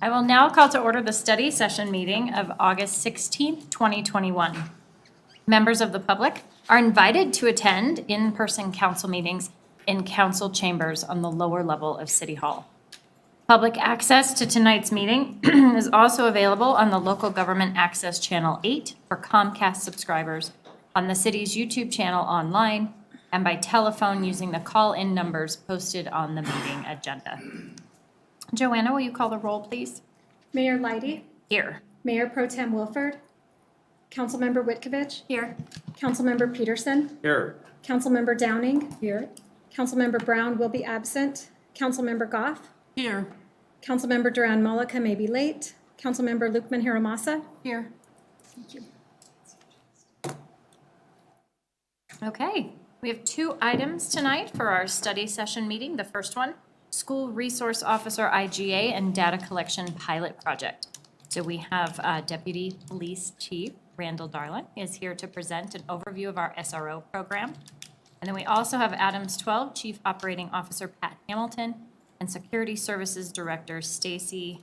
I will now call to order the study session meeting of August 16th, 2021. Members of the public are invited to attend in-person council meetings in council chambers on the lower level of City Hall. Public access to tonight's meeting is also available on the Local Government Access Channel 8 for Comcast subscribers, on the city's YouTube channel online, and by telephone using the call-in numbers posted on the meeting agenda. Joanna, will you call the roll, please? Mayor Leidy. Here. Mayor Pro Tem Wilford. Councilmember Witkovich. Here. Councilmember Peterson. Here. Councilmember Downing. Here. Councilmember Brown will be absent. Councilmember Goff. Here. Councilmember Duran Mullica may be late. Councilmember Lukman Hiramasa. Here. Thank you. Okay, we have two items tonight for our study session meeting. The first one, School Resource Officer IGA and Data Collection Pilot Project. So we have Deputy Police Chief Randall Darlin is here to present an overview of our SRO program. And then we also have Adams 12 Chief Operating Officer Pat Hamilton and Security Services Director Stacy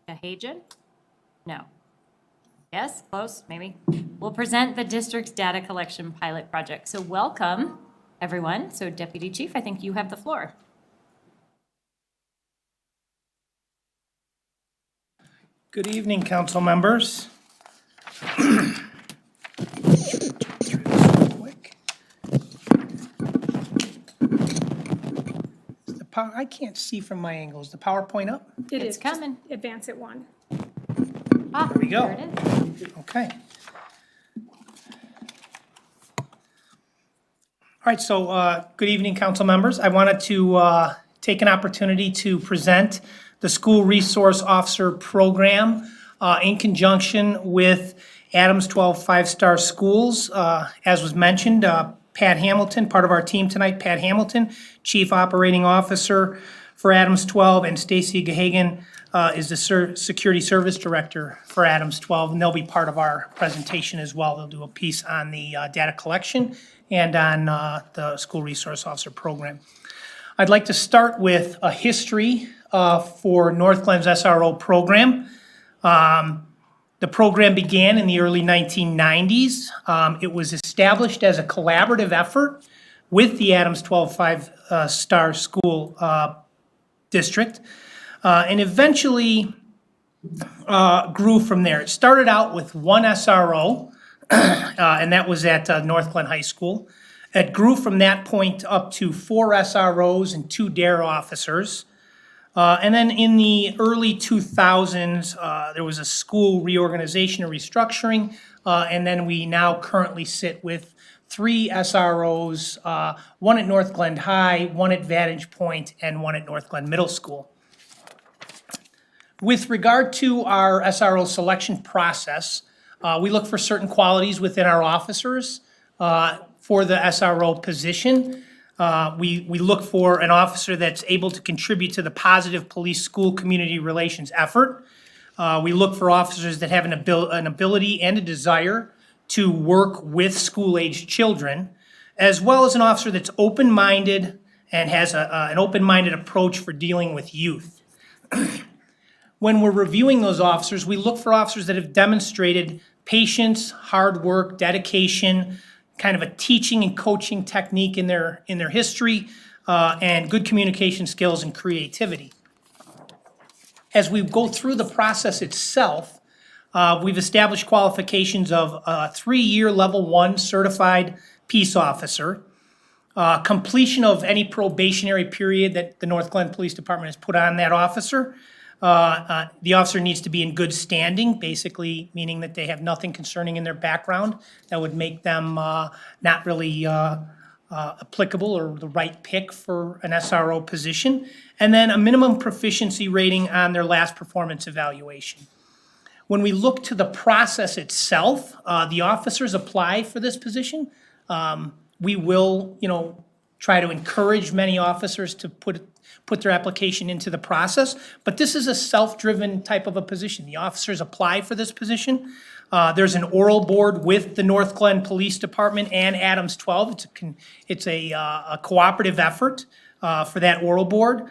Gahagan? No. Yes, close, maybe. We'll present the district's data collection pilot project. So welcome, everyone. So Deputy Chief, I think you have the floor. Good evening, council members. I can't see from my angle. Is the PowerPoint up? It's coming. Just advance it one. Ah, There we go. there it is. Okay. All right, so good evening, council members. I wanted to take an opportunity to present the School Resource Officer Program in conjunction with Adams 12 5-star schools. As was mentioned, Pat Hamilton, part of our team tonight, Pat Hamilton, Chief Operating Officer for Adams 12, and Stacy Gahagan is the Security Service Director for Adams 12, and they'll be part of our presentation as well. They'll do a piece on the data collection and on the School Resource Officer Program. I'd like to start with a history for Northglenn's SRO program. The program began in the early 1990s. It was established as a collaborative effort with the Adams 12 5-star school district, and eventually grew from there. It started out with one SRO, and that was at Northglenn High School. It grew from that point up to 4 SROs and 2 DARE officers. And then in the early 2000s, there was a school reorganization and restructuring, and then we now currently sit with 3 SROs, one at Northglenn High, one at Vantage Point, and one at Northglenn Middle School. With regard to our SRO selection process, we look for certain qualities within our officers for the SRO position. We look for an officer that's able to contribute to the positive police-school community relations effort. We look for officers that have an ability and a desire to work with school-aged children, as well as an officer that's open-minded and has an open-minded approach for dealing with youth. When we're reviewing those officers, we look for officers that have demonstrated patience, hard work, dedication, kind of a teaching and coaching technique in their history, and good communication skills and creativity. As we go through the process itself, we've established qualifications of a 3-year level 1 certified peace officer, completion of any probationary period that the Northglenn Police Department has put on that officer. The officer needs to be in good standing, basically meaning that they have nothing concerning in their background that would make them not really applicable or the right pick for an SRO position. And then a minimum proficiency rating on their last performance evaluation. When we look to the process itself, the officers apply for this position. We will, try to encourage many officers to put their application into the process, but this is a self-driven type of a position. The officers apply for this position. There's an oral board with the Northglenn Police Department and Adams 12. It's a cooperative effort for that oral board.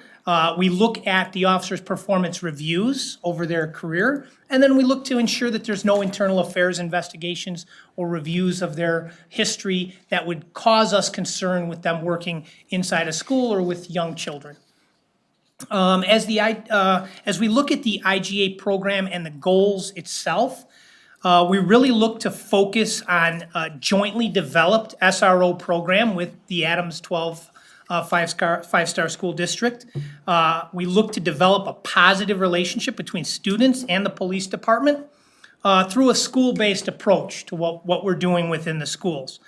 We look at the officers' performance reviews over their career, and then we look to ensure that there's no internal affairs investigations or reviews of their history that would cause us concern with them working inside a school or with young children. As we look at the IGA program and the goals itself, we really look to focus on a jointly developed SRO program with the Adams 12 five-star school district. We look to develop a positive relationship between students and the police department through a school-based approach to what we're doing within the schools.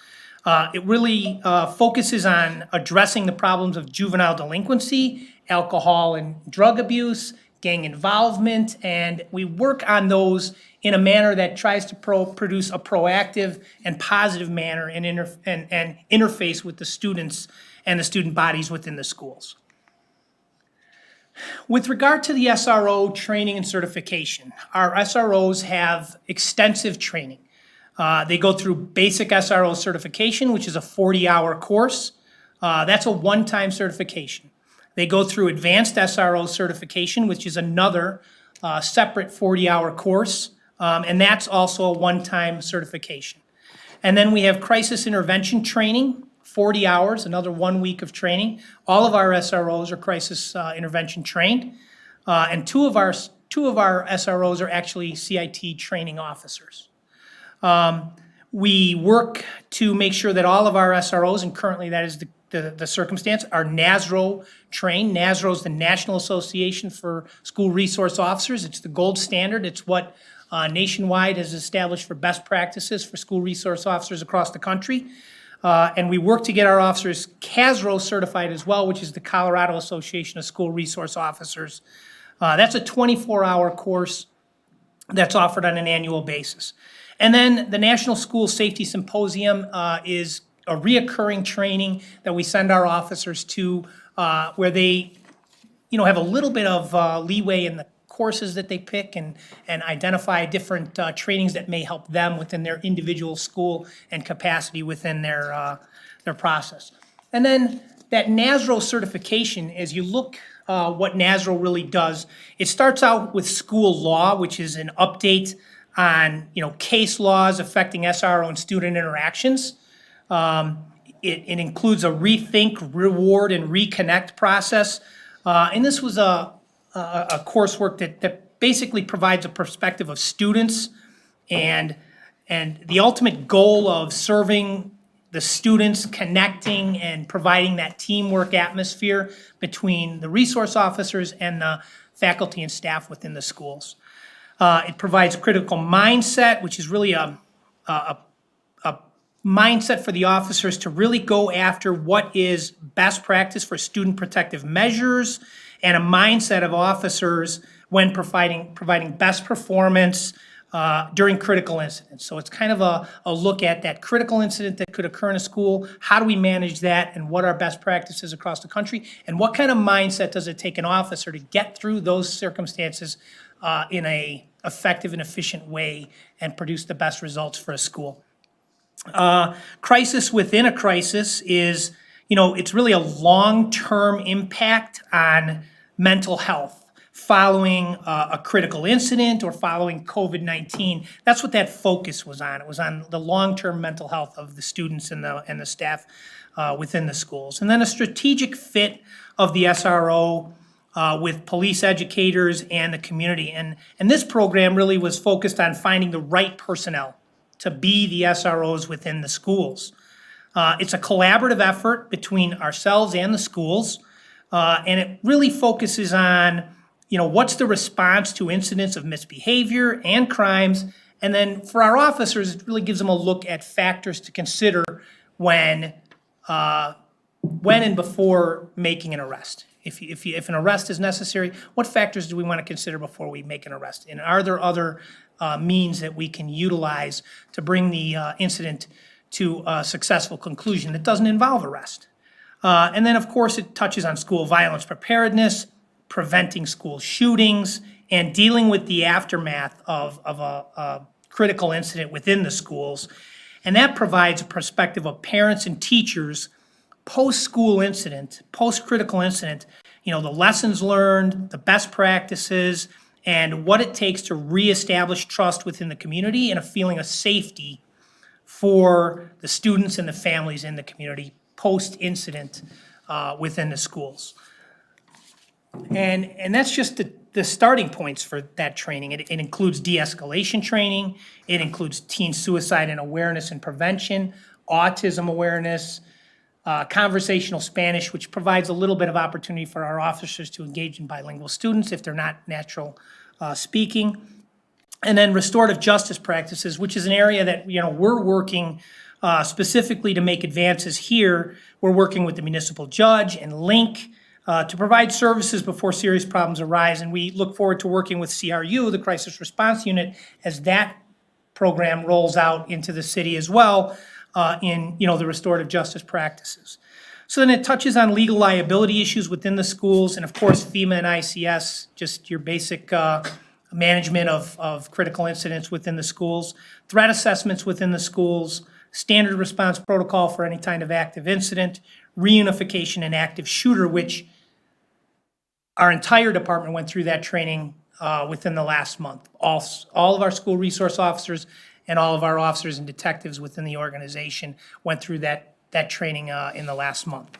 It really focuses on addressing the problems of juvenile delinquency, alcohol and drug abuse, gang involvement, and we work on those in a manner that tries to produce a proactive and positive manner and interface with the students and the student bodies within the schools. With regard to the SRO training and certification, our SROs have extensive training. They go through basic SRO certification, which is a 40-hour course. That's a one-time certification. They go through advanced SRO certification, which is another separate 40-hour course, and that's also a one-time certification. And then we have crisis intervention training, 40 hours, another 1 week of training. All of our SROs are crisis intervention trained, and two of our SROs are actually CIT training officers. We work to make sure that all of our SROs, and currently that is the circumstance, are NASRO trained. NASRO is the National Association for School Resource Officers. It's the gold standard. It's what nationwide has established for best practices for school resource officers across the country. And we work to get our officers CASRO certified as well, which is the Colorado Association of School Resource Officers. That's a 24-hour course that's offered on an annual basis. And then the National School Safety Symposium is a reoccurring training that we send our officers to where they, have a little bit of leeway in the courses that they pick and identify different trainings that may help them within their individual school and capacity within their process. And then that NASRO certification, as you look what NASRO really does, it starts out with school law, which is an update on case laws affecting SRO and student interactions. It includes a rethink, reward, and reconnect process. And this was a coursework that basically provides a perspective of students and the ultimate goal of serving the students, connecting and providing that teamwork atmosphere between the resource officers and the faculty and staff within the schools. It provides critical mindset, which is really a mindset for the officers to really go after what is best practice for student protective measures, and a mindset of officers when providing best performance during critical incidents. So it's kind of a look at that critical incident that could occur in a school. How do we manage that, and what are best practices across the country? And what kind of mindset does it take an officer to get through those circumstances in a effective and efficient way and produce the best results for a school? Crisis within a crisis is, it's really a long-term impact on mental health following a critical incident or following COVID-19. That's what that focus was on. It was on the long-term mental health of the students and the staff within the schools. And then a strategic fit of the SRO with police educators and the community. And this program really was focused on finding the right personnel to be the SROs within the schools. It's a collaborative effort between ourselves and the schools, and it really focuses on, what's the response to incidents of misbehavior and crimes, and then for our officers, it really gives them a look at factors to consider when and before making an arrest. If an arrest is necessary, what factors do we want to consider before we make an arrest? And are there other means that we can utilize to bring the incident to a successful conclusion that doesn't involve arrest? And then, of course, it touches on school violence preparedness, preventing school shootings, and dealing with the aftermath of a critical incident within the schools. And that provides a perspective of parents and teachers post-school incident, post-critical incident, the lessons learned, the best practices, and what it takes to reestablish trust within the community and a feeling of safety for the students and the families in the community post-incident within the schools. And that's just the starting points for that training. It includes de-escalation training. It includes teen suicide and awareness and prevention, autism awareness, conversational Spanish, which provides a little bit of opportunity for our officers to engage in bilingual students if they're not natural speaking. And then restorative justice practices, which is an area that we're working specifically to make advances here. We're working with the municipal judge and LINC to provide services before serious problems arise, and we look forward to working with CRU, the Crisis Response Unit, as that program rolls out into the city as well in the restorative justice practices. So then it touches on legal liability issues within the schools, and of course FEMA and ICS, just your basic management of critical incidents within the schools, threat assessments within the schools, standard response protocol for any kind of active incident, reunification and active shooter, which our entire department went through that training within the last month. All of our school resource officers and all of our officers and detectives within the organization went through that training in the last month.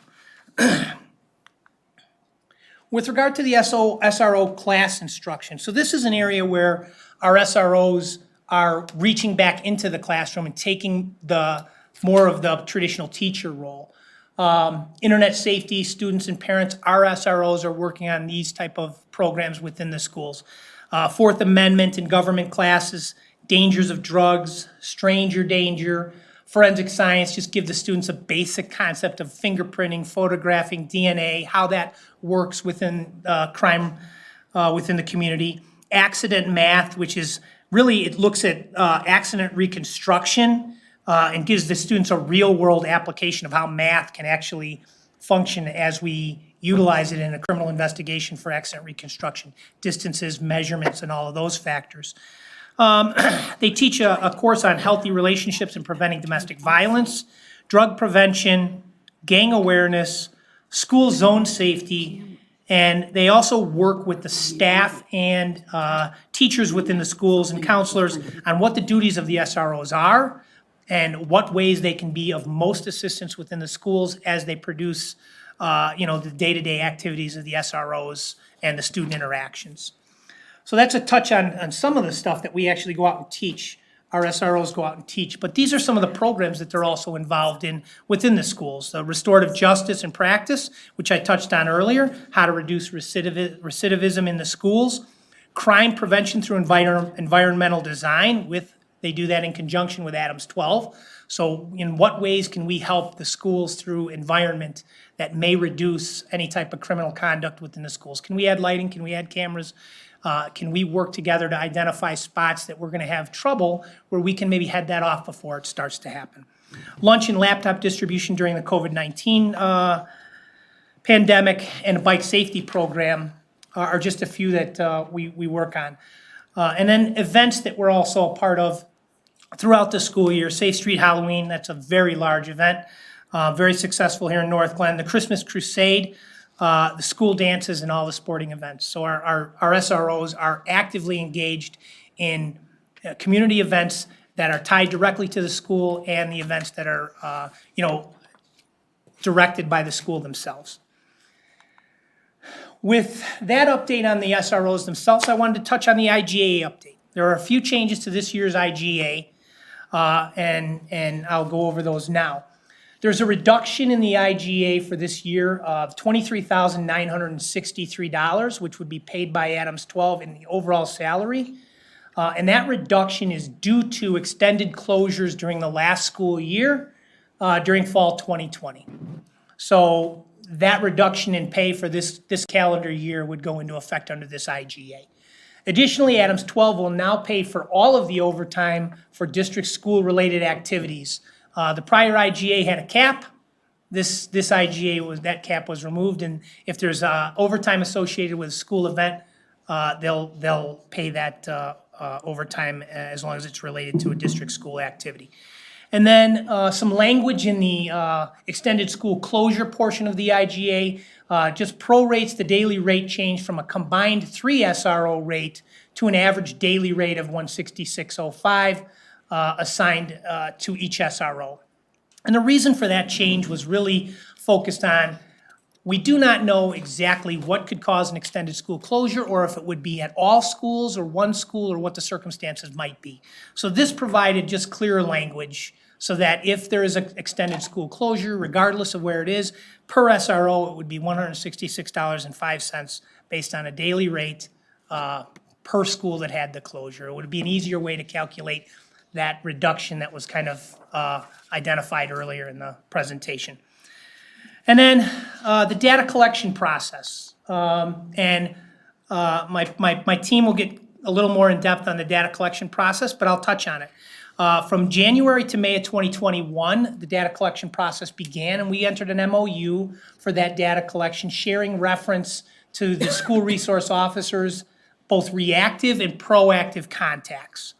With regard to the SRO class instruction, so this is an area where our SROs are reaching back into the classroom and taking more of the traditional teacher role. Internet safety, students and parents, our SROs are working on these type of programs within the schools. Fourth Amendment and government classes, dangers of drugs, stranger danger, forensic science, just give the students a basic concept of fingerprinting, photographing, DNA, how that works within crime within the community. Accident math, which is really, it looks at accident reconstruction and gives the students a real-world application of how math can actually function as we utilize it in a criminal investigation for accident reconstruction, distances, measurements, and all of those factors. They teach a course on healthy relationships and preventing domestic violence, drug prevention, gang awareness, school zone safety, and they also work with the staff and teachers within the schools and counselors on what the duties of the SROs are and what ways they can be of most assistance within the schools as they produce the day-to-day activities of the SROs and the student interactions. So that's a touch on some of the stuff that we actually go out and teach. Our SROs go out and teach, but these are some of the programs that they're also involved in within the schools. The restorative justice and practice, which I touched on earlier, how to reduce recidivism in the schools. Crime prevention through environmental design, they do that in conjunction with Adams 12. So in what ways can we help the schools through environment that may reduce any type of criminal conduct within the schools? Can we add lighting? Can we add cameras? Can we work together to identify spots that we're going to have trouble where we can maybe head that off before it starts to happen? Lunch and laptop distribution during the COVID-19 pandemic and a bike safety program are just a few that we work on. And then events that we're also a part of throughout the school year. Safe Street Halloween, that's a very large event, very successful here in Northglenn. The Christmas Crusade, the school dances, and all the sporting events. So our SROs are actively engaged in community events that are tied directly to the school and the events that are, directed by the school themselves. With that update on the SROs themselves, I wanted to touch on the IGA update. There are a few changes to this year's IGA, and I'll go over those now. There's a reduction in the IGA for this year of $23,963, which would be paid by Adams 12 in the overall salary. And that reduction is due to extended closures during the last school year during fall 2020. So that reduction in pay for this calendar year would go into effect under this IGA. Additionally, Adams 12 will now pay for all of the overtime for district school-related activities. The prior IGA had a cap. This IGA that cap was removed, and if there's overtime associated with a school event, they'll pay that overtime as long as it's related to a district school activity. And then some language in the extended school closure portion of the IGA just prorates the daily rate change from a combined 3 SRO rate to an average daily rate of $166.05 assigned to each SRO. And the reason for that change was really focused on, we do not know exactly what could cause an extended school closure, or if it would be at all schools or one school, or what the circumstances might be. So this provided just clearer language so that if there is an extended school closure, regardless of where it is, per SRO, it would be $166.05 based on a daily rate per school that had the closure. It would be an easier way to calculate that reduction that was kind of identified earlier in the presentation. And then the data collection process. My team will get a little more in depth on the data collection process, but I'll touch on it. From January to May of 2021, the data collection process began, and we entered an MOU for that data collection, sharing reference to the school resource officers, both reactive and proactive contacts.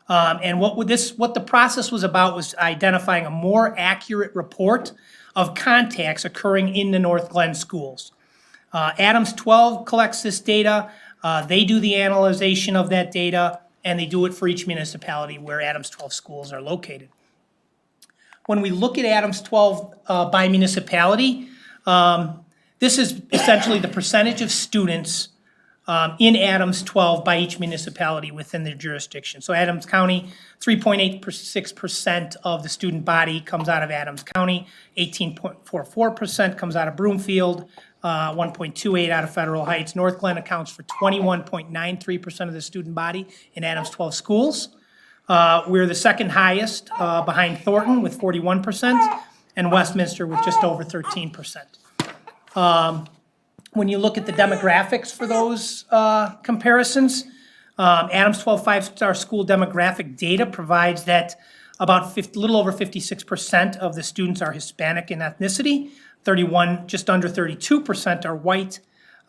And what the process was about was identifying a more accurate report of contacts occurring in the Northglenn schools. Adams 12 collects this data. They do the analyzation of that data, and they do it for each municipality where Adams 12 schools are located. When we look at Adams 12 by municipality, this is essentially the percentage of students in Adams 12 by each municipality within their jurisdiction. So Adams County, 3.86% of the student body comes out of Adams County, 18.44% comes out of Broomfield, 1.28 out of Federal Heights. Northglenn accounts for 21.93% of the student body in Adams 12 schools. We're the second highest behind Thornton with 41% and Westminster with just over 13%. When you look at the demographics for those comparisons, Adams 12 5-star school demographic data provides that about a little over 56% of the students are Hispanic in ethnicity, just under 32% are white,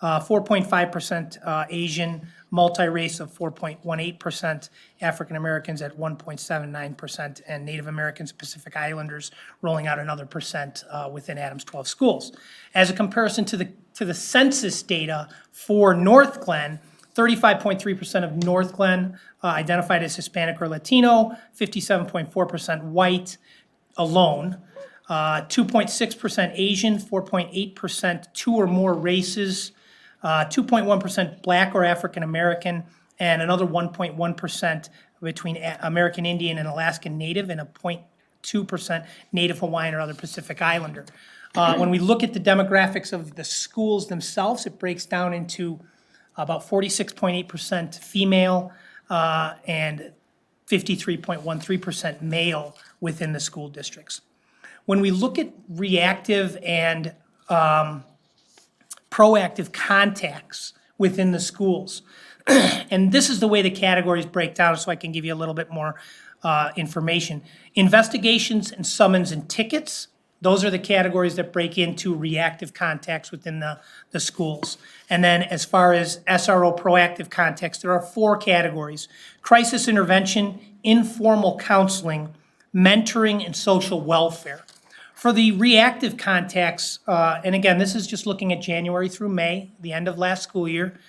4.5% Asian, multi-race of 4.18%, African Americans at 1.79%, and Native Americans, Pacific Islanders rolling out another percent within Adams 12 schools. As a comparison to the census data for Northglenn, 35.3% of Northglenn identified as Hispanic or Latino, 57.4% white alone, 2.6% Asian, 4.8% 2 or more races, 2.1% Black or African American, and another 1.1% between American Indian and Alaskan Native, and a 0.2% Native Hawaiian or other Pacific Islander. When we look at the demographics of the schools themselves, it breaks down into about 46.8% female and 53.13% male within the school districts. When we look at reactive and proactive contacts within the schools, and this is the way the categories break down, so I can give you a little bit more information. Investigations and summons and tickets, those are the categories that break into reactive contacts within the schools. And then as far as SRO proactive contacts, there are 4 categories: crisis intervention, informal counseling, mentoring, and social welfare. For the reactive contacts, and again, this is just looking at January through May, the end of last school year,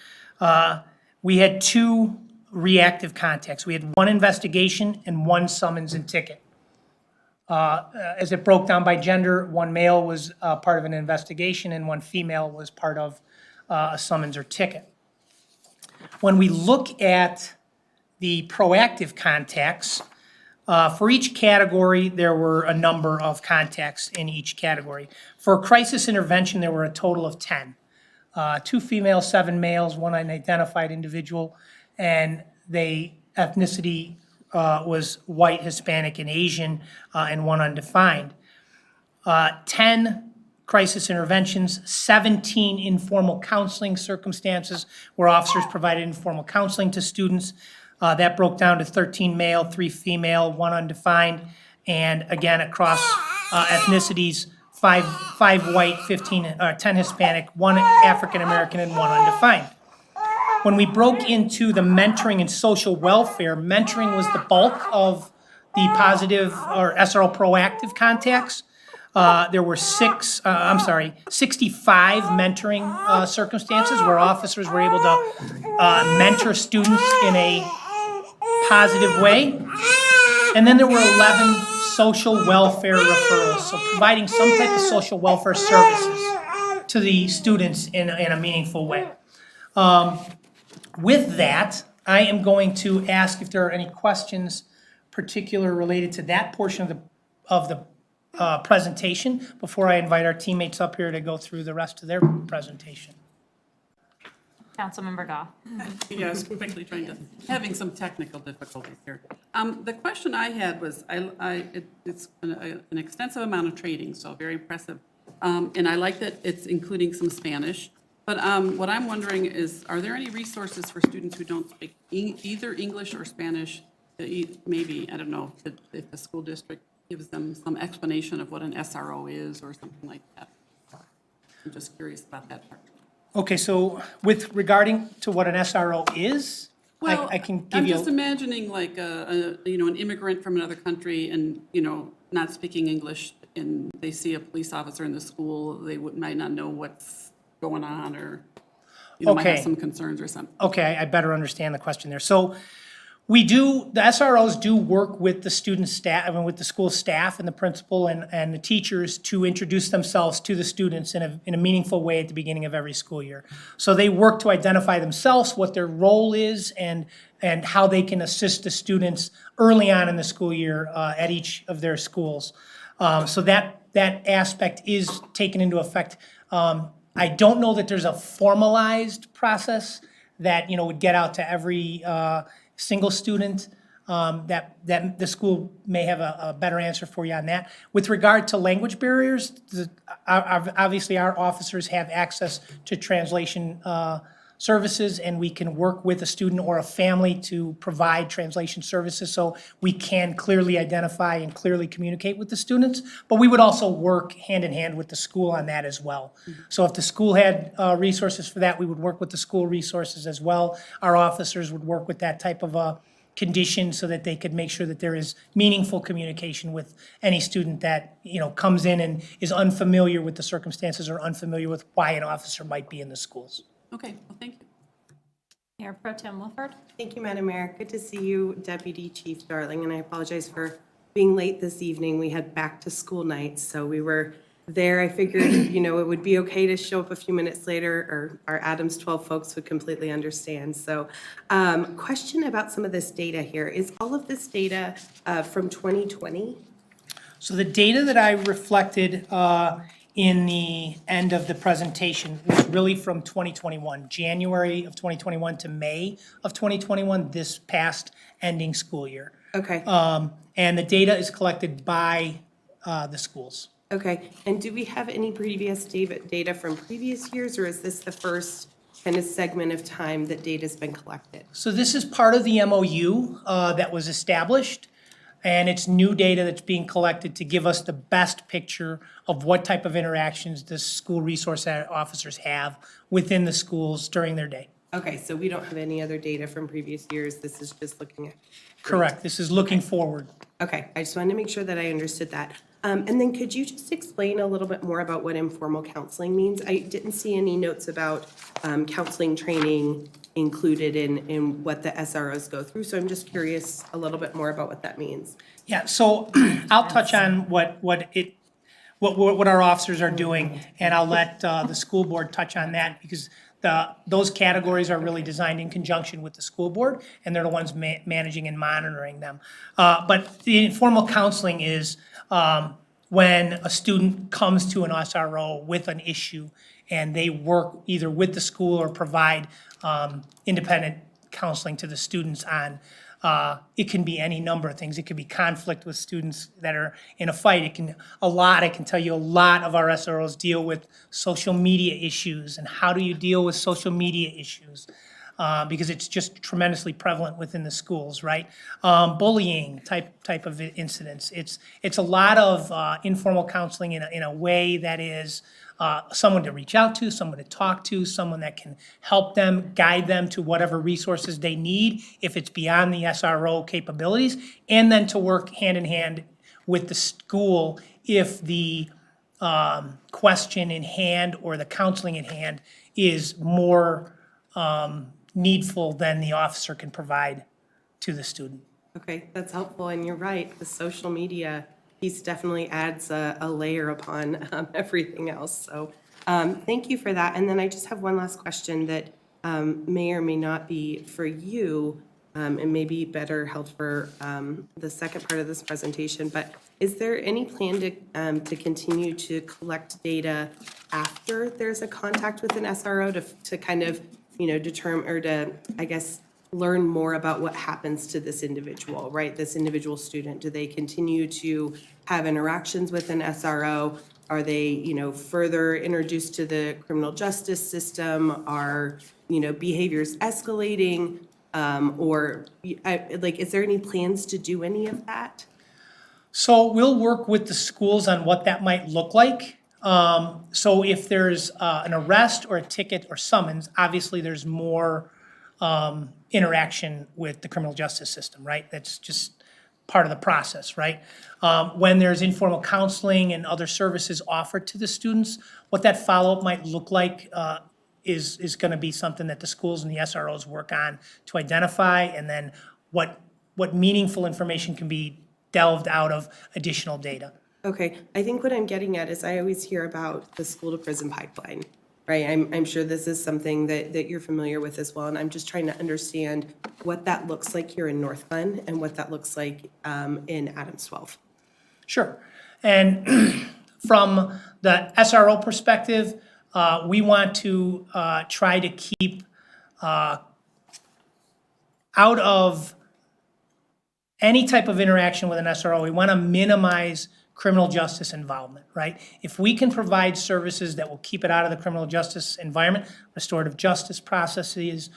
we had 2 reactive contacts. We had 1 investigation and 1 summons and ticket. As it broke down by gender, 1 male was part of an investigation and 1 female was part of a summons or ticket. When we look at the proactive contacts, for each category, there were a number of contacts in each category. For crisis intervention, there were a total of 10. 2 females, 7 males, 1 unidentified individual, and the ethnicity was white, Hispanic, and Asian, and 1 undefined. 10 crisis interventions, 17 informal counseling circumstances where officers provided informal counseling to students. That broke down to 13 male, 3 female, 1 undefined, and again, across ethnicities, 5 white, 10 Hispanic, 1 African American, and 1 undefined. When we broke into the mentoring and social welfare, mentoring was the bulk of the positive or SRO proactive contacts. There were 65 mentoring circumstances where officers were able to mentor students in a positive way. And then there were 11 social welfare referrals, so providing some type of social welfare services to the students in a meaningful way. With that, I am going to ask if there are any questions particular related to that portion of the presentation before I invite our teammates up here to go through the rest of their presentation. Councilmember Goff. Yeah, I was quickly having some technical difficulties here. The question I had was, it's an extensive amount of training, so very impressive. And I like that it's including some Spanish. But what I'm wondering is, are there any resources for students who don't speak either English or Spanish? Maybe, I don't know, if the school district gives them some explanation of what an SRO is or something like that. I'm just curious about that part. Okay, so with regarding to what an SRO is, Well, I can give I'm you. just imagining like an immigrant from another country and, not speaking English, and they see a police officer in the school, they might not know what's going on, or, might have Okay. some concerns or something. Okay, I better understand the question there. So the SROs do work with the student staff, with the school staff and the principal and the teachers to introduce themselves to the students in a meaningful way at the beginning of every school year. So they work to identify themselves, what their role is, and how they can assist the students early on in the school year at each of their schools. So that aspect is taken into effect. I don't know that there's a formalized process that, would get out to every single student, that the school may have a better answer for you on that. With regard to language barriers, obviously our officers have access to translation services, and we can work with a student or a family to provide translation services, so we can clearly identify and clearly communicate with the students. But we would also work hand in hand with the school on that as well. So if the school had resources for that, we would work with the school resources as well. Our officers would work with that type of a condition so that they could make sure that there is meaningful communication with any student that, comes in and is unfamiliar with the circumstances or unfamiliar with why an officer might be in the schools. Okay, well, thank you. Mayor Pro Tem Wilford. Thank you, Madam Mayor. Good to see you, Deputy Chief Darling, and I apologize for being late this evening. We had back to school nights, so we were there. I figured, it would be okay to show up a few minutes later, or our Adams 12 folks would completely understand. So question about some of this data here. Is all of this data from 2020? So the data that I reflected in the end of the presentation was really from 2021, January of 2021 to May of 2021, this past ending school year. Okay. And the data is collected by the schools. Okay. And do we have any previous data from previous years, or is this the first kind of segment of time that data's been collected? So this is part of the MOU that was established, and it's new data that's being collected to give us the best picture of what type of interactions the school resource officers have within the schools during their day. Okay, so we don't have any other data from previous years. This is just looking at. Correct. This is looking forward. Okay, I just wanted to make sure that I understood that. And then could you just explain a little bit more about what informal counseling means? I didn't see any notes about counseling training included in what the SROs go through, so I'm just curious a little bit more about what that means. Yeah, so I'll touch on what our officers are doing, and I'll let the school board touch on that, because those categories are really designed in conjunction with the school board, and they're the ones managing and monitoring them. But the informal counseling is when a student comes to an SRO with an issue, and they work either with the school or provide independent counseling to the students on. It can be any number of things. It could be conflict with students that are in a fight. I can tell you a lot of our SROs deal with social media issues, and how do you deal with social media issues? Because it's just tremendously prevalent within the schools, right? Bullying type of incidents. It's a lot of informal counseling in a way that is someone to reach out to, someone to talk to, someone that can help them, guide them to whatever resources they need if it's beyond the SRO capabilities, and then to work hand in hand with the school if the question in hand or the counseling in hand is more needful than the officer can provide to the student. Okay, that's helpful, and you're right, the social media piece definitely adds a layer upon everything else, so thank you for that. And then I just have one last question that may or may not be for you, and maybe better held for the second part of this presentation, but is there any plan to continue to collect data after there's a contact with an SRO to kind of, determine, or to, I guess, learn more about what happens to this individual, right? This individual student, do they continue to have interactions with an SRO? Are they, further introduced to the criminal justice system? Are, behaviors escalating? Is there any plans to do any of that? So we'll work with the schools on what that might look like. So if there's an arrest or a ticket or summons, obviously there's more interaction with the criminal justice system, right? That's just part of the process, right? When there's informal counseling and other services offered to the students, what that follow-up might look like is going to be something that the schools and the SROs work on to identify, and then what meaningful information can be delved out of additional data. Okay, I think what I'm getting at is I always hear about the school to prison pipeline, right? I'm sure this is something that you're familiar with as well, and I'm just trying to understand what that looks like here in Northglenn and what that looks like in Adams 12. Sure. And from the SRO perspective, we want to try to keep out of any type of interaction with an SRO. We want to minimize criminal justice involvement, right? If we can provide services that will keep it out of the criminal justice environment, restorative justice processes,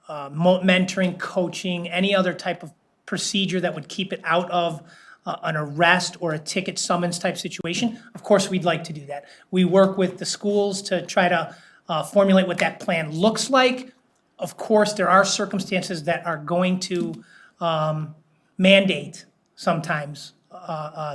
mentoring, coaching, any other type of procedure that would keep it out of an arrest or a ticket summons type situation, of course, we'd like to do that. We work with the schools to try to formulate what that plan looks like. Of course, there are circumstances that are going to mandate sometimes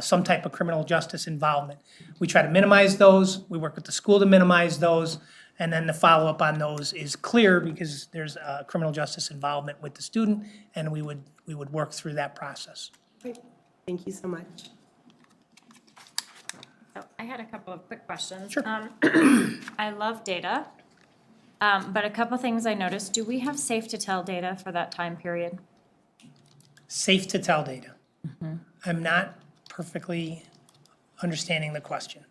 some type of criminal justice involvement. We try to minimize those. We work with the school to minimize those. And then the follow-up on those is clear because there's criminal justice involvement with the student, and we would work through that process. Great. Thank you so much. So I had a couple of quick questions. Sure. I love data, but a couple things I noticed. Do we have safe to tell data for that time period? Safe to tell data. I'm not perfectly understanding the question.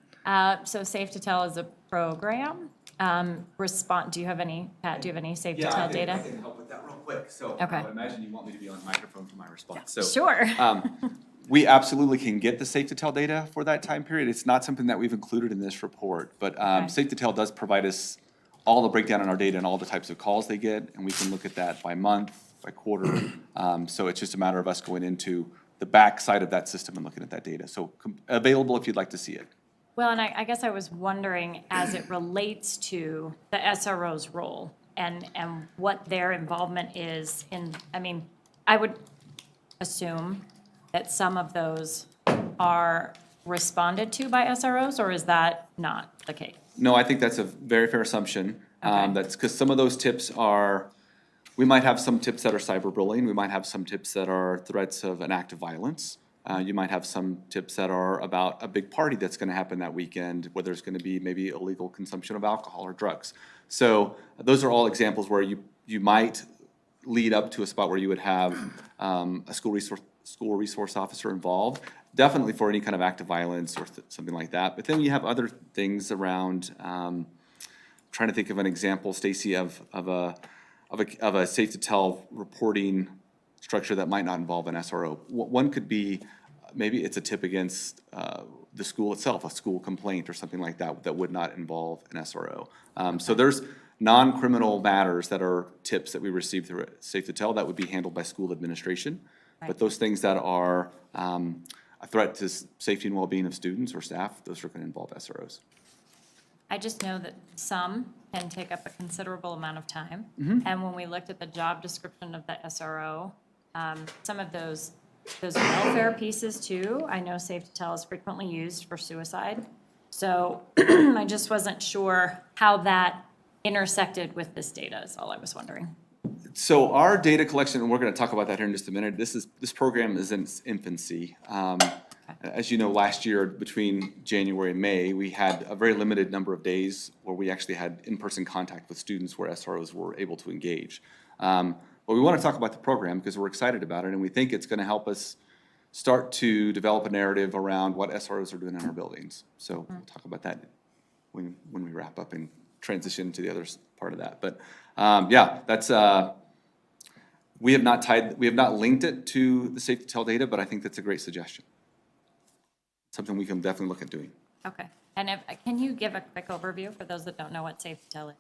So safe to tell is a program. Do you have any, Pat, do you have any safe to tell data? I can help with that real quick. So Okay. I would imagine you want me to be on microphone for my response. So Sure. we absolutely can get the safe to tell data for that time period. It's not something that we've included in this report, but Okay. safe to tell does provide us all the breakdown in our data and all the types of calls they get, and we can look at that by month, by quarter. So it's just a matter of us going into the back side of that system and looking at that data. So available if you'd like to see it. Well, and I guess I was wondering, as it relates to the SRO's role and what their involvement is in, I would assume that some of those are responded to by SROs, or is that not the case? No, I think that's a very fair assumption. Okay. That's because some of those tips are, we might have some tips that are cyberbullying. We might have some tips that are threats of an act of violence. You might have some tips that are about a big party that's going to happen that weekend, where there's going to be maybe illegal consumption of alcohol or drugs. So those are all examples where you might lead up to a spot where you would have a school resource officer involved, definitely for any kind of act of violence or something like that. But then you have other things around, trying to think of an example, Stacy, of a safe to tell reporting structure that might not involve an SRO. One could be, maybe it's a tip against the school itself, a school complaint or something like that, that would not involve an SRO. So there's non-criminal matters that are tips that we receive through safe to tell that would be handled by school administration. But those things that are a threat to safety and well-being of students or staff, those are going to involve SROs. I just know that some can take up a considerable amount of time. Mm-hmm. And when we looked at the job description of the SRO, some of those welfare pieces too, I know Safe to Tell is frequently used for suicide. So I just wasn't sure how that intersected with this data is all I was wondering. So our data collection, and we're going to talk about that here in just a minute, this program is in its infancy. As you know, last year, between January and May, we had a very limited number of days where we actually had in-person contact with students where SROs were able to engage. But we want to talk about the program because we're excited about it, and we think it's going to help us start to develop a narrative around what SROs are doing in our buildings. So we'll talk about that when we wrap up and transition to the other part of that. But yeah, that's we have not linked it to the Safe to Tell data, but I think that's a great suggestion. Something we can definitely look at doing. Okay. And can you give a quick overview for those that don't know what Safe to Tell is?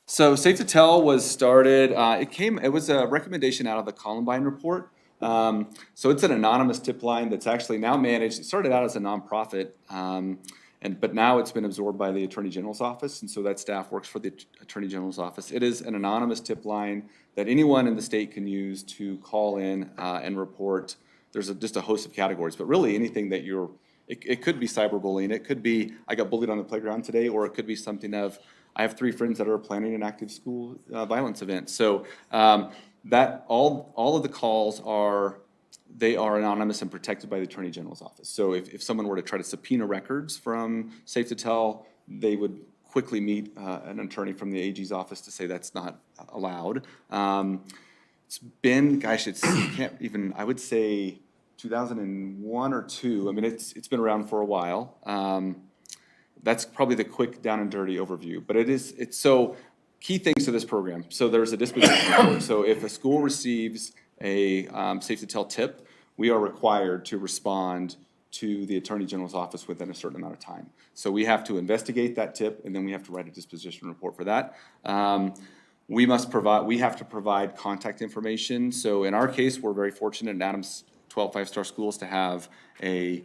So Safe to Tell was started, it was a recommendation out of the Columbine report. So it's an anonymous tip line that's actually now managed, it started out as a nonprofit, but now it's been absorbed by the Attorney General's office, and so that staff works for the Attorney General's office. It is an anonymous tip line that anyone in the state can use to call in and report. There's just a host of categories, but really anything that it could be cyberbullying, it could be, I got bullied on the playground today, or it could be something of, I have 3 friends that are planning an active school violence event. So that all of the calls are anonymous and protected by the Attorney General's office. So if someone were to try to subpoena records from Safe to Tell, they would quickly meet an attorney from the AG's office to say that's not allowed. It's been, gosh, I would say 2001 or 2. I mean, it's been around for a while. That's probably the quick down and dirty overview, but it's so key things to this program. So there's a disposition report. So if a school receives a Safe to Tell tip, we are required to respond to the Attorney General's office within a certain amount of time. So we have to investigate that tip, and then we have to write a disposition report for that. We have to provide contact information. So in our case, we're very fortunate in Adams 12 5-star schools to have a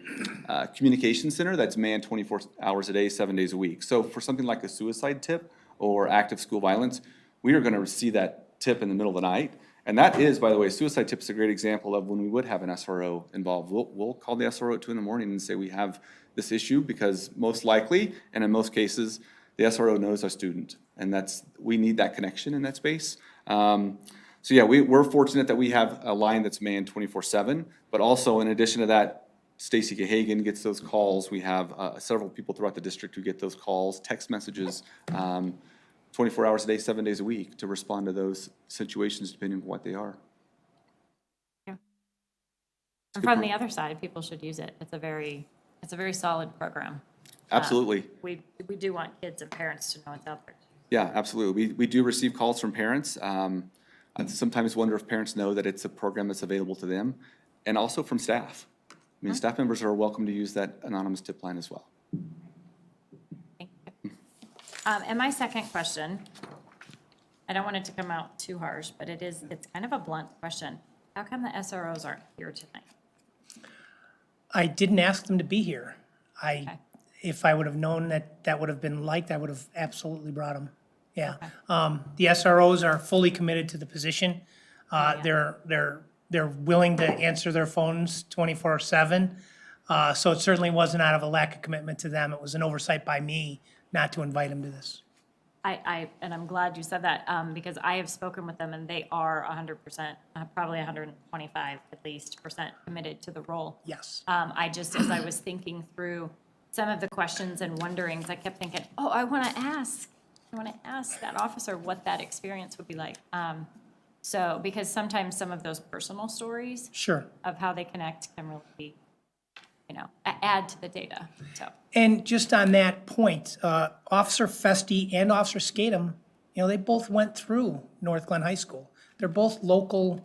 communication center that's manned 24 hours a day, 7 days a week. So for something like a suicide tip or active school violence, we are going to see that tip in the middle of the night. And that is, by the way, suicide tip is a great example of when we would have an SRO involved. We'll call the SRO at 2 in the morning and say we have this issue because most likely, and in most cases, the SRO knows our student. And we need that connection in that space. So yeah, we're fortunate that we have a line that's manned 24/7, but also in addition to that, Stacy Gahagan gets those calls. We have several people throughout the district who get those calls, text messages, 24 hours a day, 7 days a week to respond to those situations depending on what they are. Yeah. And from the other side, people should use it. It's a very solid program. Absolutely. We do want kids and parents to know it's out there. Yeah, absolutely. We do receive calls from parents. I sometimes wonder if parents know that it's a program that's available to them, and also from staff. I mean, staff members are welcome to use that anonymous tip line as well. Thank you. And my second question, I don't want it to come out too harsh, but it's kind of a blunt question. How come the SROs aren't here tonight? I didn't ask them to be here. Okay. If I would have known that would have been liked, I would have absolutely brought them. Yeah. The SROs are fully committed to the position. They're willing to answer their phones 24/7. So it certainly wasn't out of a lack of commitment to them. It was an oversight by me not to invite them to this. And I'm glad you said that, because I have spoken with them and they are 100%, probably 125 at least % committed to the role. Yes. As I was thinking through some of the questions and wonderings, I kept thinking, oh, I want to ask that officer what that experience would be like. So, because sometimes some of those personal stories Sure. of how they connect can really, add to the data, so. And just on that point, Officer Festi and Officer Skatum, they both went through Northglenn High School. They're both local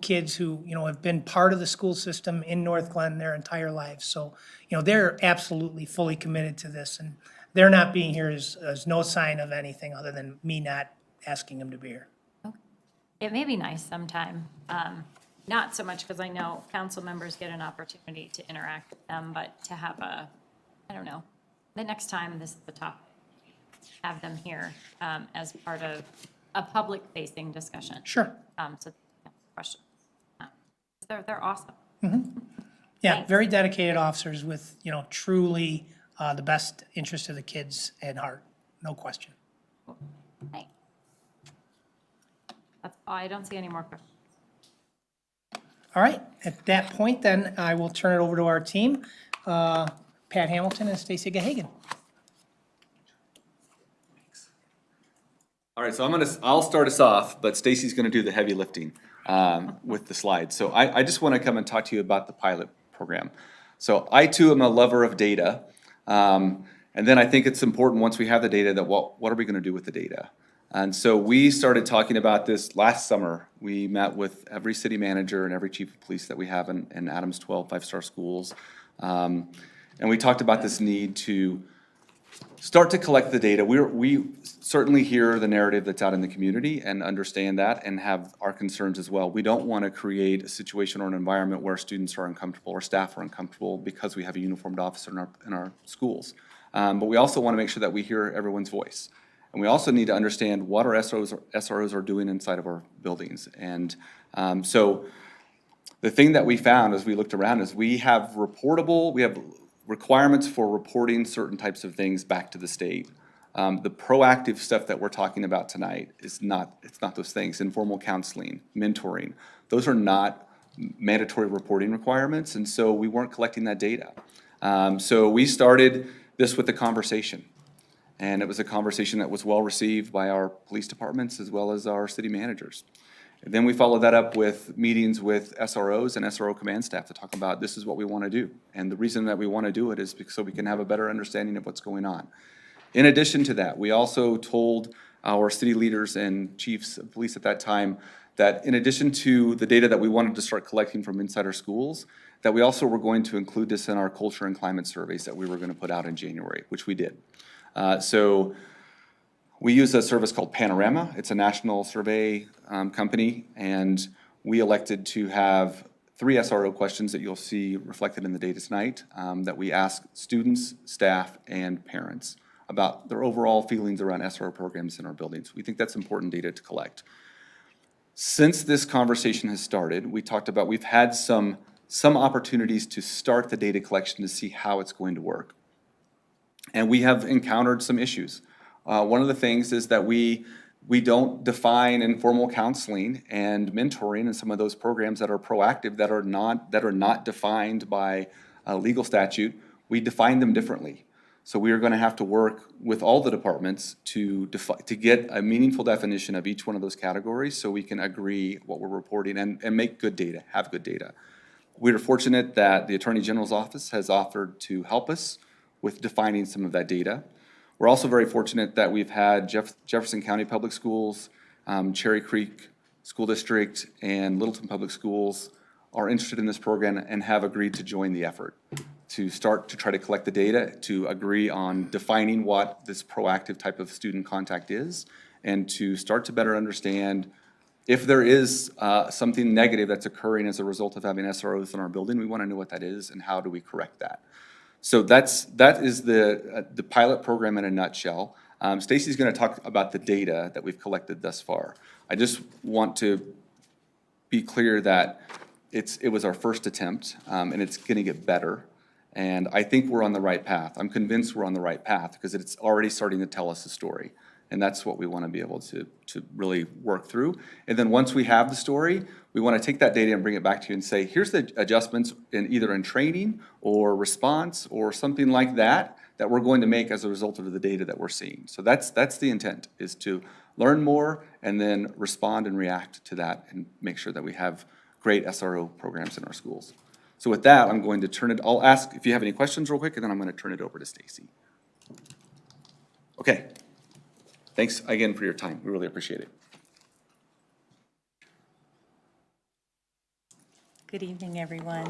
kids who, have been part of the school system in Northglenn their entire lives. So, they're absolutely fully committed to this, and their not being here is no sign of anything other than me not asking them to be here. It may be nice sometime, not so much because I know council members get an opportunity to interact with them, but to have the next time this is the topic, have them here as part of a public-facing discussion. Sure. So, yeah, question. They're awesome. Yeah, Thanks. very dedicated officers with, truly the best interest of the kids at heart, no question. Thanks. That's all. I don't see any more questions. All right, at that point then, I will turn it over to our team, Pat Hamilton and Stacy Gahagan. All right, so I'll start us off, but Stacy's gonna do the heavy lifting with the slides. So I just wanna come and talk to you about the pilot program. So I too am a lover of data. And then I think it's important, once we have the data, that what are we gonna do with the data? And so we started talking about this last summer. We met with every city manager and every chief of police that we have in Adams 12 five-star schools. And we talked about this need to start to collect the data. We certainly hear the narrative that's out in the community and understand that and have our concerns as well. We don't want to create a situation or an environment where students are uncomfortable or staff are uncomfortable because we have a uniformed officer in our schools. But we also want to make sure that we hear everyone's voice. And we also need to understand what our SROs are doing inside of our buildings. And so the thing that we found as we looked around is we have requirements for reporting certain types of things back to the state. The proactive stuff that we're talking about tonight it's not those things. Informal counseling, mentoring, those are not mandatory reporting requirements, and so we weren't collecting that data. So we started this with a conversation, and it was a conversation that was well received by our police departments as well as our city managers. And then we followed that up with meetings with SROs and SRO command staff to talk about this is what we want to do. And the reason that we want to do it is so we can have a better understanding of what's going on. In addition to that, we also told our city leaders and chiefs of police at that time that in addition to the data that we wanted to start collecting from inside our schools, that we also were going to include this in our culture and climate surveys that we were going to put out in January, which we did. So we use a service called Panorama. It's a national survey company, and we elected to have 3 SRO questions that you'll see reflected in the data tonight that we ask students, staff, and parents about their overall feelings around SRO programs in our buildings. We think that's important data to collect. Since this conversation has started, we talked about we've had some opportunities to start the data collection to see how it's going to work. And we have encountered some issues. One of the things is that we don't define informal counseling and mentoring and some of those programs that are proactive that are not defined by a legal statute. We define them differently. So we are going to have to work with all the departments to get a meaningful definition of each one of those categories so we can agree what we're reporting and make good data, have good data. We are fortunate that the Attorney General's office has offered to help us with defining some of that data. We're also very fortunate that we've had Jefferson County Public Schools, Cherry Creek School District, and Littleton Public Schools are interested in this program and have agreed to join the effort to start to try to collect the data, to agree on defining what this proactive type of student contact is, and to start to better understand if there is something negative that's occurring as a result of having SROs in our building. We want to know what that is and how do we correct that. So that is the pilot program in a nutshell. Stacy's going to talk about the data that we've collected thus far. I just want to be clear that it was our first attempt, and it's going to get better. And I think we're on the right path. I'm convinced we're on the right path because it's already starting to tell us a story. And that's what we want to be able to really work through. And then once we have the story, we want to take that data and bring it back to you and say, here's the adjustments either in training or response or something like that we're going to make as a result of the data that we're seeing. So that's the intent, is to learn more and then respond and react to that and make sure that we have great SRO programs in our schools. So with that, I'm going to turn it, I'll ask if you have any questions real quick, and then I'm going to turn it over to Stacy. Okay. Thanks again for your time. We really appreciate it. Good evening, everyone.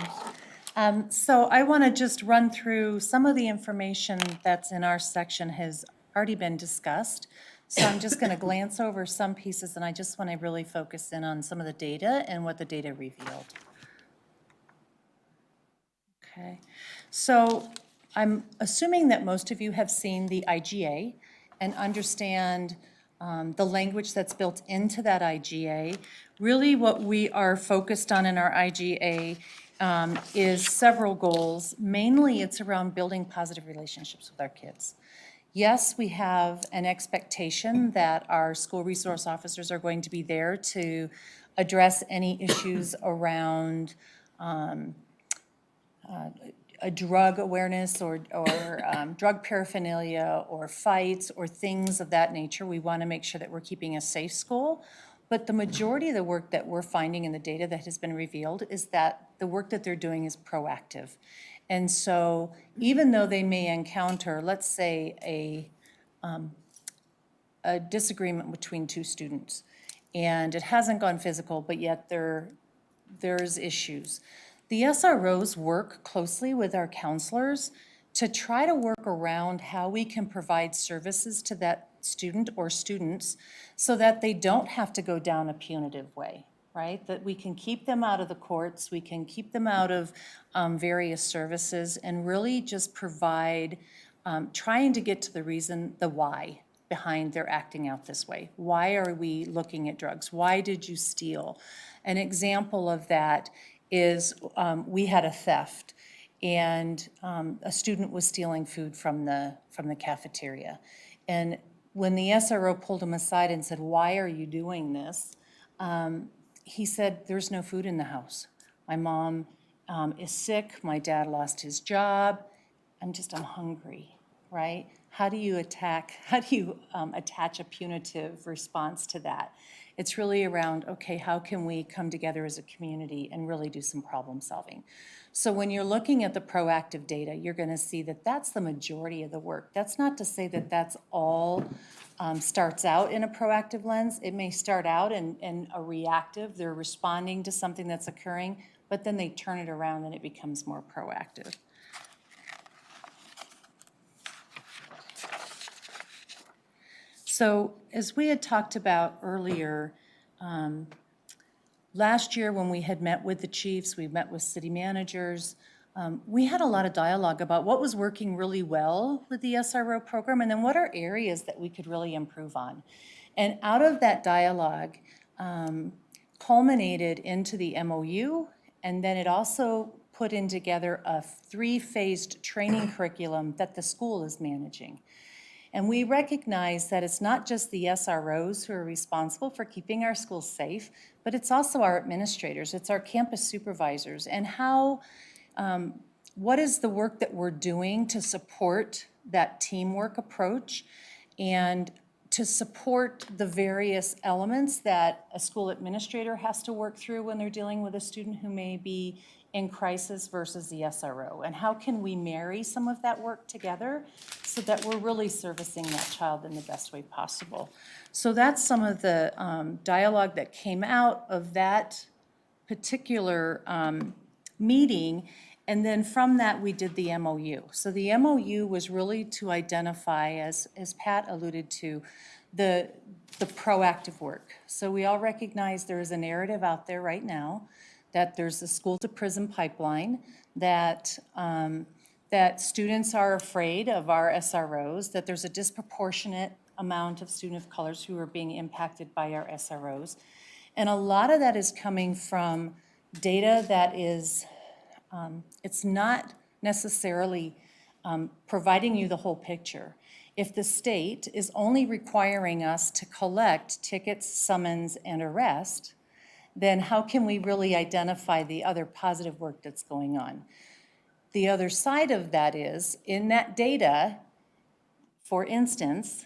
So I want to just run through some of the information that's in our section has already been discussed. So I'm just going to glance over some pieces, and I just want to really focus in on some of the data and what the data revealed. Okay, so I'm assuming that most of you have seen the IGA. and understand the language that's built into that IGA. Really what we are focused on in our IGA is several goals. Mainly it's around building positive relationships with our kids. Yes, we have an expectation that our school resource officers are going to be there to address any issues around a drug awareness or drug paraphernalia or fights or things of that nature. We want to make sure that we're keeping a safe school. But the majority of the work that we're finding in the data that has been revealed is that the work that they're doing is proactive. And so even though they may encounter, let's say, a disagreement between two students, and it hasn't gone physical, but yet there's issues, the SROs work closely with our counselors to try to work around how we can provide services to that student or students so that they don't have to go down a punitive way, right? That we can keep them out of the courts, we can keep them out of various services, and really just provide, trying to get to the reason, the why behind their acting out this way. Why are we looking at drugs? Why did you steal? An example of that is we had a theft, and a student was stealing food from the cafeteria. And when the SRO pulled him aside and said, "Why are you doing this?" He said, "There's no food in the house. My mom is sick, my dad lost his job, I'm hungry," right? How do you attach a punitive response to that? It's really around, okay, how can we come together as a community and really do some problem solving? So when you're looking at the proactive data, you're going to see that that's the majority of the work. That's not to say that that's all starts out in a proactive lens. It may start out in a reactive, they're responding to something that's occurring, but then they turn it around and it becomes more proactive. So as we had talked about earlier, last year when we had met with the chiefs, we met with city managers, we had a lot of dialogue about what was working really well with the SRO program and then what are areas that we could really improve on. And out of that dialogue culminated into the MOU, and then it also put in together a 3-phased training curriculum that the school is managing. And we recognize that it's not just the SROs who are responsible for keeping our schools safe, but it's also our administrators, it's our campus supervisors, and how, what is the work that we're doing to support that teamwork approach and to support the various elements that a school administrator has to work through when they're dealing with a student who may be in crisis versus the SRO, and how can we marry some of that work together so that we're really servicing that child in the best way possible. So that's some of the dialogue that came out of that particular meeting, and then from that we did the MOU. So the MOU was really to identify, as Pat alluded to, the proactive work. So we all recognize there is a narrative out there right now that there's a school-to-prison pipeline, that that students are afraid of our SROs, that there's a disproportionate amount of students of colors who are being impacted by our SROs. And a lot of that is coming from data that is, it's not necessarily providing you the whole picture. If the state is only requiring us to collect tickets, summons, and arrest, then how can we really identify the other positive work that's going on? The other side of that is, in that data, for instance,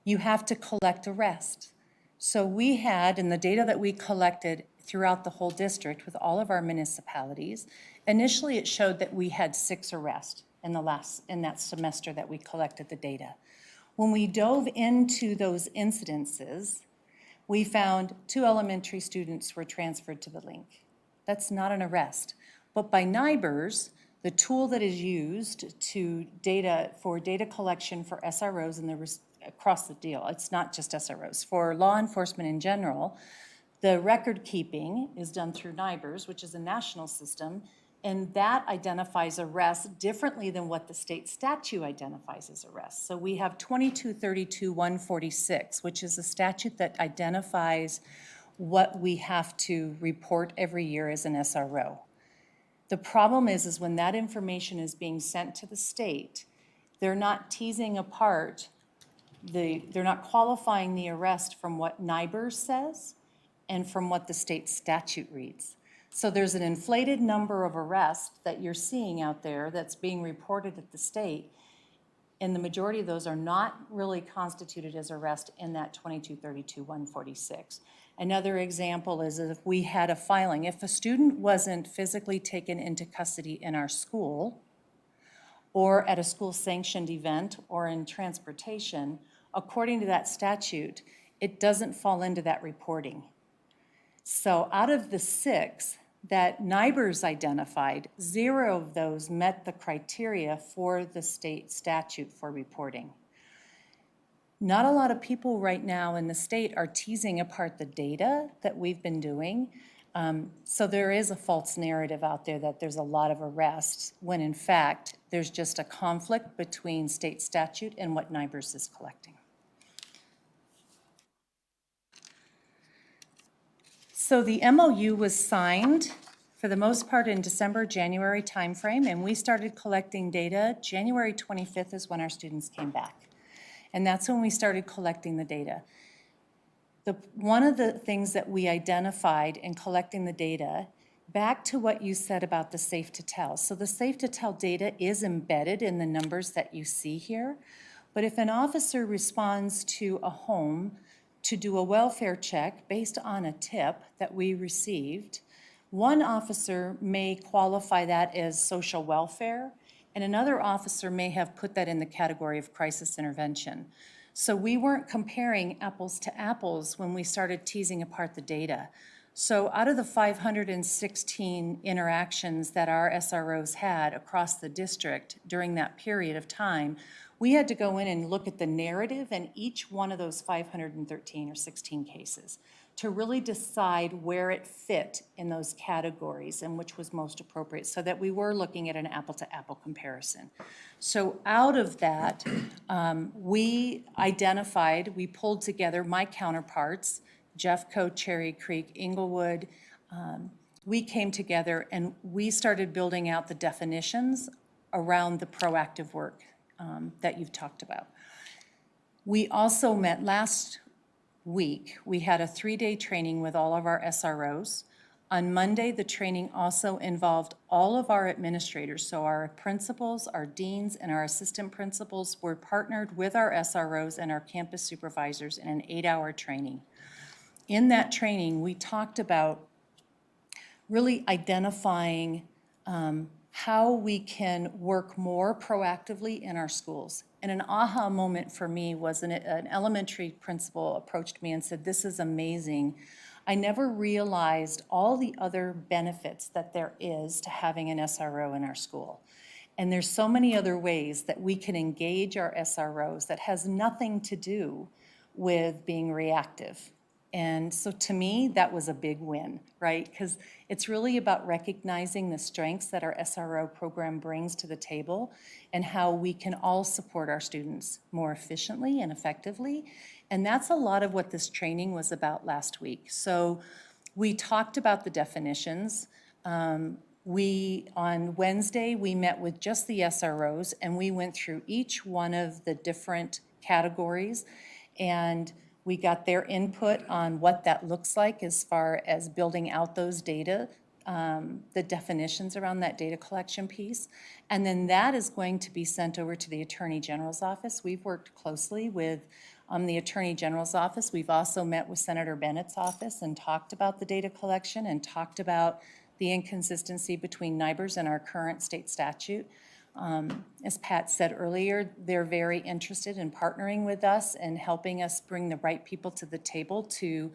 you have to collect arrest. So we had, in the data that we collected throughout the whole district with all of our municipalities, initially it showed that we had 6 arrests in that semester that we collected the data. When we dove into those incidences, we found 2 elementary students were transferred to the link. That's not an arrest. But by NIBRS, the tool that is used to for data collection for SROs and across the deal, it's not just SROs, for law enforcement in general, the record keeping is done through NIBRS, which is a national system, And that identifies arrests differently than what the state statute identifies as arrests. So we have 2232-146, which is a statute that identifies what we have to report every year as an SRO. The problem is when that information is being sent to the state, they're not teasing apart they're not qualifying the arrest from what NIBRS says and from what the state statute reads. So there's an inflated number of arrests that you're seeing out there that's being reported at the state, and the majority of those are not really constituted as arrest in that 2232-146. Another example is if we had a filing, if a student wasn't physically taken into custody in our school or at a school-sanctioned event or in transportation, according to that statute, it doesn't fall into that reporting. So out of the 6 that NIBRS identified, 0 of those met the criteria for the state statute for reporting. Not a lot of people right now in the state are teasing apart the data that we've been doing. So there is a false narrative out there that there's a lot of arrests, when in fact, there's just a conflict between state statute and what NIBRS is collecting. So the MOU was signed for the most part in December, January timeframe, and we started collecting data. January 25th is when our students came back. And that's when we started collecting the data. One of the things that we identified in collecting the data, back to what you said about the safe to tell. So the safe to tell data is embedded in the numbers that you see here. But if an officer responds to a home to do a welfare check based on a tip that we received, one officer may qualify that as social welfare, and another officer may have put that in the category of crisis intervention. So we weren't comparing apples to apples when we started teasing apart the data. So out of the 516 interactions that our SROs had across the district during that period of time, we had to go in and look at the narrative in each one of those 513 or 16 cases to really decide where it fit in those categories and which was most appropriate, so that we were looking at an apple-to-apple comparison. So out of that, we pulled together my counterparts, Jeffco, Cherry Creek, Inglewood. We came together and we started building out the definitions around the proactive work that you've talked about. We also met last week. We had a 3-day training with all of our SROs. On Monday, the training also involved all of our administrators. So our principals, our deans, and our assistant principals were partnered with our SROs and our campus supervisors in an 8-hour training. In that training, we talked about really identifying how we can work more proactively in our schools. And an aha moment for me was an elementary principal approached me and said, "This is amazing. I never realized all the other benefits that there is to having an SRO in our school. And there's so many other ways that we can engage our SROs that has nothing to do with being reactive." And so to me, that was a big win, right? Because it's really about recognizing the strengths that our SRO program brings to the table and how we can all support our students more efficiently and effectively. And that's a lot of what this training was about last week. So we talked about the definitions. On Wednesday, we met with just the SROs and we went through each one of the different categories, and we got their input on what that looks like as far as building out those data, the definitions around that data collection piece. And then that is going to be sent over to the Attorney General's office. We've worked closely with the Attorney General's office. We've also met with Senator Bennett's office and talked about the data collection and talked about the inconsistency between NIBRS and our current state statute. As Pat said earlier, they're very interested in partnering with us and helping us bring the right people to the table to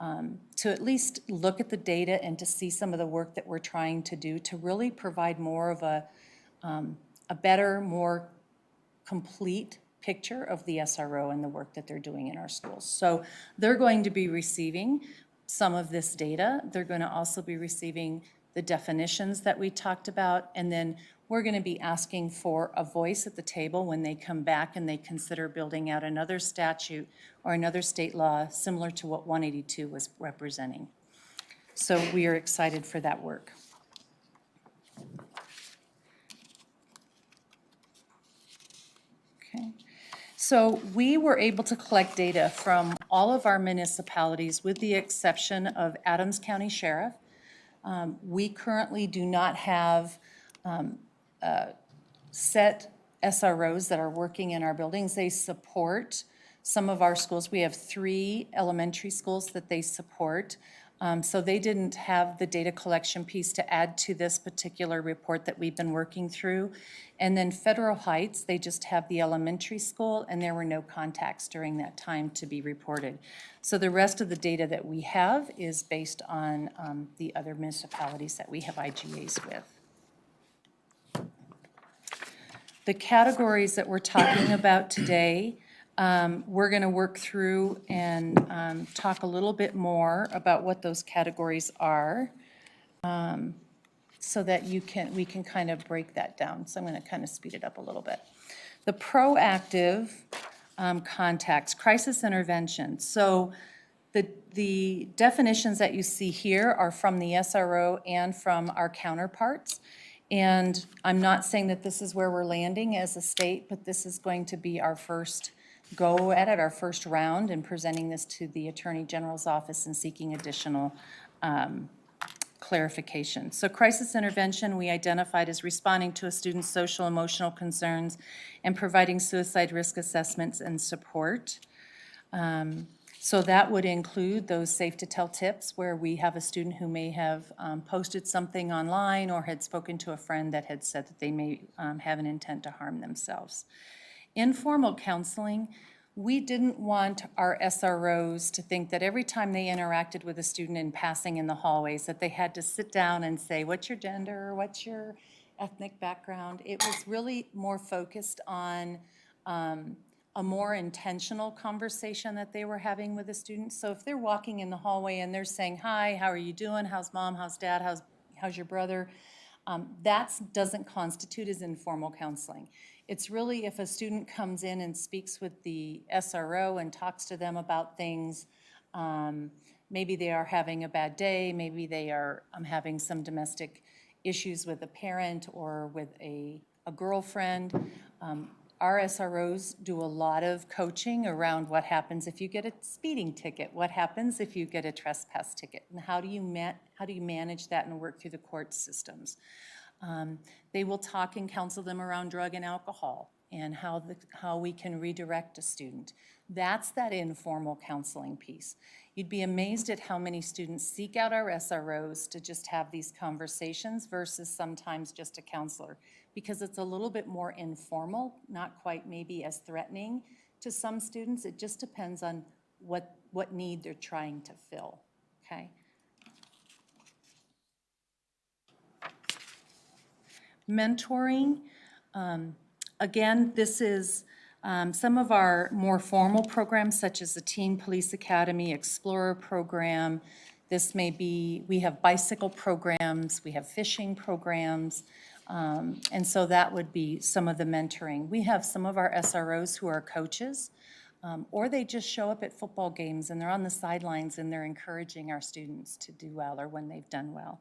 at least look at the data and to see some of the work that we're trying to do to really provide more of a better, more complete picture of the SRO and the work that they're doing in our schools. So they're going to be receiving some of this data. They're going to also be receiving the definitions that we talked about, and then we're going to be asking for a voice at the table when they come back and they consider building out another statute or another state law similar to what 182 was representing. So we are excited for that work. Okay. So we were able to collect data from all of our municipalities with the exception of Adams County Sheriff. We currently do not have set SROs that are working in our buildings. They support some of our schools. We have 3 elementary schools that they support. So they didn't have the data collection piece to add to this particular report that we've been working through. And then Federal Heights, they just have the elementary school, and there were no contacts during that time to be reported. So the rest of the data that we have is based on the other municipalities that we have IGAs with. The categories that we're talking about today, we're going to work through and talk a little bit more about what those categories are, so that we can kind of break that down. So I'm going to kind of speed it up a little bit. The proactive contacts, crisis intervention. So the definitions that you see here are from the SRO and from our counterparts. And I'm not saying that this is where we're landing as a state, but this is going to be our first go at it, our first round, in presenting this to the Attorney General's office and seeking additional clarification. So crisis intervention, we identified as responding to a student's social emotional concerns and providing suicide risk assessments and support. So that would include those safe to tell tips where we have a student who may have posted something online or had spoken to a friend that had said that they may have an intent to harm themselves. Informal counseling, we didn't want our SROs to think that every time they interacted with a student in passing in the hallways that they had to sit down and say, what's your gender, what's your ethnic background? It was really more focused on a more intentional conversation that they were having with the students. So if they're walking in the hallway and they're saying, hi, how are you doing? How's mom? How's dad? How's your brother? That doesn't constitute as informal counseling. It's really if a student comes in and speaks with the SRO and talks to them about things, maybe they are having a bad day, maybe they are having some domestic issues with a parent or with a girlfriend. Our SROs do a lot of coaching around what happens if you get a speeding ticket, what happens if you get a trespass ticket, and how do you manage that and work through the court systems. They will talk and counsel them around drug and alcohol and how we can redirect a student. That's that informal counseling piece. You'd be amazed at how many students seek out our SROs to just have these conversations versus sometimes just a counselor, because it's a little bit more informal, not quite maybe as threatening to some students. It just depends on what need they're trying to fill, okay? Mentoring, again, this is some of our more formal programs such as the Teen Police Academy, Explorer program. This may be, we have bicycle programs, we have fishing programs, and so that would be some of the mentoring. We have some of our SROs who are coaches, or they just show up at football games and they're on the sidelines and they're encouraging our students to do well or when they've done well.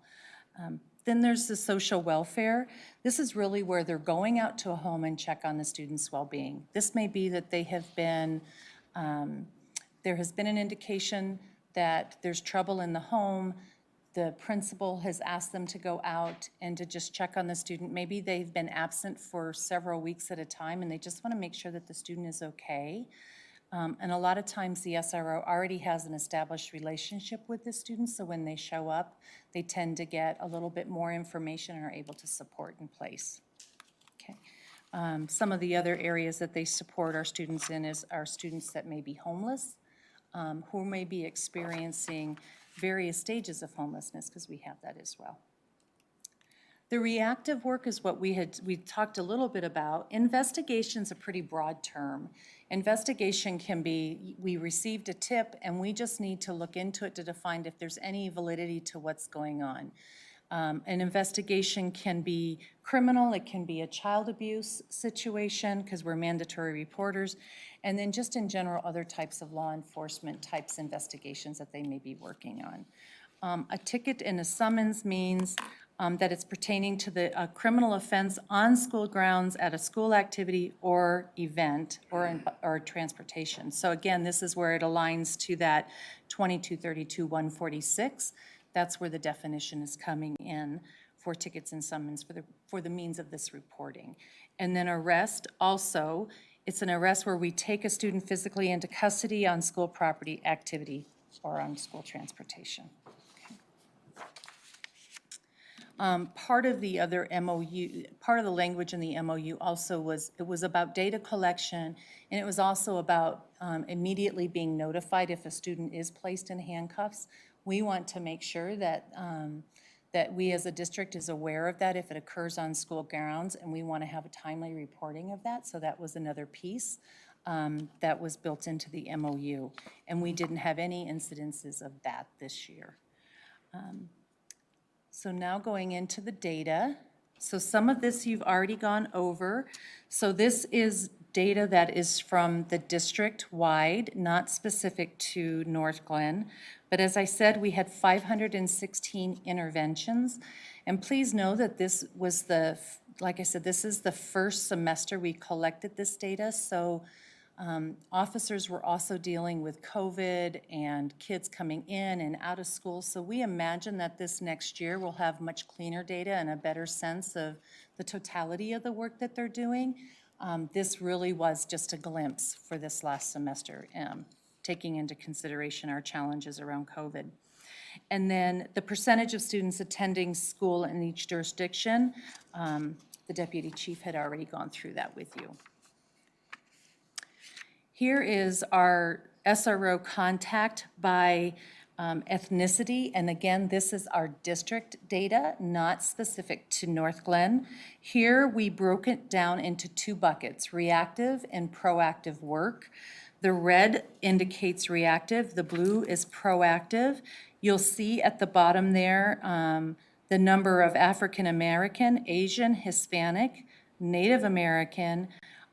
Then there's the social welfare. This is really where they're going out to a home and check on the student's well-being. This may be that they have been, there has been an indication that there's trouble in the home. The principal has asked them to go out and to just check on the student. Maybe they've been absent for several weeks at a time and they just want to make sure that the student is okay. And a lot of times the SRO already has an established relationship with the students, so when they show up, they tend to get a little bit more information and are able to support in place. Okay. Some of the other areas that they support our students in is our students that may be homeless, who may be experiencing various stages of homelessness, because we have that as well. The reactive work is what we talked a little bit about. Investigation's a pretty broad term. Investigation can be, we received a tip and we just need to look into it to define if there's any validity to what's going on. An investigation can be criminal, it can be a child abuse situation, because we're mandatory reporters, and then just in general, other types of law enforcement types investigations that they may be working on. A ticket and a summons means that it's pertaining to a criminal offense on school grounds at a school activity or event or transportation. So again, this is where it aligns to that 2232-146. That's where the definition is coming in for tickets and summons for the means of this reporting. And then arrest also, it's an arrest where we take a student physically into custody on school property activity or on school transportation. Part of the other MOU, part of the language in the MOU also was, it was about data collection, and it was also about immediately being notified if a student is placed in handcuffs. We want to make sure that, that we as a district is aware of that if it occurs on school grounds, and we want to have a timely reporting of that. So that was another piece that was built into the MOU, and we didn't have any incidences of that this year. So now going into the data. So some of this you've already gone over. So this is data that is from the district-wide, not specific to Northglenn. But as I said, we had 516 interventions. And please know that this was like I said, this is the first semester we collected this data. So officers were also dealing with COVID and kids coming in and out of school. So we imagine that this next year we'll have much cleaner data and a better sense of the totality of the work that they're doing. This really was just a glimpse for this last semester, taking into consideration our challenges around COVID. And then the percentage of students attending school in each jurisdiction, the deputy chief had already gone through that with you. Here is our SRO contact by ethnicity, and again, this is our district data, not specific to Northglenn. Here, we broke it down into two buckets, reactive and proactive work. The red indicates reactive, the blue is proactive. You'll see at the bottom there the number of African American, Asian, Hispanic, Native American,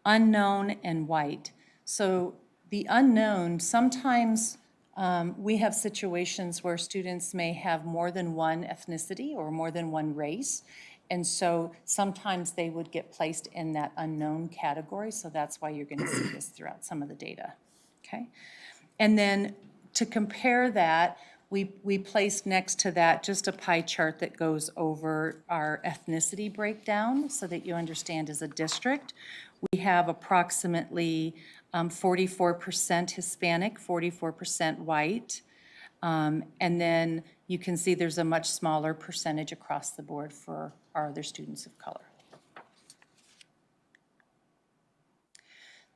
unknown, and white. So the unknown, sometimes we have situations where students may have more than one ethnicity or more than one race. And so sometimes they would get placed in that unknown category. So that's why you're going to see this throughout some of the data. Okay. And then to compare that, we placed next to that just a pie chart that goes over our ethnicity breakdown so that you understand as a district. We have approximately 44% Hispanic, 44% white. And then you can see there's a much smaller percentage across the board for our other students of color.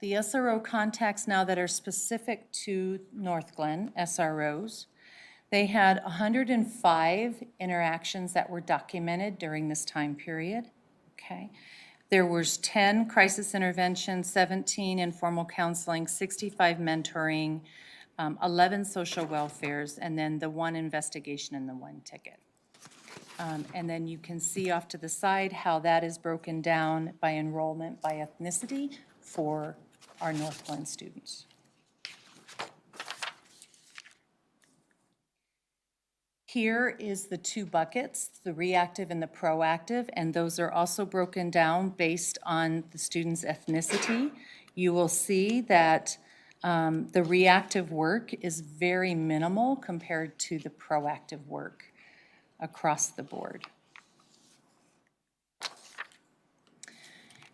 The SRO contacts now that are specific to Northglenn, SROs, they had 105 interactions that were documented during this time period, okay? There was 10 crisis interventions, 17 informal counseling, 65 mentoring, 11 social welfares, and then the one investigation and the one ticket. And then you can see off to the side how that is broken down by enrollment by ethnicity for our Northglenn students. Here is the two buckets, the reactive and the proactive, and those are also broken down based on the student's ethnicity. You will see that the reactive work is very minimal compared to the proactive work across the board.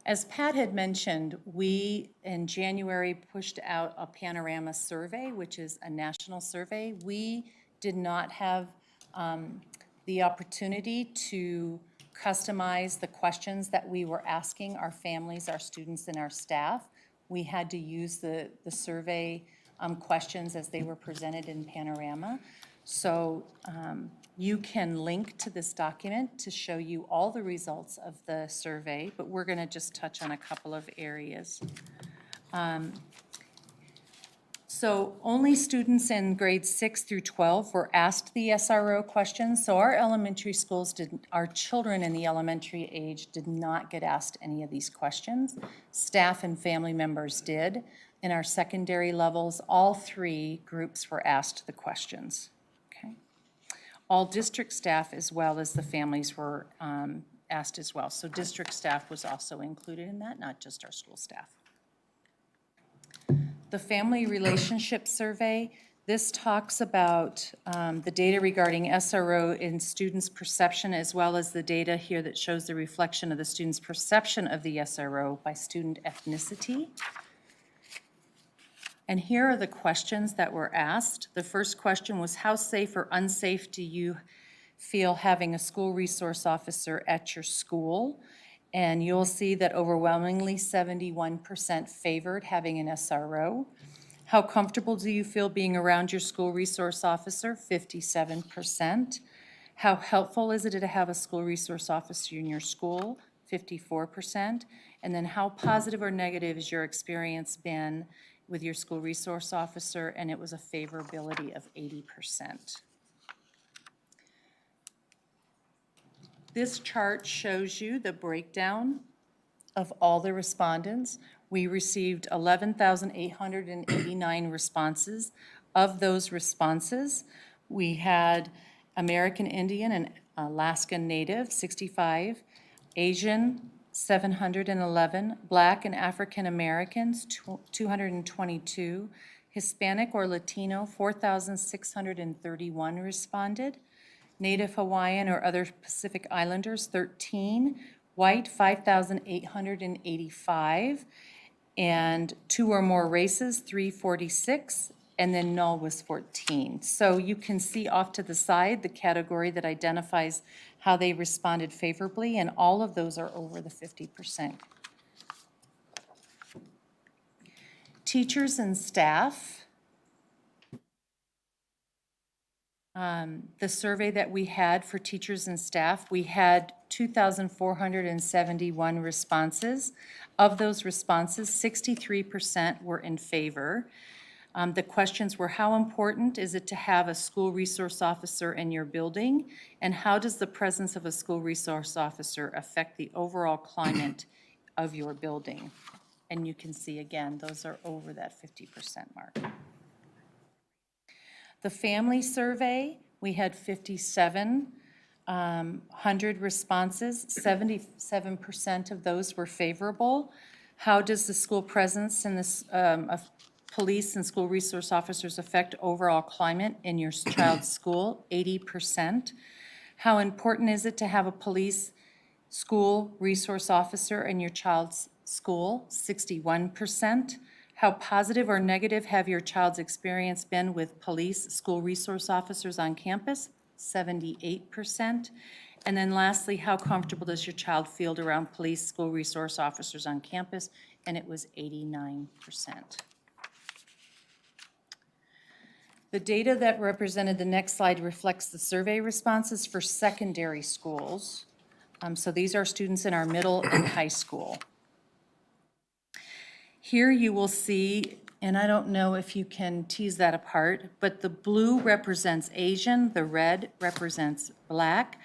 As Pat had mentioned, we in January pushed out a Panorama Survey, which is a national survey. We did not have the opportunity to customize the questions that we were asking our families, our students, and our staff. We had to use the survey questions as they were presented in Panorama. So you can link to this document to show you all the results of the survey, but we're going to just touch on a couple of areas. So only students in grades 6 through 12 were asked the SRO questions. So our elementary schools our children in the elementary age did not get asked any of these questions. Staff and family members did. In our secondary levels, all 3 groups were asked the questions. Okay. All district staff as well as the families were asked as well. So district staff was also included in that, not just our school staff. The Family Relationship Survey, this talks about the data regarding SRO in students' perception, as well as the data here that shows the reflection of the students' perception of the SRO by student ethnicity. And here are the questions that were asked. The first question was, how safe or unsafe do you feel having a school resource officer at your school? And you'll see that overwhelmingly 71% favored having an SRO. How comfortable do you feel being around your school resource officer? 57%. How helpful is it to have a school resource officer in your school? 54%. And then how positive or negative has your experience been with your school resource officer? And it was a favorability of 80%. This chart shows you the breakdown of all the respondents. We received 11,889 responses. Of those responses, we had American Indian and Alaskan Native, 65, Asian, 711, Black and African Americans, 222, Hispanic or Latino, 4,631 responded, Native Hawaiian or other Pacific Islanders, 13, white, 5,885, and 2 or more races, 346, and then null was 14. So you can see off to the side the category that identifies how they responded favorably, and all of those are over the 50%. Teachers and staff. The survey that we had for teachers and staff, we had 2,471 responses. Of those responses, 63% were in favor. The questions were, how important is it to have a school resource officer in your building? And how does the presence of a school resource officer affect the overall climate of your building? And you can see, again, those are over that 50% mark. The family survey, we had 5,700 responses. 77% of those were favorable. How does the school presence and this of police and school resource officers affect overall climate in your child's school? 80%. How important is it to have a police school resource officer in your child's school? 61%. How positive or negative have your child's experience been with police school resource officers on campus? 78%. And then lastly, how comfortable does your child feel around police school resource officers on campus? And it was 89%. The data that represented the next slide reflects the survey responses for secondary schools. So these are students in our middle and high school. Here you will see, and I don't know if you can tease that apart, but the blue represents Asian, the red represents Black,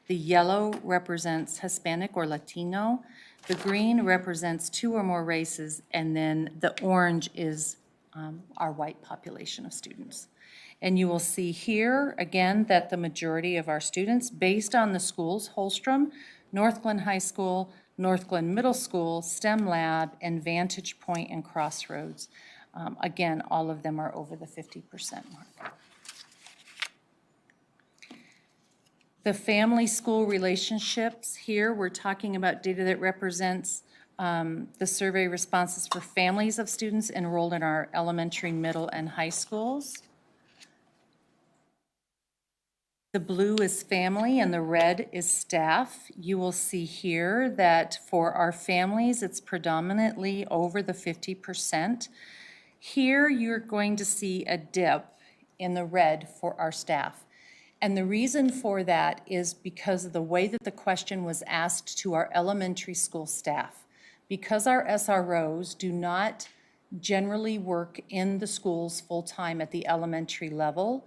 the yellow represents Hispanic or Latino, the green represents 2 or more races, and then the orange is our white population of students. And you will see here, again, that the majority of our students, based on the schools, Holstrom, Northglenn High School, Northglenn Middle School, STEM Lab, and Vantage Point and Crossroads. Again, all of them are over the 50% mark. The family school relationships, here we're talking about data that represents the survey responses for families of students enrolled in our elementary, middle, and high schools. The blue is family and the red is staff. You will see here that for our families, it's predominantly over the 50%. Here, you're going to see a dip in the red for our staff. And the reason for that is because of the way that the question was asked to our elementary school staff. Because our SROs do not generally work in the schools full-time at the elementary level.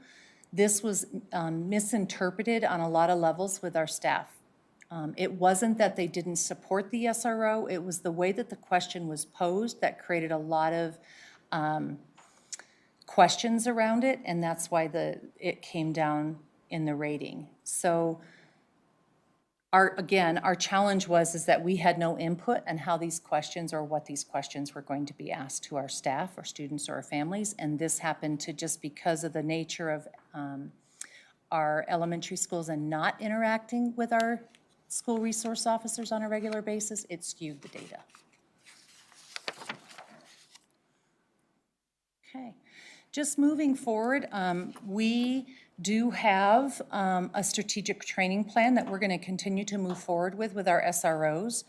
This was misinterpreted on a lot of levels with our staff. It wasn't that they didn't support the SRO, it was the way that the question was posed that created a lot of questions around it, and that's why it came down in the rating. So our challenge is that we had no input on how these questions or what these questions were going to be asked to our staff or students or our families, and this happened to, just because of the nature of our elementary schools and not interacting with our school resource officers on a regular basis, it skewed the data. Okay, just moving forward, we do have a strategic training plan that we're going to continue to move forward with our SROs.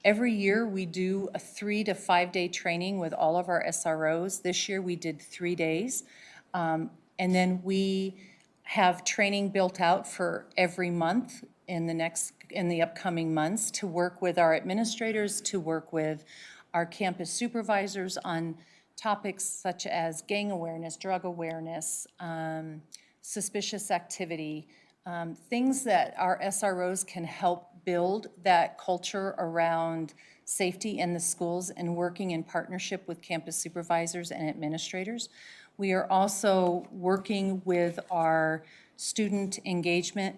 Every year, we do a 3 to 5 day training with all of our SROs. This year, we did 3 days. And then we have training built out for every month in the upcoming months to work with our administrators, to work with our campus supervisors on topics such as gang awareness, drug awareness, suspicious activity, things that our SROs can help build that culture around safety in the schools and working in partnership with campus supervisors and administrators. We are also working with our student engagement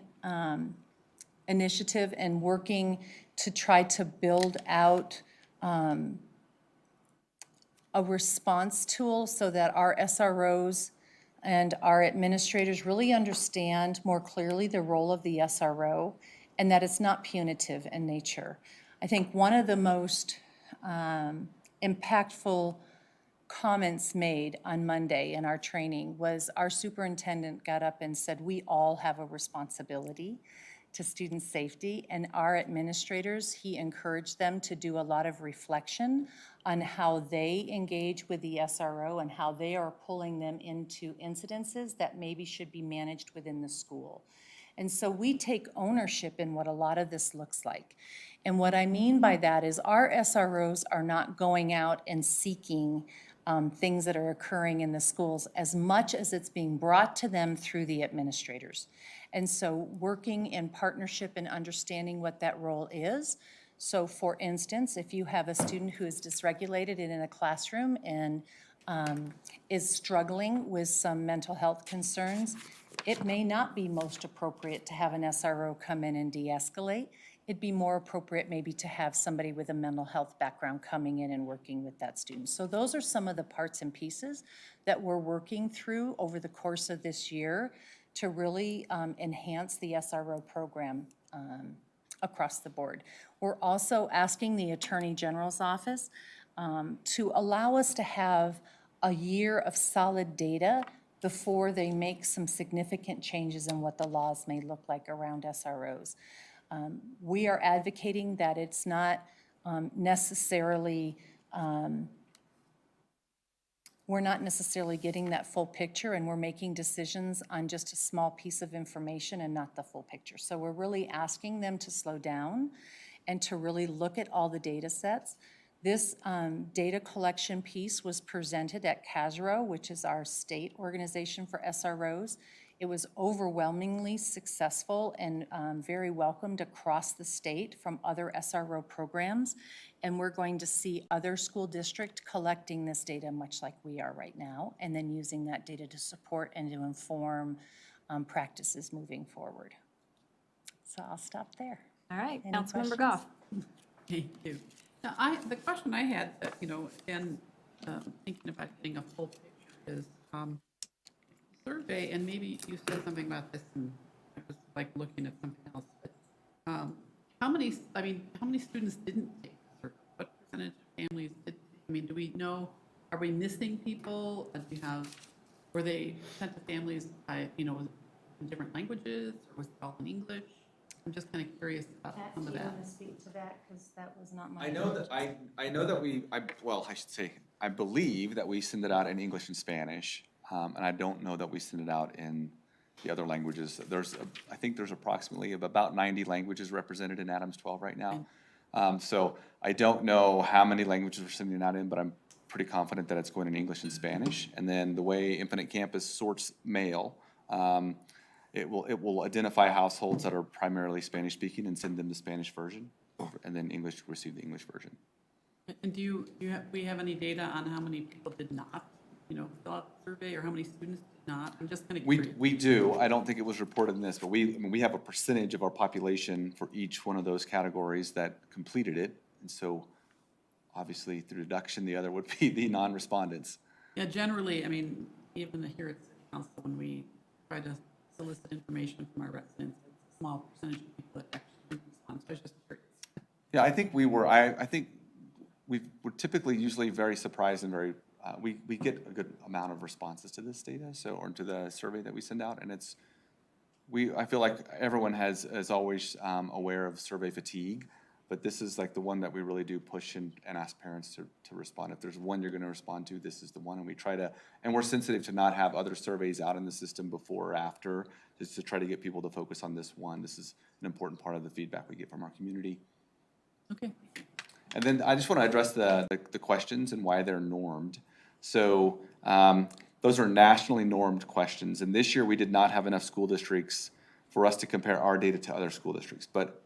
initiative and working to try to build out a response tool so that our SROs and our administrators really understand more clearly the role of the SRO and that it's not punitive in nature. I think one of the most impactful comments made on Monday in our training was our superintendent got up and said, we all have a responsibility to student safety, and our administrators, he encouraged them to do a lot of reflection on how they engage with the SRO and how they are pulling them into incidences that maybe should be managed within the school. And so we take ownership in what a lot of this looks like. And what I mean by that is our SROs are not going out and seeking things that are occurring in the schools as much as it's being brought to them through the administrators. And so working in partnership and understanding what that role is. So for instance, if you have a student who is dysregulated in a classroom and is struggling with some mental health concerns, it may not be most appropriate to have an SRO come in and de-escalate. It'd be more appropriate maybe to have somebody with a mental health background coming in and working with that student. So those are some of the parts and pieces that we're working through over the course of this year to really enhance the SRO program across the board. We're also asking the Attorney General's office to allow us to have a year of solid data before they make some significant changes in what the laws may look like around SROs. We are advocating that it's not necessarily, we're not necessarily getting that full picture, and we're making decisions on just a small piece of information and not the full picture. So we're really asking them to slow down and to really look at all the data sets. This data collection piece was presented at CASRO, which is our state organization for SROs. It was overwhelmingly successful and very welcomed across the state from other SRO programs. And we're going to see other school districts collecting this data much like we are right now, and then using that data to support and to inform practices moving forward. So I'll stop there. All right, Any Councilmember questions? Goff. Thank you. Now, the question I had, again, thinking about getting a full picture is survey, and maybe you said something about this, and I was like looking at something else, but how many students didn't take the survey? What percentage of families did? I mean, do we know, are we missing people? Were they sent to families by, in different languages, or was it all in English? I'm just kind of curious about some of that. Do you want to speak to that? Because that was not my. I know that I believe that we send it out in English and Spanish, and I don't know that we send it out in the other languages. I think there's approximately about 90 languages represented in Adams 12 right now. So I don't know how many languages we're sending it out in, but I'm pretty confident that it's going in English and Spanish. And then the way Infinite Campus sorts mail, it will identify households that are primarily Spanish-speaking and send them the Spanish version, and then English receive the English version. And do we have any data on how many people did not, fill out the survey, or how many students did not? I'm just kind of curious. We do. I don't think it was reported in this, but we have a percentage of our population for each one of those categories that completed it. And so obviously through deduction, the other would be the non-respondents. Yeah, generally, I mean, even here at City Council, when we try to solicit information from our residents, it's a small percentage of people that actually respond. So I was just curious. Yeah, I think I think we're typically usually very surprised and very, we get a good amount of responses to this data, or to the survey that we send out, and I feel like everyone is always aware of survey fatigue, but this is like the one that we really do push and ask parents to respond. If there's one you're gonna respond to, this is the one, and we're sensitive to not have other surveys out in the system before or after, just to try to get people to focus on this one. This is an important part of the feedback we get from our community. Okay. And then I just want to address the questions and why they're normed. So those are nationally normed questions. And this year, we did not have enough school districts for us to compare our data to other school districts. But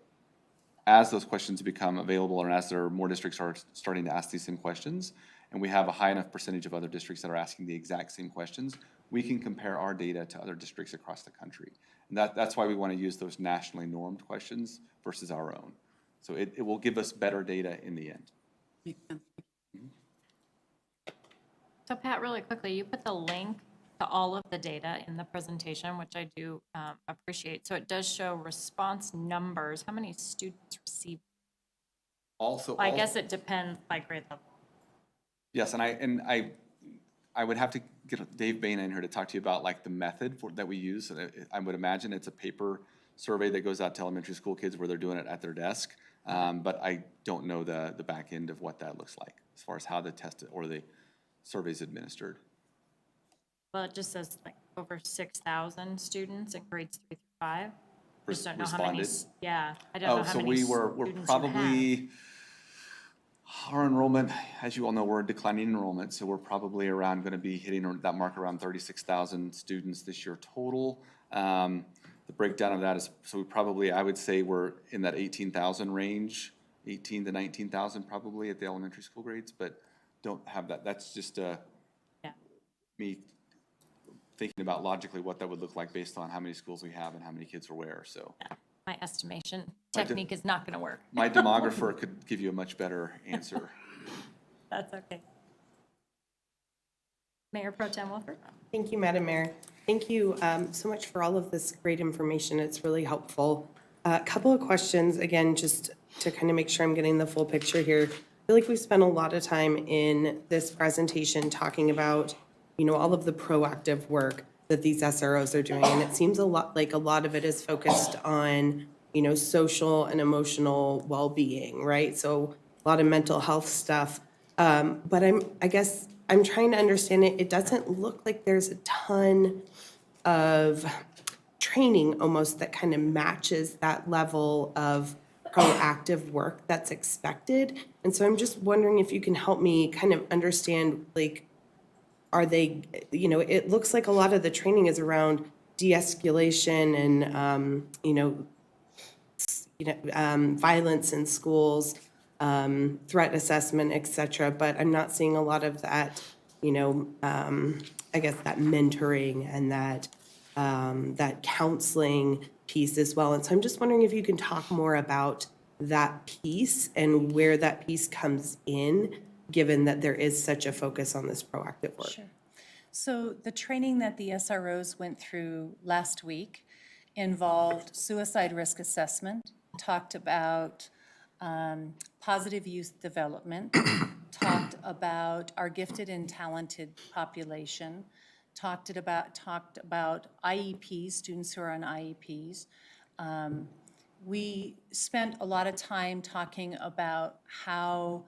as those questions become available, and as more districts are starting to ask these same questions, and we have a high enough percentage of other districts that are asking the exact same questions, we can compare our data to other districts across the country. And that's why we want to use those nationally normed questions versus our own. So it will give us better data in the end. Makes sense. So Pat, really quickly, you put the link to all of the data in the presentation, which I do appreciate. So it does show response numbers. How many students received? Also, I guess it depends by grade level. yes, and I would have to get Dave Bain in here to talk to you about like the method that we use. I would imagine it's a paper survey that goes out to elementary school kids where they're doing it at their desk. But I don't know the back end of what that looks like as far as how the test or the survey's administered. Well, it just says like over 6,000 students in grades 3 through 5. Just don't know how many. Responded? Yeah, I don't know how So many we're students you have. probably, our enrollment, as you all know, we're declining enrollment, so we're probably around going to be hitting that mark around 36,000 students this year total. The breakdown of that is, so we probably, I would say we're in that 18,000 range, 18 to 19,000 probably at the elementary school grades, but don't have that. That's just Yeah. me thinking about logically what that would look like based on how many schools we have and how many kids are where, so. My estimation technique is not going to work. My demographer could give you a much better answer. That's okay. Mayor Pro Tem Wilford? Thank you, Madam Mayor. Thank you so much for all of this great information. It's really helpful. A couple of questions, again, just to kind of make sure I'm getting the full picture here. I feel like we've spent a lot of time in this presentation talking about, all of the proactive work that these SROs are doing. And it seems a lot of it is focused on, social and emotional well-being, right? So a lot of mental health stuff. But I guess I'm trying to understand it. It doesn't look like there's a ton of training almost that kind of matches that level of proactive work that's expected. And so I'm just wondering if you can help me kind of understand, are they, it looks like a lot of the training is around de-escalation and, violence in schools, threat assessment, et cetera, but I'm not seeing a lot of that, I guess that mentoring and that counseling piece as well. And so I'm just wondering if you can talk more about that piece and where that piece comes in, given that there is such a focus on this proactive work. Sure. So the training that the SROs went through last week involved suicide risk assessment, talked about positive youth development, talked about our gifted and talented population, talked about IEPs, students who are on IEPs. We spent a lot of time talking about how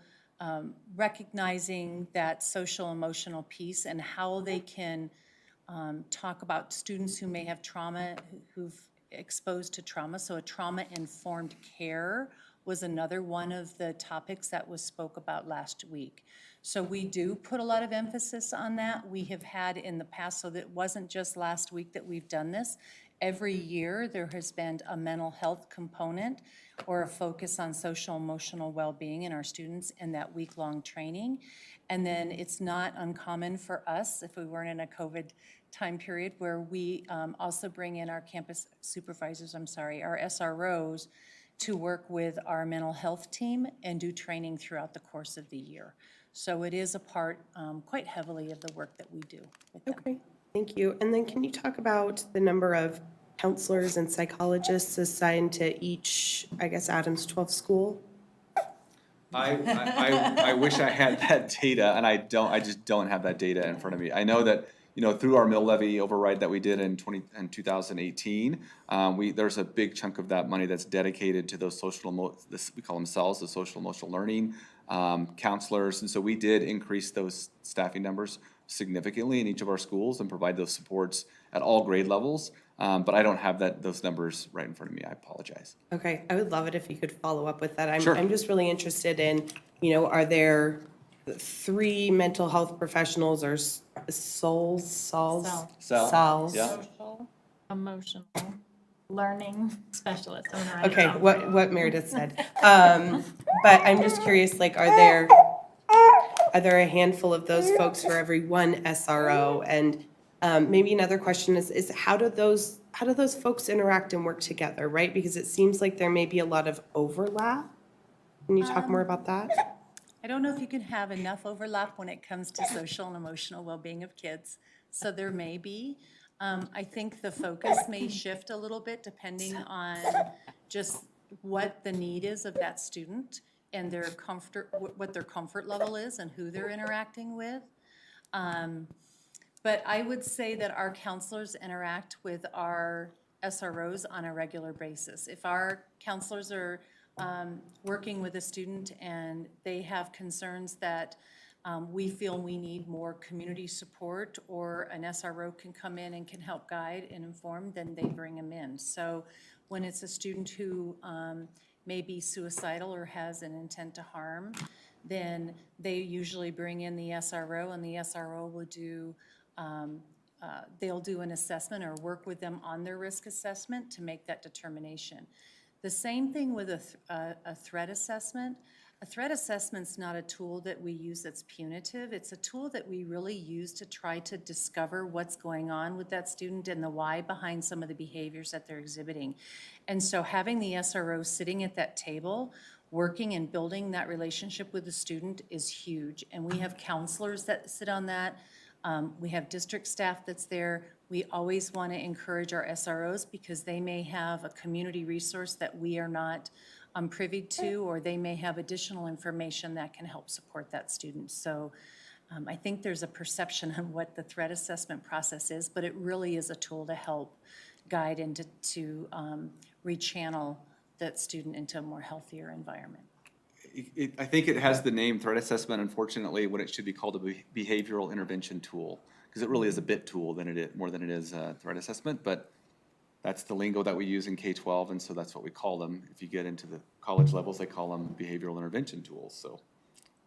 recognizing that social emotional piece and how they can talk about students who may have trauma, who've exposed to trauma. So a trauma-informed care was another one of the topics that was spoke about last week. So we do put a lot of emphasis on that. We have had in the past, so that it wasn't just last week that we've done this. Every year, there has been a mental health component or a focus on social emotional well-being in our students in that week-long training. And then it's not uncommon for us, if we weren't in a COVID time period, where we also bring in our campus supervisors, our SROs, to work with our mental health team and do training throughout the course of the year. So it is a part quite heavily of the work that we do with them. Okay, thank you. And then can you talk about the number of counselors and psychologists assigned to each, I guess, Adams 12 school? I wish I had that data, and I just don't have that data in front of me. I know that, through our mill levy override that we did in 2018, there's a big chunk of that money that's dedicated to those we call them CELs, the social emotional learning counselors. And so we did increase those staffing numbers significantly in each of our schools and provide those supports at all grade levels. But I don't have those numbers right in front of me. I apologize. Okay, I would love it if you could follow up with that. Sure. I'm just really interested in, are there 3 mental health professionals or SOLs? Sal, yeah. Social, emotional, learning specialist. Okay, what Meredith said. But I'm just curious, like, are there a handful of those folks for every one SRO? And maybe another question is how do those folks interact and work together, right? Because it seems like there may be a lot of overlap. Can you talk more about that? I don't know if you can have enough overlap when it comes to social and emotional well-being of kids, so there may be. I think the focus may shift a little bit depending on just what the need is of that student and their what their comfort level is and who they're interacting with. But I would say that our counselors interact with our SROs on a regular basis. If our counselors are working with a student and they have concerns that we feel we need more community support or an SRO can come in and can help guide and inform, then they bring them in. So when it's a student who may be suicidal or has an intent to harm, then they usually bring in the SRO, and the SRO will do they'll do an assessment or work with them on their risk assessment to make that determination. The same thing with a threat assessment. A threat assessment's not a tool that we use that's punitive. It's a tool that we really use to try to discover what's going on with that student and the why behind some of the behaviors that they're exhibiting. And so having the SRO sitting at that table, working and building that relationship with the student is huge. And we have counselors that sit on that. We have district staff that's there. We always want to encourage our SROs because they may have a community resource that we are not privy to, or they may have additional information that can help support that student. So I think there's a perception on what the threat assessment process is, but it really is a tool to help guide and to rechannel that student into a more healthier environment. I think it has the name threat assessment, unfortunately, when it should be called a behavioral intervention tool, because it really is a BIT tool more than it is a threat assessment, but that's the lingo that we use in K-12, and so that's what we call them. If you get into the college levels, they call them behavioral intervention tools. So,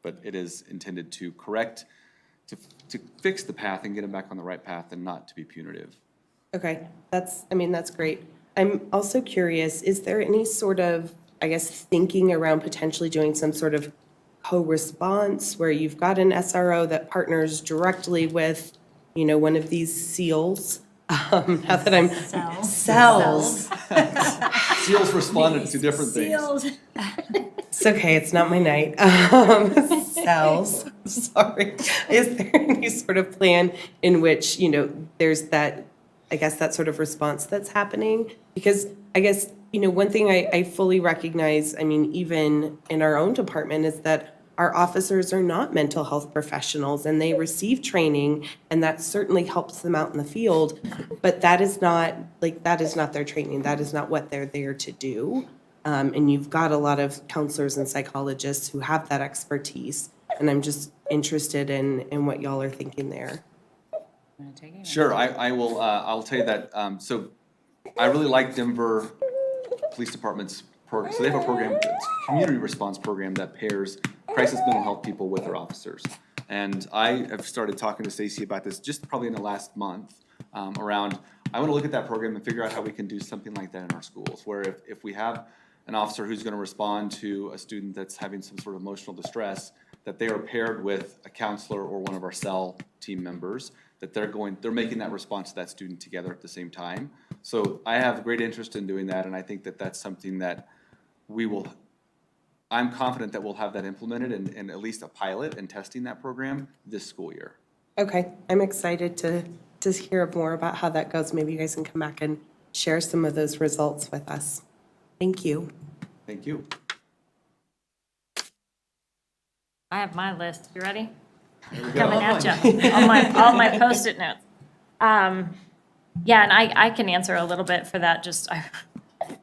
but it is intended to correct, to fix the path and get them back on the right path and not to be punitive. Okay, that's great. I'm also curious, is there any sort of, I guess, thinking around potentially doing some sort of co-response where you've got an SRO that partners directly with, one of these SEALs? Now that I'm cells. SEALs responded to different things. It's okay, it's not my night. Cells, sorry. Is there any sort of plan in which, there's that, I guess, that sort of response that's happening? Because I guess, one thing I fully recognize, even in our own department, is that our officers are not mental health professionals and they receive training and that certainly helps them out in the field, but that is not their training. That is not what they're there to do. And you've got a lot of counselors and psychologists who have that expertise. And I'm just interested in what y'all are thinking there. Sure, I will, I'll tell you that, so I really like Denver Police Department's so they have a program, it's a community response program that pairs crisis mental health people with their officers. And I have started talking to Stacy about this just probably in the last month, around, I want to look at that program and figure out how we can do something like that in our schools, where if we have an officer who's going to respond to a student that's having some sort of emotional distress, that they are paired with a counselor or one of our cell team members, that they're making that response to that student together at the same time. So I have great interest in doing that, and I think that that's something that I'm confident that we'll have that implemented and at least a pilot and testing that program this school year. Okay, I'm excited to hear more about how that goes. Maybe you guys can come back and share some of those results with us. Thank you. Thank you. I have my list. You ready? Coming at you, all my Post-it notes. Yeah, and I can answer a little bit for that. I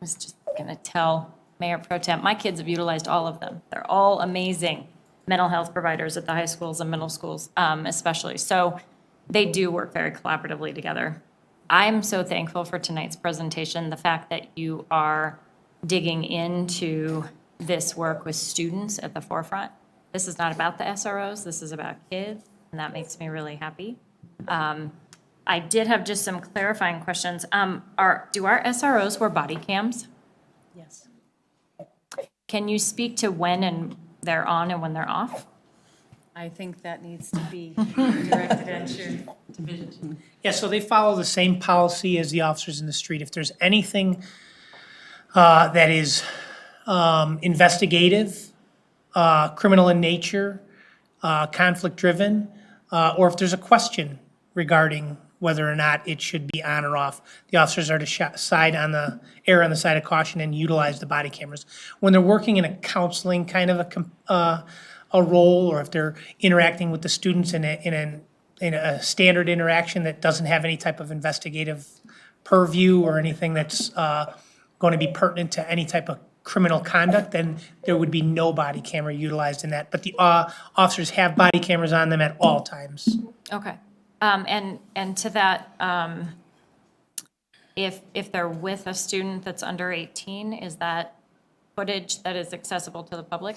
was just gonna tell Mayor Pro Tem, my kids have utilized all of them. They're all amazing mental health providers at the high schools and middle schools, especially. So they do work very collaboratively together. I'm so thankful for tonight's presentation, the fact that you are digging into this work with students at the forefront. This is not about the SROs, this is about kids, and that makes me really happy. I did have just some clarifying questions. Do our SROs wear body cams? Yes. Can you speak to when and they're on and when they're off? I think that needs to be directed at your division. Yeah, so they follow the same policy as the officers in the street. If there's anything that is investigative, criminal in nature, conflict-driven, or if there's a question regarding whether or not it should be on or off, the officers are to err on the side of caution and utilize the body cameras. When they're working in a counseling kind of a role, or if they're interacting with the students in a standard interaction that doesn't have any type of investigative purview or anything that's going to be pertinent to any type of criminal conduct, then there would be no body camera utilized in that. But the officers have body cameras on them at all times. Okay. And to that, if they're with a student that's under 18, is that footage that is accessible to the public?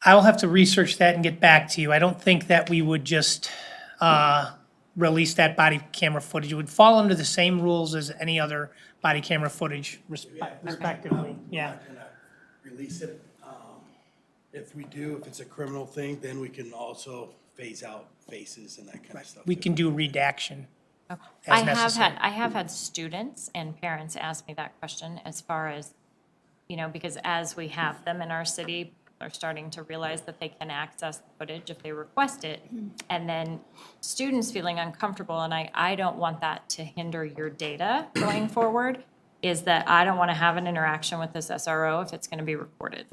I will have to research that and get back to you. I don't think that we would just release that body camera footage. It would fall under the same rules as any other body camera footage respectively. Yeah. Not gonna release it. If we do, if it's a criminal thing, then we can also phase out faces and that kind of stuff. We can do redaction. I As necessary. have had students and parents ask me that question as far as, because as we have them in our city, they're starting to realize that they can access the footage if they request it. And then students feeling uncomfortable, and I don't want that to hinder your data going forward, is that I don't want to have an interaction with this SRO if it's going to be recorded.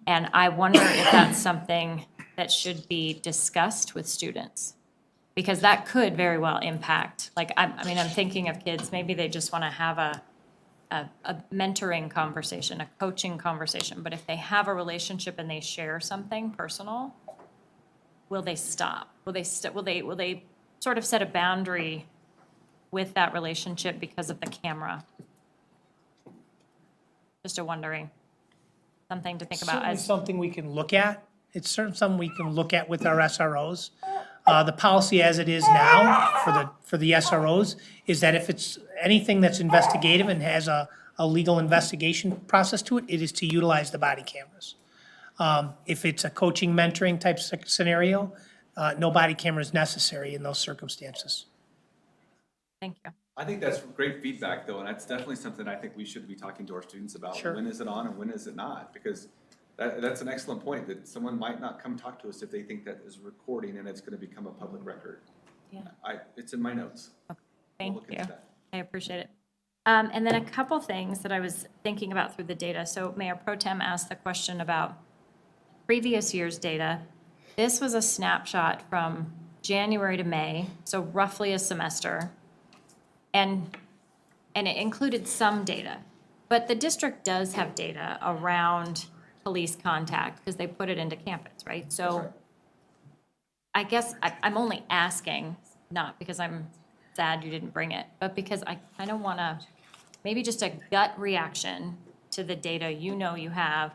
And I wonder if that's something that should be discussed with students, because that could very well impact, I'm thinking of kids, maybe they just want to have a mentoring conversation, a coaching conversation, but if they have a relationship and they share something personal, will they stop? Will they sort of set a boundary with that relationship because of the camera? Just wondering. Something to think about Certainly as. something we can look at. It's certainly something we can look at with our SROs. The policy as it is now for the SROs is that if it's anything that's investigative and has a legal investigation process to it, it is to utilize the body cameras. If it's a coaching, mentoring type scenario, no body camera is necessary in those circumstances. Thank you. I think that's great feedback, though, and that's definitely something I think we should be talking to our students about. Sure. When is it on and when is it not? Because that's an excellent point, that someone might not come talk to us if they think that is recording and it's going to become a public record. Yeah. It's in my notes. Thank look you. into that. I appreciate it. And then a couple things that I was thinking about through the data. So Mayor Pro Tem asked the question about previous year's data. This was a snapshot from January to May, so roughly a semester. And it included some data. But the district does have data around police contact because they put it into campus, right? So I guess I'm only asking, not because I'm sad you didn't bring it, but because I kind of want to maybe just a gut reaction to the data you know you have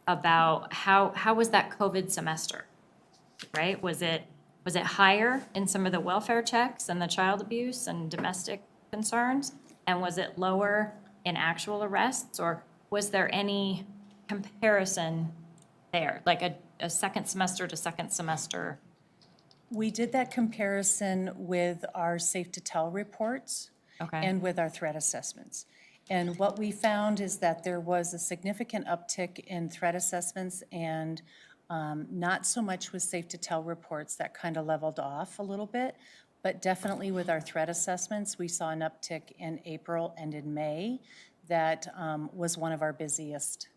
about how was that COVID semester, right? Was it higher in some of the welfare checks and the child abuse and domestic concerns? And was it lower in actual arrests, or was there any comparison there, like a second semester to second semester? We did that comparison with our Safe to Tell reports. Okay. And with our threat assessments. And what we found is that there was a significant uptick in threat assessments and not so much with Safe to Tell reports. That kind of leveled off a little bit. But definitely with our threat assessments, we saw an uptick in April and in May. That was one of our busiest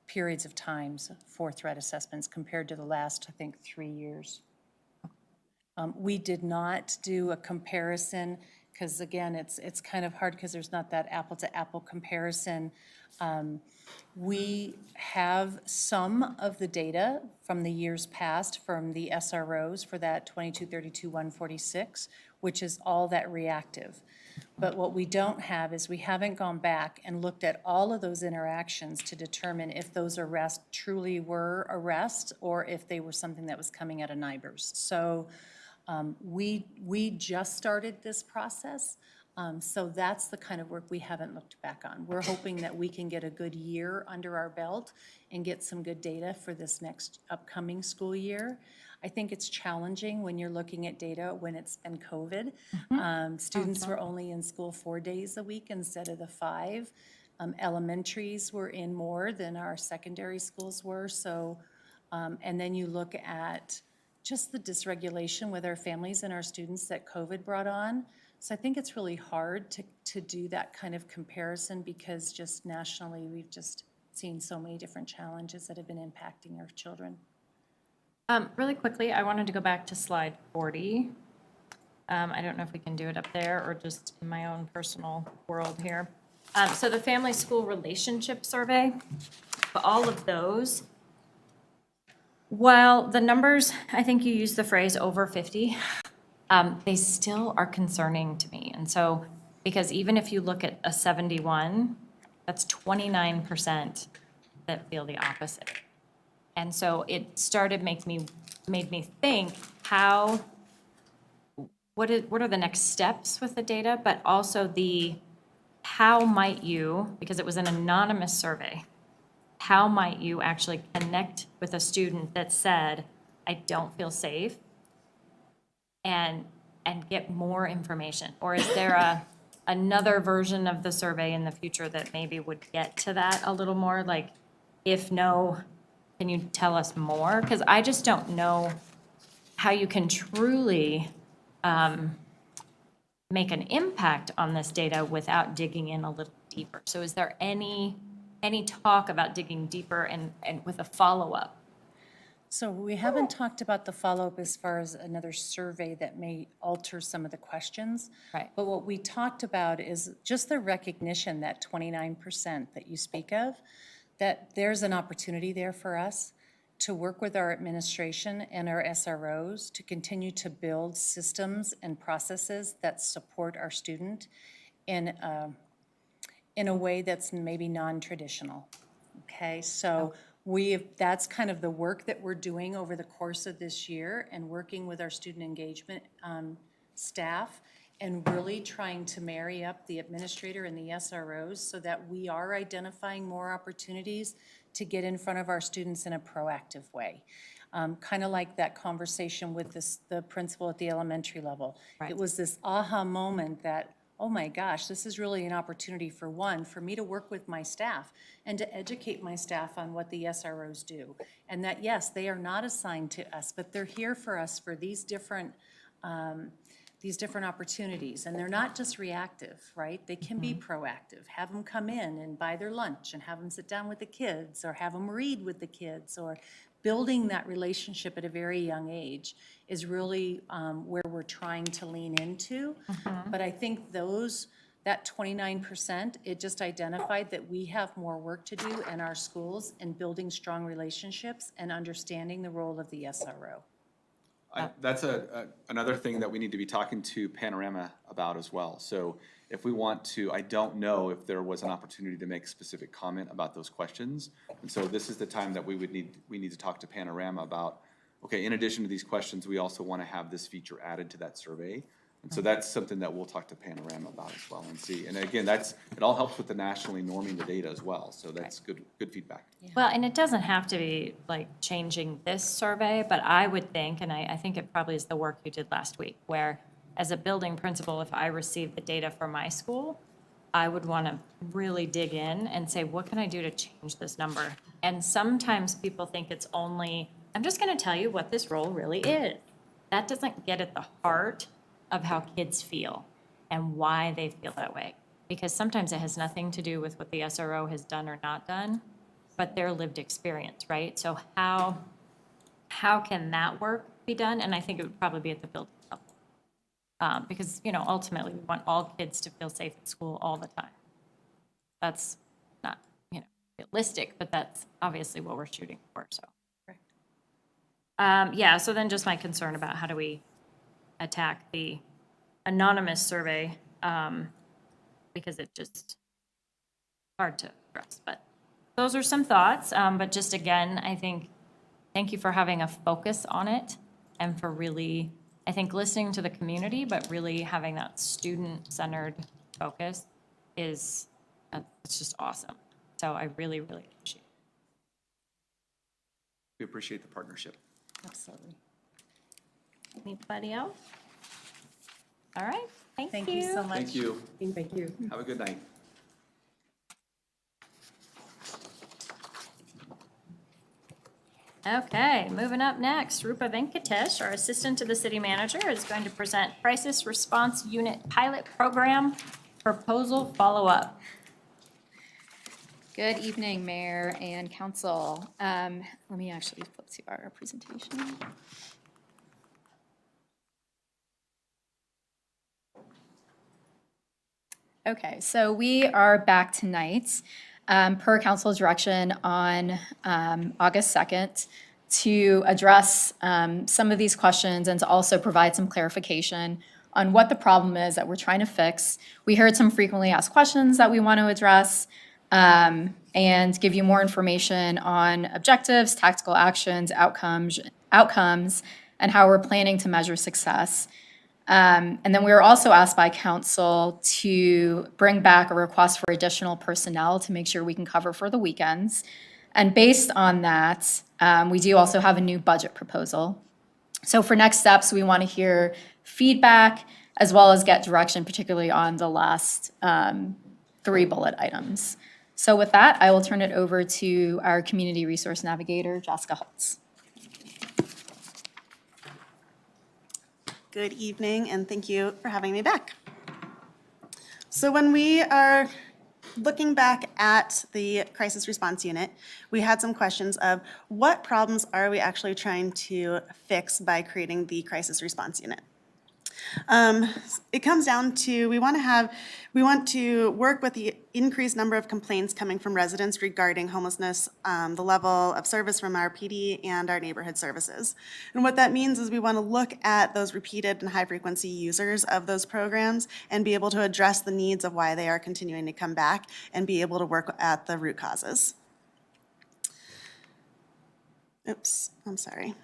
periods of times for threat assessments compared to the last, I think, 3 years. We did not do a comparison, because again, it's kind of hard because there's not that apple-to-apple comparison. We have some of the data from the years past from the SROs for that 2232-146, which is all that reactive. But what we don't have is we haven't gone back and looked at all of those interactions to determine if those arrests truly were arrests or if they were something that was coming out of NIBRS. So we just started this process, so that's the kind of work we haven't looked back on. We're hoping that we can get a good year under our belt and get some good data for this next upcoming school year. I think it's challenging when you're looking at data when it's been COVID. Students were only in school 4 days a week instead of the 5. Elementaries were in more than our secondary schools were, so, and then you look at just the dysregulation with our families and our students that COVID brought on. So I think it's really hard to do that kind of comparison because just nationally, we've just seen so many different challenges that have been impacting our children. Really quickly, I wanted to go back to slide 40. I don't know if we can do it up there or just in my own personal world here. So the family school relationship survey, for all of those, while the numbers, I think you used the phrase over 50, they still are concerning to me. And so, because even if you look at a 71, that's 29% that feel the opposite. And so it started made me think what are the next steps with the data, but also how might you, because it was an anonymous survey, how might you actually connect with a student that said, I don't feel safe, and get more information? Or is there another version of the survey in the future that maybe would get to that a little more? Like, if no, can you tell us more? Because I just don't know how you can truly make an impact on this data without digging in a little deeper. So is there any talk about digging deeper and with a follow-up? So we haven't talked about the follow-up as far as another survey that may alter some of the questions. Right. But what we talked about is just the recognition, that 29% that you speak of, that there's an opportunity there for us to work with our administration and our SROs to continue to build systems and processes that support our student in a way that's maybe non-traditional. Okay, so that's kind of the work that we're doing over the course of this year and working with our student engagement staff and really trying to marry up the administrator and the SROs so that we are identifying more opportunities to get in front of our students in a proactive way. Kind of like that conversation with the principal at the elementary level. Right. It was this aha moment that, oh my gosh, this is really an opportunity for me to work with my staff and to educate my staff on what the SROs do. And that, yes, they are not assigned to us, but they're here for us for these different opportunities. And they're not just reactive, right? They can be proactive. Have them come in and buy their lunch and have them sit down with the kids or have them read with the kids, or building that relationship at a very young age is really where we're trying to lean into. But I think that 29%, it just identified that we have more work to do in our schools in building strong relationships and understanding the role of the SRO. That's another thing that we need to be talking to Panorama about as well. So if we want to, I don't know if there was an opportunity to make specific comment about those questions. And so this is the time that we need to talk to Panorama about, okay, in addition to these questions, we also want to have this feature added to that survey. And so that's something that we'll talk to Panorama about as well and see. And again, it all helps with the nationally norming the data as well. So that's good feedback. Well, and it doesn't have to be like changing this survey, but I would think, and I think it probably is the work you did last week, where as a building principal, if I received the data for my school, I would want to really dig in and say, what can I do to change this number? And sometimes people think it's only, I'm just going to tell you what this role really is. That doesn't get at the heart of how kids feel and why they feel that way. Because sometimes it has nothing to do with what the SRO has done or not done, but their lived experience, right? So how can that work be done? And I think it would probably be at the building level. Because, ultimately, we want all kids to feel safe at school all the time. That's not, realistic, but that's obviously what we're shooting for, so. Yeah, so then just my concern about how do we attack the anonymous survey, because it just hard to address. But those are some thoughts. But just again, I think, thank you for having a focus on it and for really, I think, listening to the community, but really having that student-centered focus is, it's just awesome. So I really, really appreciate it. We appreciate the partnership. Absolutely. Anybody else? All right, thank you. Thank you so much. Thank you. Thank you. Have a good night. Okay, moving up next, Rupa Venkatesh, our Assistant to the City Manager, is going to present Crisis Response Unit Pilot Program Proposal Follow-Up. Good evening, Mayor and Council. Let me actually flip to our presentation. Okay, so we are back tonight, per council's direction on August 2nd, to address some of these questions and to also provide some clarification on what the problem is that we're trying to fix. We heard some frequently asked questions that we want to address, and give you more information on objectives, tactical actions, outcomes, and how we're planning to measure success. And then we were also asked by council to bring back a request for additional personnel to make sure we can cover for the weekends. And based on that, we do also have a new budget proposal. So for next steps, we want to hear feedback as well as get direction, particularly on the last 3 bullet items. So with that, I will turn it over to our Community Resource Navigator, Jessica Holtz. Good evening, and thank you for having me back. So when we are looking back at the crisis response unit, we had some questions of what problems are we actually trying to fix by creating the crisis response unit? It comes down to we want to work with the increased number of complaints coming from residents regarding homelessness, the level of service from our PD and our neighborhood services. And what that means is we want to look at those repeated and high-frequency users of those programs and be able to address the needs of why they are continuing to come back and be able to work at the root causes. Oops, I'm sorry.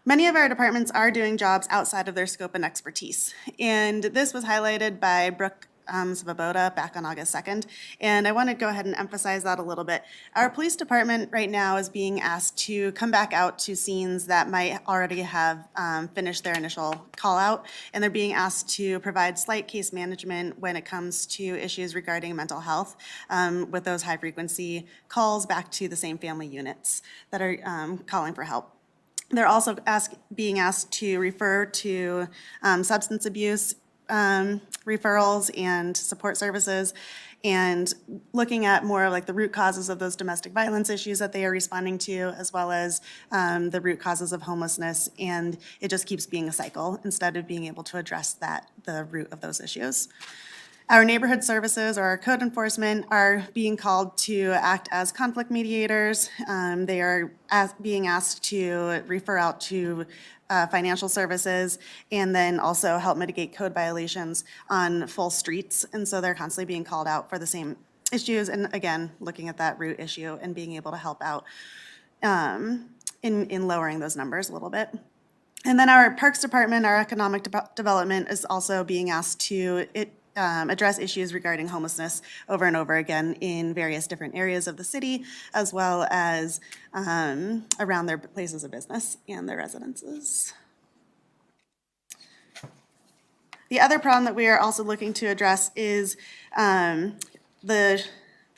Many of our departments are doing jobs outside of their scope and expertise. And this was highlighted by Brooke Svoboda back on August 2nd. And I want to go ahead and emphasize that a little bit. Our police department right now is being asked to come back out to scenes that might already have finished their initial call out. And they're being asked to provide slight case management when it comes to issues regarding mental health with those high frequency calls back to the same family units that are calling for help. They're also being asked to refer to substance abuse referrals and support services, and looking at more like the root causes of those domestic violence issues that they are responding to, as well as the root causes of homelessness. And it just keeps being a cycle instead of being able to address the root of those issues. Our neighborhood services or our code enforcement are being called to act as conflict mediators. They are being asked to refer out to financial services, and then also help mitigate code violations on full streets. And so they're constantly being called out for the same issues. And again, looking at that root issue and being able to help out in lowering those numbers a little bit. And then our Parks Department, our Economic Development is also being asked to address issues regarding homelessness over and over again in various different areas of the city, as well as around their places of business and their residences. The other problem that we are also looking to address is the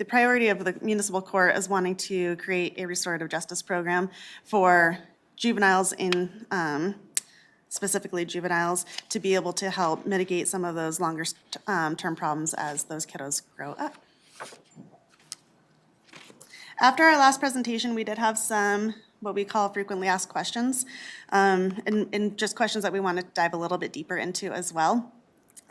priority of the municipal court is wanting to create a restorative justice program for juveniles in specifically juveniles, to be able to help mitigate some of those longer term problems as those kiddos grow up. After our last presentation, we did have some what we call frequently asked questions, and just questions that we want to dive a little bit deeper into as well.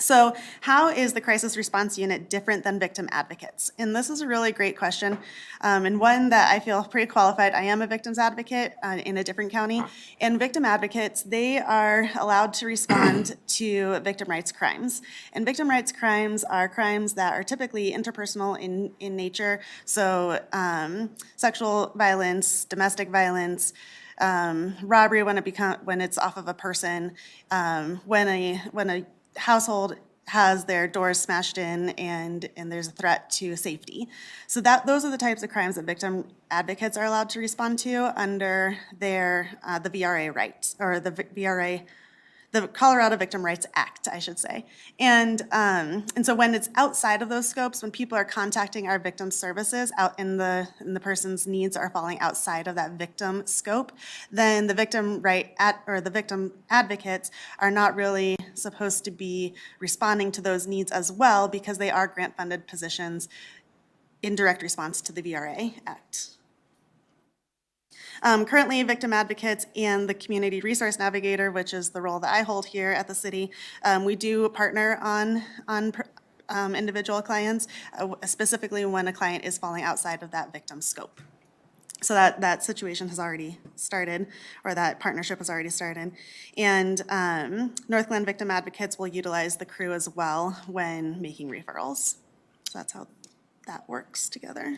So how is the crisis response unit different than victim advocates? And this is a really great question, and one that I feel pretty qualified. I am a victims advocate in a different county, and victim advocates, they are allowed to respond to victim rights crimes. And victim rights crimes are crimes that are typically interpersonal in nature, so sexual violence, domestic violence, robbery when it's off of a person, when a household has their doors smashed in and there's a threat to safety. So those are the types of crimes that victim advocates are allowed to respond to under their the VRA rights, or the VRA, the Colorado Victim Rights Act, I should say. And so when it's outside of those scopes, when people are contacting our victim services out and the person's needs are falling outside of that victim scope, then the victim the victim advocates are not really supposed to be responding to those needs as well, because they are grant-funded positions in direct response to the VRA Act. Currently, victim advocates and the community resource navigator, which is the role that I hold here at the city, we do partner on individual clients, specifically when a client is falling outside of that victim scope. So that situation has already started, or that partnership has already started. And Northglenn victim advocates will utilize the crew as well when making referrals. So that's how that works together.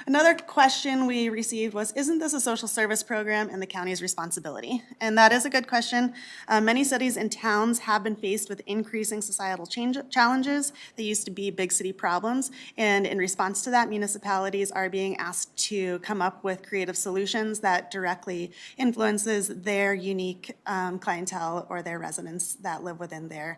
Another question we received was, isn't this a social service program and the county's responsibility? And that is a good question. Many cities and towns have been faced with increasing societal challenges. They used to be big city problems. And in response to that, municipalities are being asked to come up with creative solutions that directly influences their unique clientele or their residents that live within their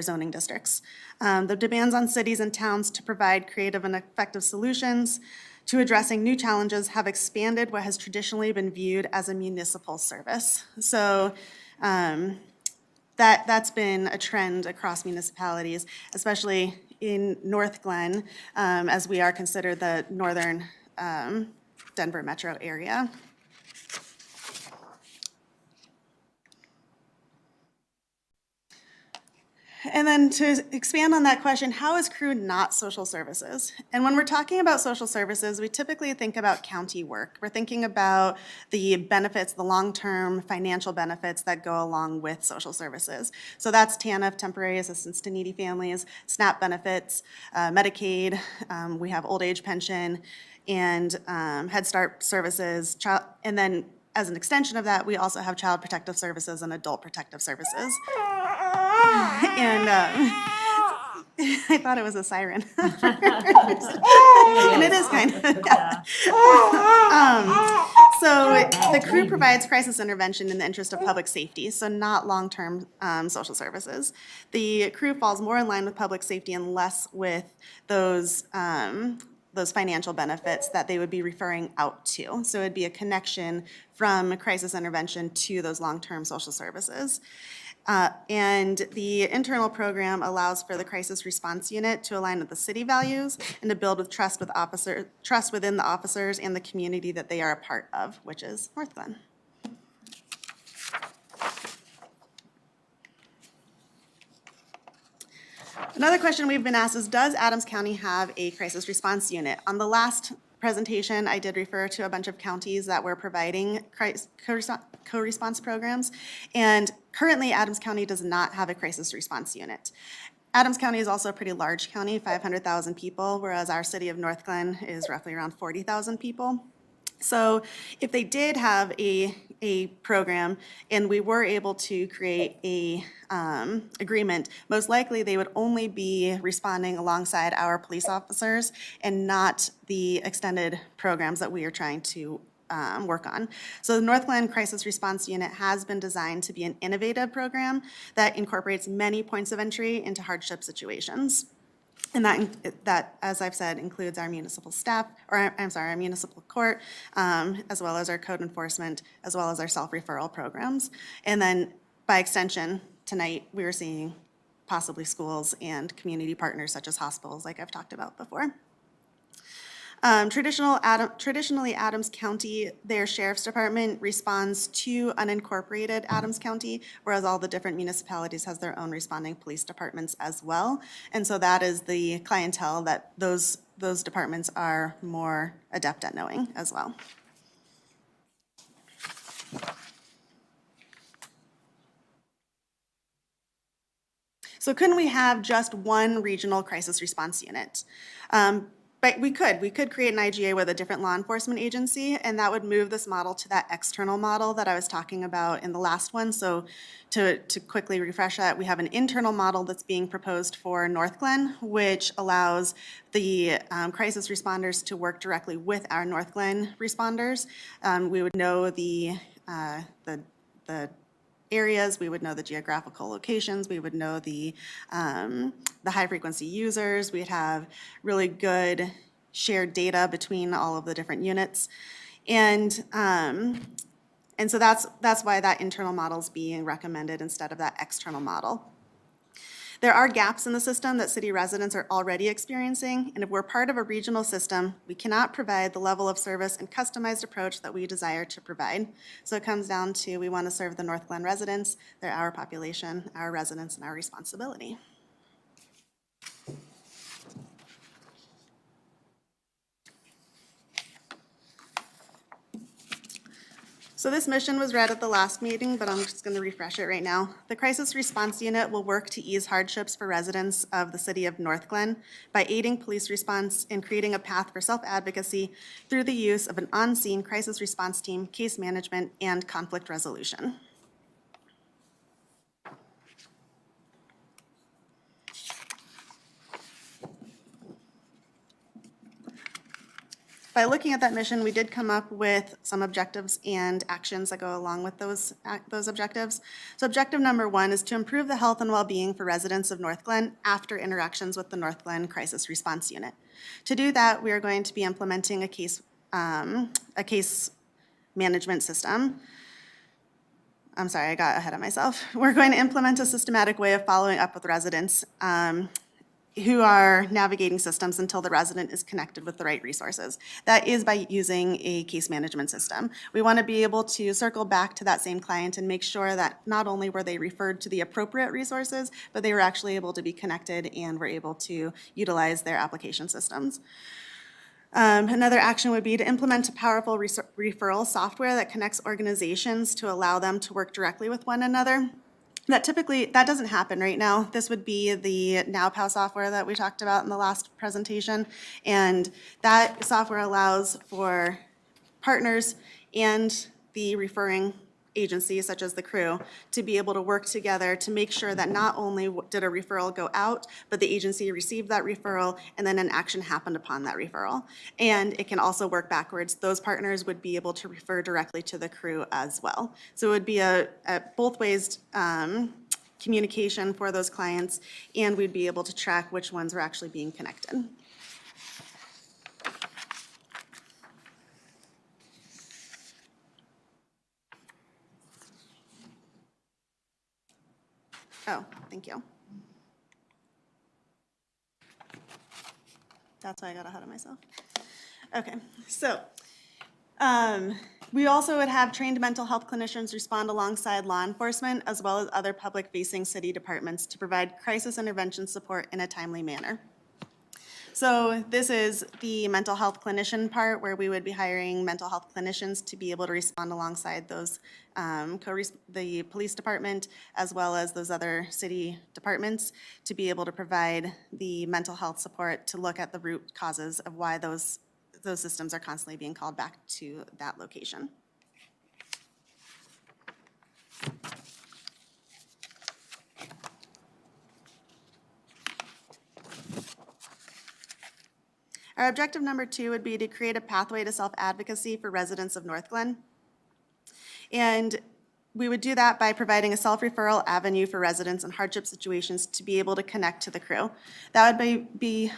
zoning districts. The demands on cities and towns to provide creative and effective solutions to addressing new challenges have expanded what has traditionally been viewed as a municipal service. So that's been a trend across municipalities, especially in Northglenn, as we are considered the northern Denver metro area. And then to expand on that question, how is crew not social services? And when we're talking about social services, we typically think about county work. We're thinking about the benefits, the long-term financial benefits that go along with social services. So that's TANF, temporary assistance to needy families, SNAP benefits, Medicaid, we have old age pension, and Head Start services, and then as an extension of that, we also have child protective services and adult protective services. And I thought it was a siren. And it is kind of. Yeah. So the crew provides crisis intervention in the interest of public safety, so not long-term social services. The crew falls more in line with public safety and less with those financial benefits that they would be referring out to. So it'd be a connection from crisis intervention to those long-term social services. And the internal program allows for the crisis response unit to align with the city values and to build with trust within the officers and the community that they are a part of, which is Northglenn. Another question we've been asked is, does Adams County have a crisis response unit? On the last presentation, I did refer to a bunch of counties that were providing co-response programs. And currently, Adams County does not have a crisis response unit. Adams County is also a pretty large county, 500,000 people, whereas our city of Northglenn is roughly around 40,000 people. So if they did have a program and we were able to create a agreement, most likely they would only be responding alongside our police officers and not the extended programs that we are trying to work on. So the Northglenn Crisis Response Unit has been designed to be an innovative program that incorporates many points of entry into hardship situations. And that, as I've said, includes our municipal staff, or I'm sorry, our municipal court, as well as our code enforcement, as well as our self-referral programs. And then by extension, tonight, we are seeing possibly schools and community partners such as hospitals, like I've talked about before. Traditionally, Adams County, their sheriff's department responds to unincorporated Adams County, whereas all the different municipalities has their own responding police departments as well. And so that is the clientele that those departments are more adept at knowing as well. So couldn't we have just one regional crisis response unit? But we could create an IGA with a different law enforcement agency, and that would move this model to that external model that I was talking about in the last one. So to quickly refresh that, we have an internal model that's being proposed for Northglenn, which allows the crisis responders to work directly with our Northglenn responders. We would know the areas, we would know the geographical locations, we would know the high-frequency users, we'd have really good shared data between all of the different units. And so that's why that internal model is being recommended instead of that external model. There are gaps in the system that city residents are already experiencing, and if we're part of a regional system, we cannot provide the level of service and customized approach that we desire to provide. So it comes down to we want to serve the Northglenn residents, they're our population, our residents, and our responsibility. So this mission was read at the last meeting, but I'm just going to refresh it right now. The Crisis Response Unit will work to ease hardships for residents of the city of Northglenn by aiding police response and creating a path for self-advocacy through the use of an on-scene crisis response team, case management, and conflict resolution. By looking at that mission, we did come up with some objectives and actions that go along with those objectives. So objective number 1 is to improve the health and well-being for residents of Northglenn after interactions with the Northglenn Crisis Response Unit. To do that, we are going to be implementing a case management system. I'm sorry, I got ahead of myself. We're going to implement a systematic way of following up with residents who are navigating systems until the resident is connected with the right resources. That is by using a case management system. We want to be able to circle back to that same client and make sure that not only were they referred to the appropriate resources, but they were actually able to be connected and were able to utilize their application systems. Another action would be to implement a powerful referral software that connects organizations to allow them to work directly with one another. That doesn't happen right now. This would be the NowPow software that we talked about in the last presentation. And that software allows for partners and the referring agency, such as the crew, to be able to work together to make sure that not only did a referral go out, but the agency received that referral and then an action happened upon that referral. And it can also work backwards. Those partners would be able to refer directly to the crew as well. So it would be a both ways communication for those clients, and we'd be able to track which ones were actually being connected. Oh, thank you. That's why I got ahead of myself. Okay, so we also would have trained mental health clinicians respond alongside law enforcement as well as other public-facing city departments to provide crisis intervention support in a timely manner. So this is the mental health clinician part where we would be hiring mental health clinicians to be able to respond alongside those, the police department, as well as those other city departments, to be able to provide the mental health support to look at the root causes of why those systems are constantly being called back to that location. Our objective number 2 would be to create a pathway to self-advocacy for residents of Northglenn. And we would do that by providing a self-referral avenue for residents in hardship situations to be able to connect to the crew. That would be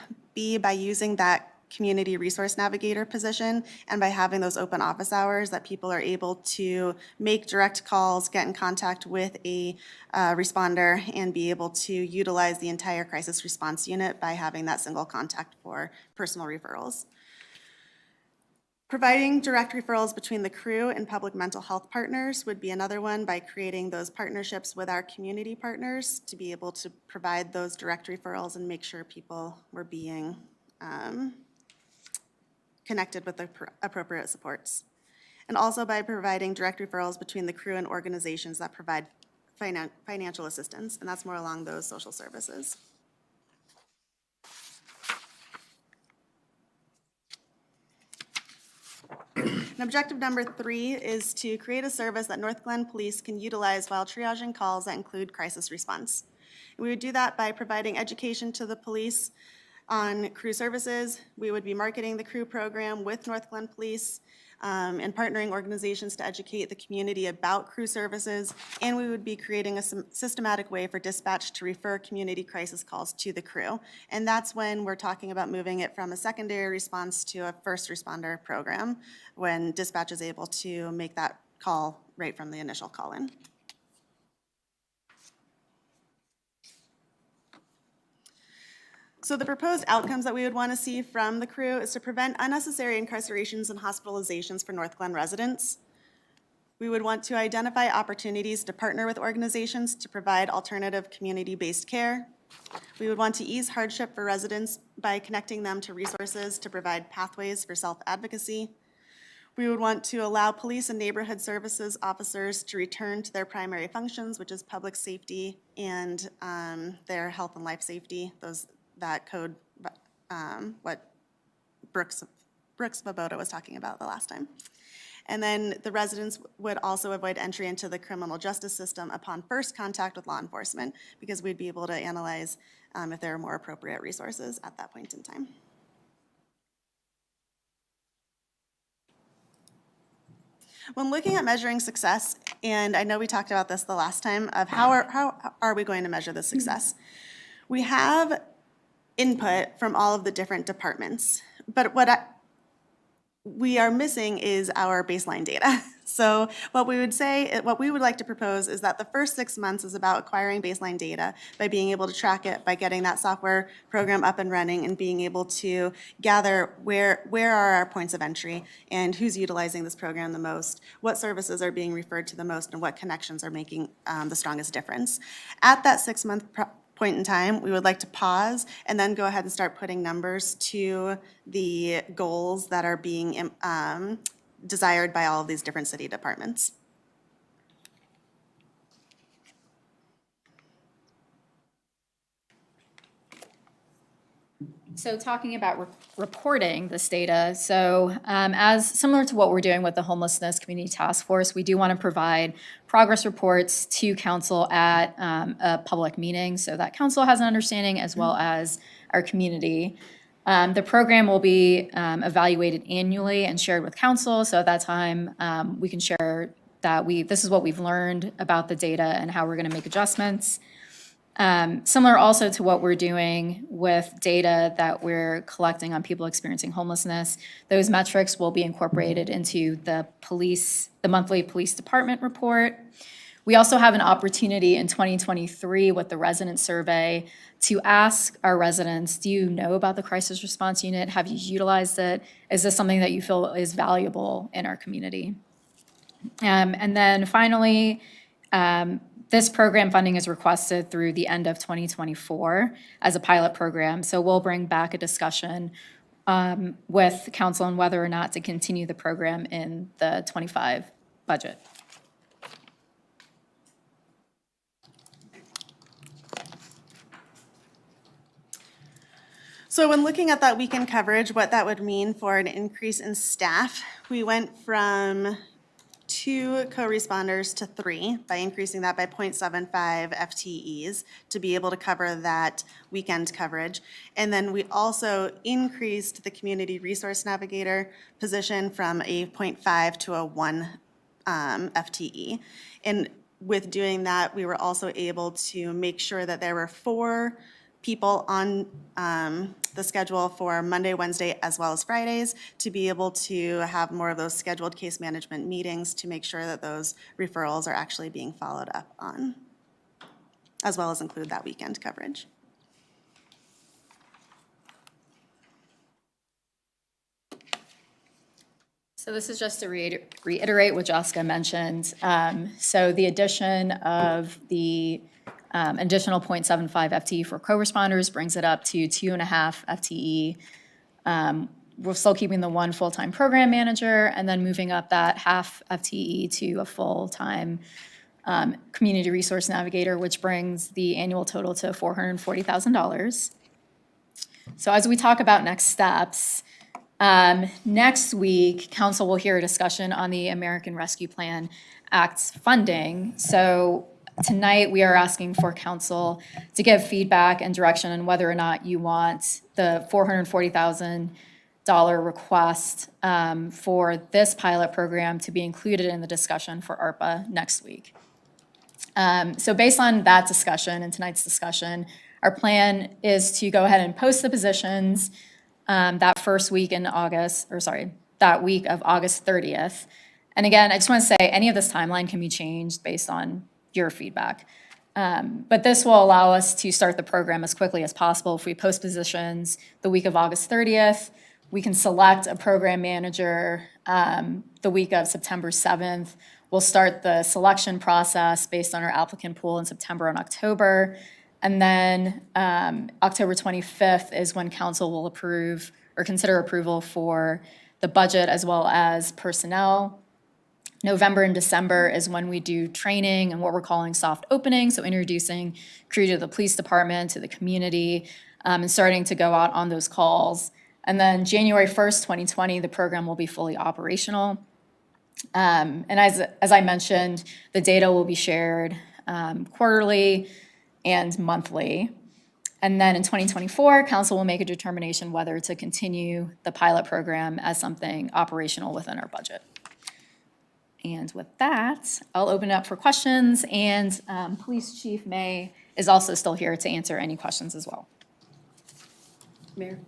by using that community resource navigator position and by having those open office hours that people are able to make direct calls, get in contact with a responder, and be able to utilize the entire crisis response unit by having that single contact for personal referrals. Providing direct referrals between the crew and public mental health partners would be another one, by creating those partnerships with our community partners to be able to provide those direct referrals and make sure people were being connected with the appropriate supports. And also by providing direct referrals between the crew and organizations that provide financial assistance, and that's more along those social services. And objective number 3 is to create a service that Northglenn Police can utilize while triaging calls that include crisis response. And we would do that by providing education to the police on crew services. We would be marketing the crew program with Northglenn Police and partnering organizations to educate the community about crew services. And we would be creating a systematic way for dispatch to refer community crisis calls to the crew. And that's when we're talking about moving it from a secondary response to a first responder program, when dispatch is able to make that call right from the initial call-in. So the proposed outcomes that we would want to see from the crew is to prevent unnecessary incarcerations and hospitalizations for Northglenn residents. We would want to identify opportunities to partner with organizations to provide alternative community-based care. We would want to ease hardship for residents by connecting them to resources to provide pathways for self-advocacy. We would want to allow police and neighborhood services officers to return to their primary functions, which is public safety and their health and life safety, that code, what Brooks Svoboda was talking about the last time. And then the residents would also avoid entry into the criminal justice system upon first contact with law enforcement, because we'd be able to analyze if there are more appropriate resources at that point in time. When looking at measuring success, and I know we talked about this the last time, of how are we going to measure the success? We have input from all of the different departments, but we are missing is our baseline data. So what we would like to propose is that the first 6 months is about acquiring baseline data by being able to track it, by getting that software program up and running, and being able to gather where are our points of entry and who's utilizing this program the most, what services are being referred to the most, and what connections are making the strongest difference. At that 6-month point in time, we would like to pause and then go ahead and start putting numbers to the goals that are being desired by all of these different city departments. So talking about reporting this data, so as similar to what we're doing with the Homelessness Community Task Force, we do want to provide progress reports to council at a public meeting so that council has an understanding, as well as our community. The program will be evaluated annually and shared with council, so at that time we can share that this is what we've learned about the data and how we're going to make adjustments. Similar also to what we're doing with data that we're collecting on people experiencing homelessness, those metrics will be incorporated into the monthly police department report. We also have an opportunity in 2023 with the resident survey to ask our residents, do you know about the crisis response unit? Have you utilized it? Is this something that you feel is valuable in our community? And then finally, This program funding is requested through the end of 2024 as a pilot program. So we'll bring back a discussion with council on whether or not to continue the program in the 25 budget. So when looking at that weekend coverage, what that would mean for an increase in staff, we went from 2 co-responders to 3 by increasing that by 0.75 FTEs to be able to cover that weekend coverage. And then we also increased the community resource navigator position from a 0.5 to a 1 FTE. And with doing that, we were also able to make sure that there were 4 people on the schedule for Monday, Wednesday, as well as Fridays, to be able to have more of those scheduled case management meetings to make sure that those referrals are actually being followed up on, as well as include that weekend coverage. So this is just to reiterate what Jessica mentioned. So the addition of the additional 0.75 FTE for co-responders brings it up to 2.5 FTE. We're still keeping the 1 full-time program manager and then moving up that half FTE to a full-time community resource navigator, which brings the annual total to $440,000. So as we talk about next steps, next week, council will hear a discussion on the American Rescue Plan Act's funding. So tonight, we are asking for council to give feedback and direction on whether or not you want the $440,000 request for this pilot program to be included in the discussion for ARPA next week. So based on that discussion and tonight's discussion, our plan is to go ahead and post the positions that first week in August, that week of August 30th. And again, I just want to say any of this timeline can be changed based on your feedback. But this will allow us to start the program as quickly as possible. If we post positions the week of August 30th, we can select a program manager the week of September 7th. We'll start the selection process based on our applicant pool in September and October. And then October 25th is when council will approve or consider approval for the budget as well as personnel. November and December is when we do training and what we're calling soft opening, so introducing crew to the police department, to the community, and starting to go out on those calls. And then January 1st, 2020, the program will be fully operational. And as I mentioned, the data will be shared quarterly and monthly. And then in 2024, council will make a determination whether to continue the pilot program as something operational within our budget. And with that, I'll open it up for questions, and Police Chief May is also still here to answer any questions as well. Mayor?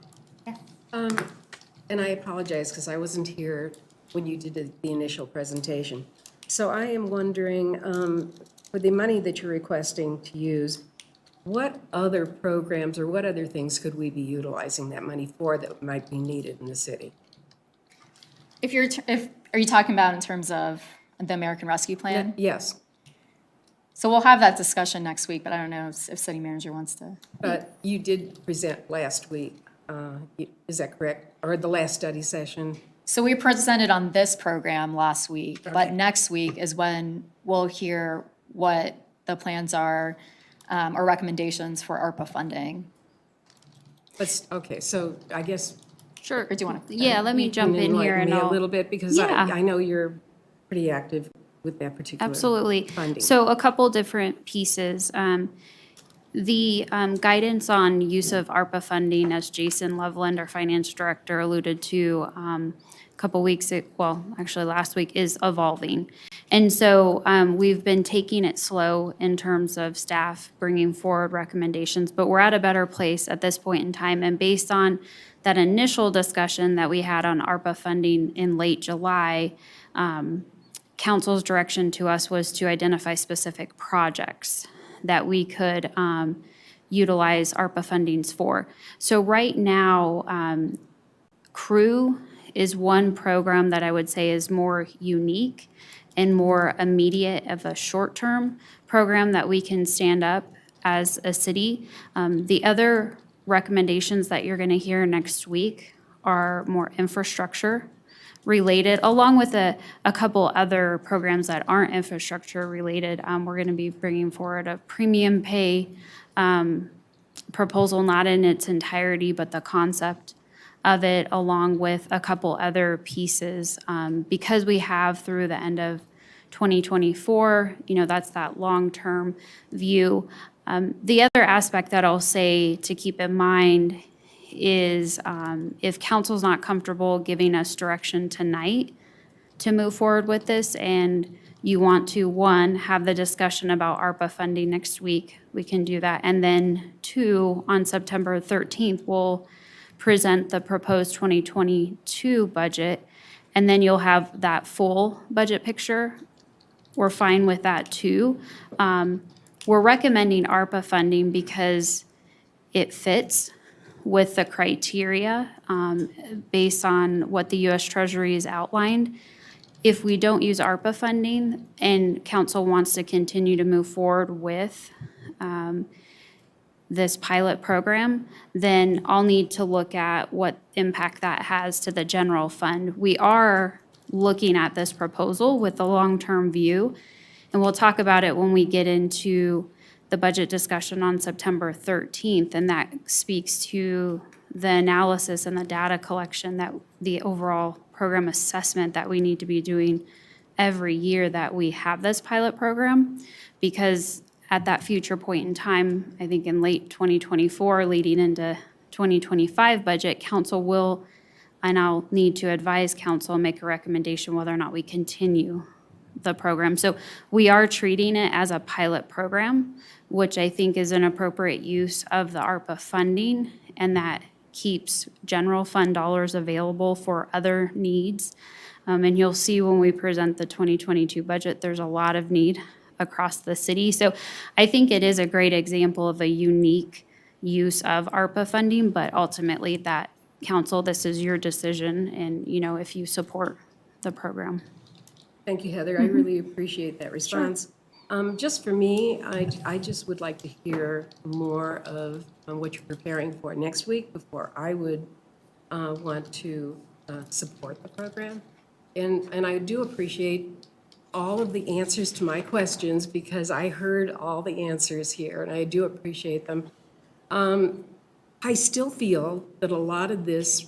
Yeah. And I apologize because I wasn't here when you did the initial presentation. So I am wondering, for the money that you're requesting to use, what other programs or what other things could we be utilizing that money for that might be needed in the city? Are you talking about in terms of the American Rescue Plan? Yes. So we'll have that discussion next week, but I don't know if city manager wants to. But you did present last week, is that correct? Or the last study session? So we presented on this program last week, but Okay. next week is when we'll hear what the plans are or recommendations for ARPA funding. Okay, so I guess. Sure. Or do you want to? Yeah, let me jump in here and Enlighten me I'll. a little bit, because Yeah. I know you're pretty active with that particular. Absolutely. Funding. So a couple different pieces. The guidance on use of ARPA funding, as Jason Loveland, our finance director, alluded to a couple weeks, actually last week, is evolving. And so we've been taking it slow in terms of staff bringing forward recommendations, but we're at a better place at this point in time. And based on that initial discussion that we had on ARPA funding in late July, council's direction to us was to identify specific projects that we could utilize ARPA fundings for. So right now, crew is one program that I would say is more unique and more immediate of a short-term program that we can stand up as a city. The other recommendations that you're going to hear next week are more infrastructure related, along with a couple other programs that aren't infrastructure related. We're going to be bringing forward a premium pay proposal, not in its entirety, but the concept of it, along with a couple other pieces. Because we have through the end of 2024, that's that long-term view. The other aspect that I'll say to keep in mind is if council's not comfortable giving us direction tonight to move forward with this, and you want to, one, have the discussion about ARPA funding next week, we can do that. And then two, on September 13th, we'll present the proposed 2022 budget, and then you'll have that full budget picture. We're fine with that too. We're recommending ARPA funding because it fits with the criteria based on what the U.S. Treasury has outlined. If we don't use ARPA funding and council wants to continue to move forward with this pilot program, then I'll need to look at what impact that has to the general fund. We are looking at this proposal with a long-term view, and we'll talk about it when we get into the budget discussion on September 13th, and that speaks to the analysis and the data collection, that the overall program assessment that we need to be doing every year that we have this pilot program. Because at that future point in time, I think in late 2024, leading into 2025 budget, council will, and I'll need to advise council, make a recommendation whether or not we continue the program. So we are treating it as a pilot program, which I think is an appropriate use of the ARPA funding, and that keeps general fund dollars available for other needs. And you'll see when we present the 2022 budget, there's a lot of need across the city. So I think it is a great example of a unique use of ARPA funding, but ultimately that council, this is your decision, and if you support the program. Thank you, Heather. I really appreciate that response. Just for me, I just would like to hear more of what you're preparing for next week before I would want to support the program. And I do appreciate all of the answers to my questions, because I heard all the answers here, and I do appreciate them. I still feel that a lot of this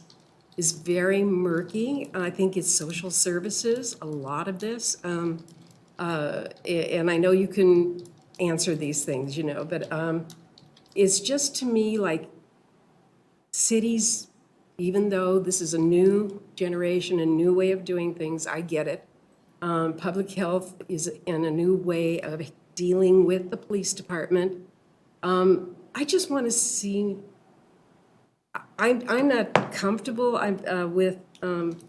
is very murky. I think it's social services, a lot of this. And I know you can answer these things, but it's just to me like cities, even though this is a new generation, a new way of doing things, I get it. Public health is in a new way of dealing with the police department. I just want to see, I'm not comfortable with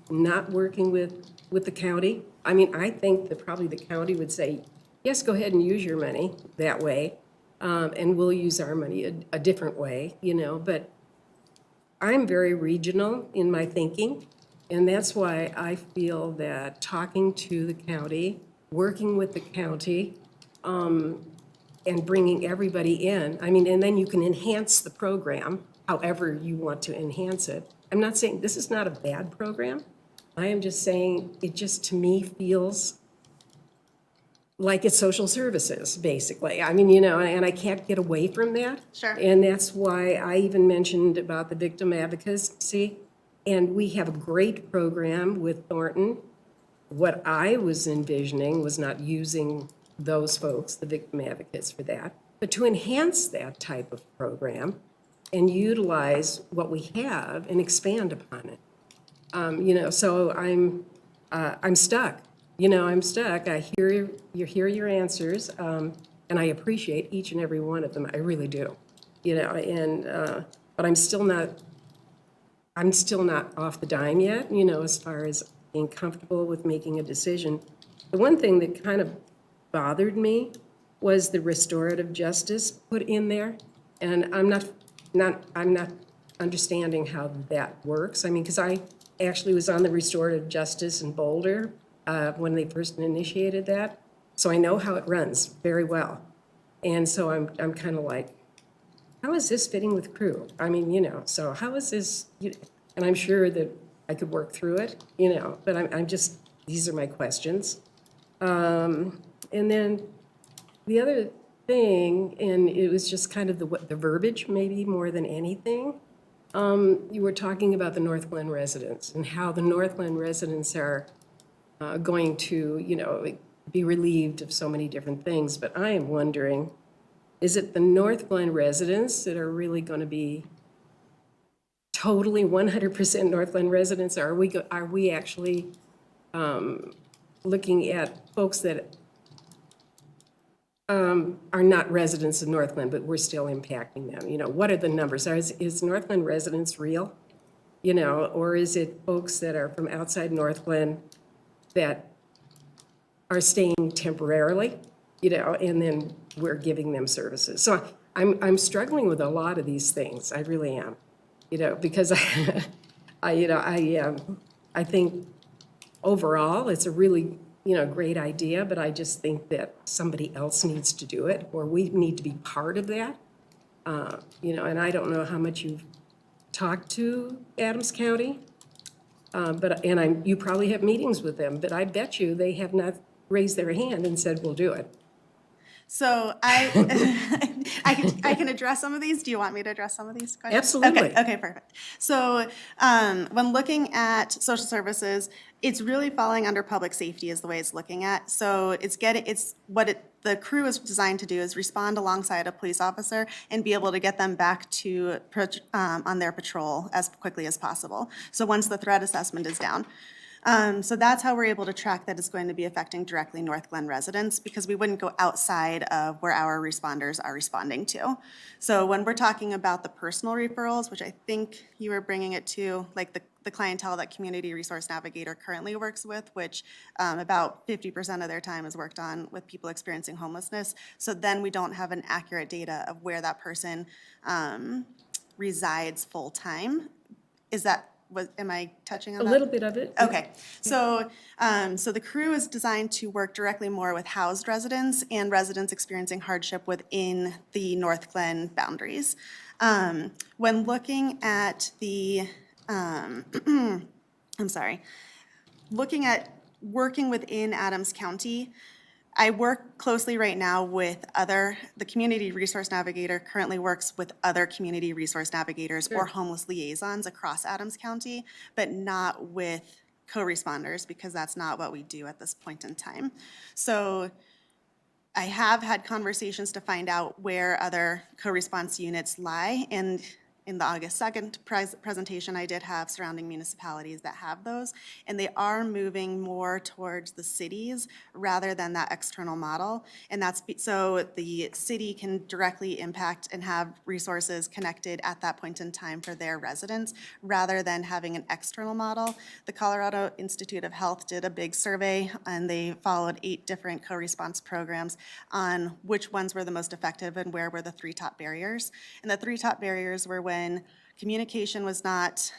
not working with the county. I mean, I think that probably the county would say, yes, go ahead and use your money that way, and we'll use our money a different way, but I'm very regional in my thinking. And that's why I feel that talking to the county, working with the county, and bringing everybody in, and then you can enhance the program however you want to enhance it. I'm not saying this is not a bad program. I am just saying it just, to me, feels like it's social services, basically. And I can't get away from that. Sure. And that's why I even mentioned about the victim advocacy. And we have a great program with Thornton. What I was envisioning was not using those folks, the victim advocates, for that, but to enhance that type of program and utilize what we have and expand upon it. So I'm stuck. I'm stuck. I hear your answers, and I appreciate each and every one of them. I really do. But I'm still not off the dime yet, as far as being comfortable with making a decision. The one thing that kind of bothered me was the restorative justice put in there. And I'm not understanding how that works. Because I actually was on the restorative justice in Boulder when they first initiated that. So I know how it runs very well. And so I'm kind of like, how is this fitting with crew? I mean, so how is this, and I'm sure that I could work through it, but I'm just, these are my questions. And then the other thing, and it was just kind of the verbiage maybe more than anything, you were talking about the Northglenn residents and how the Northglenn residents are going to, be relieved of so many different things. But I am wondering, is it the Northglenn residents that are really going to be totally 100% Northglenn residents? Or are we actually looking at folks that are not residents of Northglenn, but we're still impacting them? What are the numbers? Is Northglenn residents real? Or is it folks that are from outside Northglenn that are staying temporarily, and then we're giving them services? So I'm struggling with a lot of these things. I really am, because I think overall it's a really, great idea, but I just think that somebody else needs to do it, or we need to be part of that. And I don't know how much you've talked to Adams County, you probably have meetings with them, but I bet you they have not raised their hand and said, we'll do it. So I can address some of these. Do you want me to address some of these questions? Absolutely. Okay, perfect. So when looking at social services, it's really falling under public safety is the way it's looking at. So the crew is designed to do is respond alongside a police officer and be able to get them back to on their patrol as quickly as possible. So once the threat assessment is down. So that's how we're able to track that it's going to be affecting directly Northglenn residents, because we wouldn't go outside of where our responders are responding to. So when we're talking about the personal referrals, which I think you were bringing it to, like the clientele that Community Resource Navigator currently works with, which about 50% of their time is worked on with people experiencing homelessness. So then we don't have an accurate data of where that person resides full-time. Am I touching on that? A little bit of it. Okay, so the crew is designed to work directly more with housed residents and residents experiencing hardship within the Northglenn boundaries. When looking at looking at working within Adams County, I work closely right now with the Community Resource Navigator currently works with other Community Resource Navigators or homeless liaisons across Adams County, but not with co-responders, because that's not what we do at this point in time. So I have had conversations to find out where other co-response units lie, and in the August 2nd presentation, I did have surrounding municipalities that have those, and they are moving more towards the cities rather than that external model. And that's so the city can directly impact and have resources connected at that point in time for their residents, rather than having an external model. The Colorado Institute of Health did a big survey, and they followed 8 different co-response programs on which ones were the most effective and where were the 3 top barriers. And the 3 top barriers were when communication was not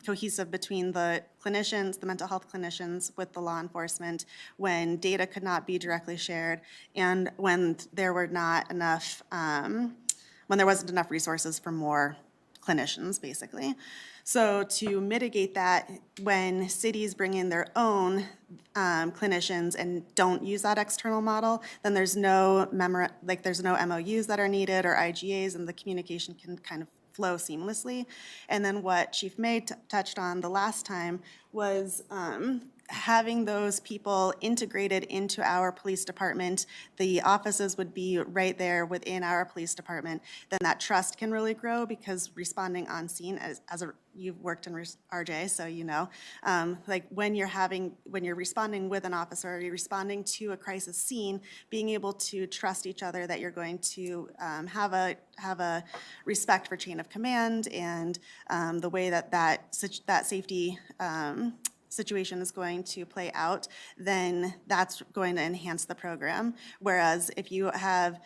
cohesive between the clinicians, the mental health clinicians with the law enforcement, when data could not be directly shared, and when there were not enough, when there wasn't enough resources for more clinicians, basically. So to mitigate that, when cities bring in their own clinicians and don't use that external model, then there's no MOUs that are needed or IGAs, and the communication can kind of flow seamlessly. And then what Chief May touched on the last time was having those people integrated into our police department. The offices would be right there within our police department. Then that trust can really grow, because responding on scene, you've worked in RJ, so you know, like when you're responding with an officer, or you're responding to a crisis scene, being able to trust each other that you're going to have a respect for chain of command, and the way that safety situation is going to play out, then that's going to enhance the program. Whereas if you have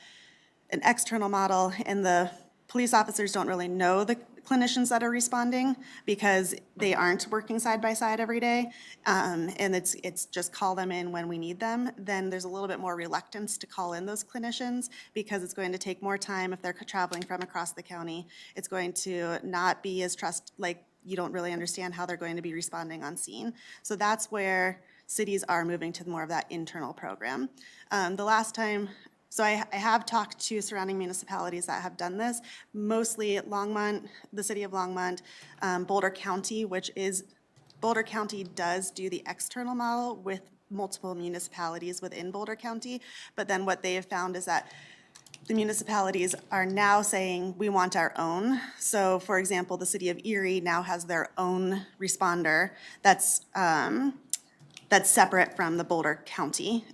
an external model and the police officers don't really know the clinicians that are responding because they aren't working side by side every day. And it's just call them in when we need them. Then there's a little bit more reluctance to call in those clinicians because it's going to take more time if they're traveling from across the county. It's going to not be as like you don't really understand how they're going to be responding on scene. So that's where cities are moving to more of that internal program. The last time, so I have talked to surrounding municipalities that have done this, mostly Longmont, the city of Longmont, Boulder County, Boulder County does do the external model with multiple municipalities within Boulder County, but then what they have found is that the municipalities are now saying, we want our own. So for example, the city of Erie now has their own responder that's separate from the Boulder County,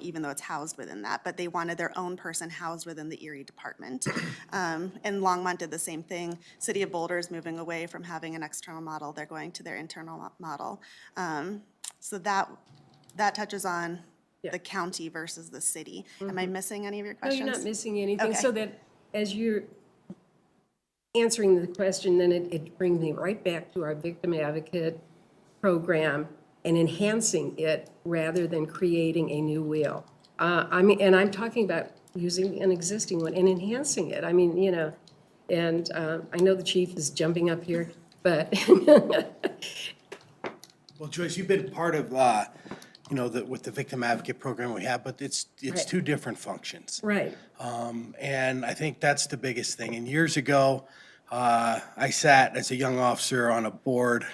even though it's housed within that, but they wanted their own person housed within the Erie department. And Longmont did the same thing. City of Boulder is moving away from having an external model. They're going to their internal model. So that touches on the county versus the city. Am I missing any of your No, questions? you're not missing anything. Okay. So that as you're answering the question, then it brings me right back to our victim advocate program and enhancing it rather than creating a new wheel. And I'm talking about using an existing one and enhancing it. I mean, and I know the chief is jumping up here, but Well, Joyce, you've been part of, with the victim advocate program we have, but it's Right. two different functions. right. And I think that's the biggest thing. And years ago, I sat as a young officer on a board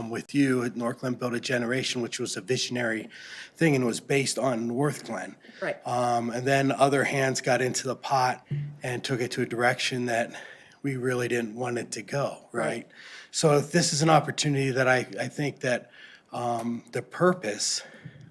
with you at Northglenn Build a Generation, which was a visionary thing and was based on Northglenn. Right. And then other hands got into the pot and took it to a direction that we really didn't want it to go, right? So this is an opportunity that I think that the purpose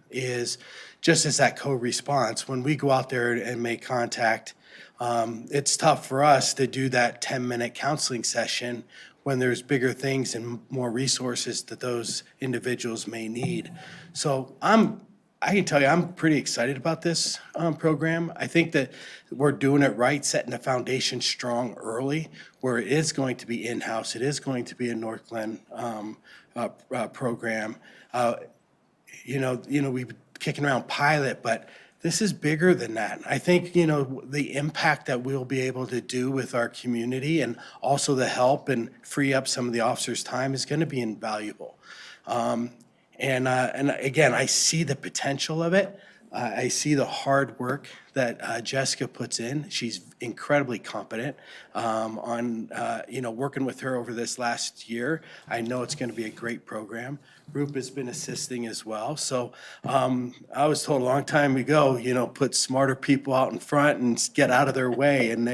is just as that co-response. When we go out there and make contact, it's tough for us to do that 10-minute counseling session when there's bigger things and more resources that those individuals may need. So I can tell you, I'm pretty excited about this program. I think that we're doing it right, setting the foundation strong early, where it is going to be in-house. It is going to be a Northglenn program. We've been kicking around pilot, but this is bigger than that. I think, the impact that we'll be able to do with our community and also the help and free up some of the officers' time is gonna be invaluable. And again, I see the potential of it. I see the hard work that Jessica puts in. She's incredibly competent on, working with her over this last year. I know it's going to be a great program. Roop has been assisting as well. So I was told a long time ago, put smarter people out in front and get out of their way, and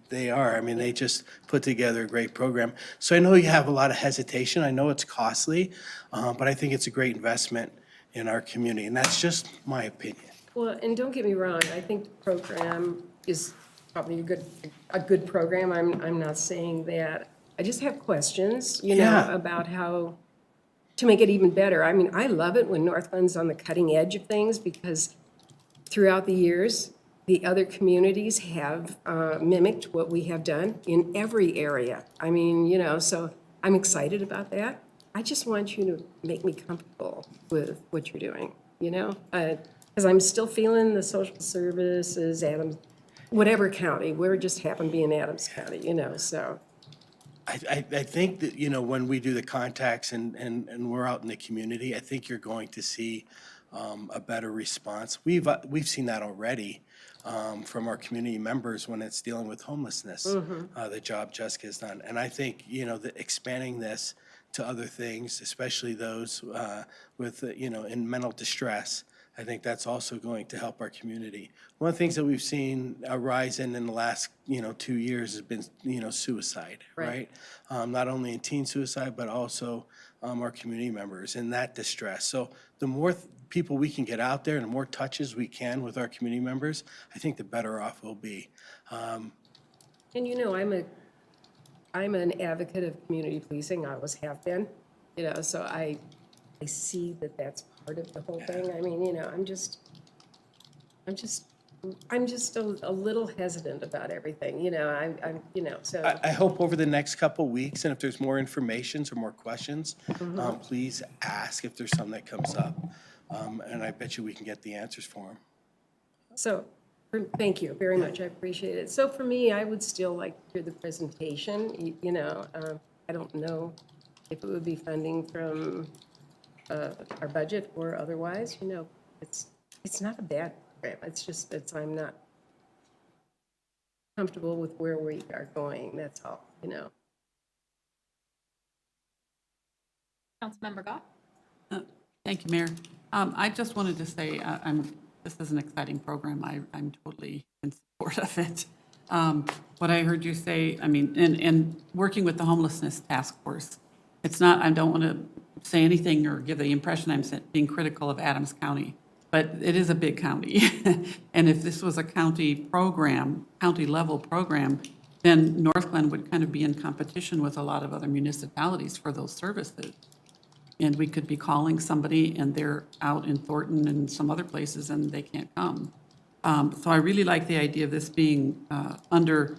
they are. I mean, they just put together a great program. So I know you have a lot of hesitation. I know it's costly, but I think it's a great investment in our community, and that's just my opinion. Well, and don't get me wrong, I think the program is probably a good program. I'm not saying that. I just have questions, Yeah. about how to make it even better. I mean, I love it when Northglenn's on the cutting edge of things because throughout the years, the other communities have mimicked what we have done in every area. I mean, so I'm excited about that. I just want you to make me comfortable with what you're doing, because I'm still feeling the social services, Adams, whatever county, we just happen to be in Adams County, so. I think that, when we do the contacts and we're out in the community, I think you're going to see a better response. We've seen that already from our community members when it's dealing with homelessness, the job Jessica's done. And I think, expanding this to other things, especially those with, in mental distress, I think that's also going to help our community. One of the things that we've seen rise in the last, 2 years has been, suicide, right? Not only in teen suicide, but also our community members in that distress. So the more people we can get out there and the more touches we can with our community members, I think the better off we'll be. And I'm an advocate of community policing, I always have been, so I see that that's part of the whole thing. I mean, I'm just I'm just a little hesitant about everything, I'm, so. I hope over the next couple weeks, and if there's more information or more questions, please ask if there's something that comes up. And I bet you we can get the answers for them. So, thank you very much, I appreciate it. So for me, I would still like to hear the presentation, I don't know if it would be funding from our budget or otherwise, it's not a bad program, I'm not comfortable with where we are going, that's all, Councilmember Goff? Thank you, Mayor. I just wanted to say, this is an exciting program. I'm totally in support of it. What I heard you say, and working with the homelessness task force, it's not, I don't want to say anything or give the impression I'm being critical of Adams County, but it is a big county. And if this was a county program, county-level program, then Northglenn would kind of be in competition with a lot of other municipalities for those services. And we could be calling somebody and they're out in Thornton and some other places and they can't come. So I really like the idea of this being under,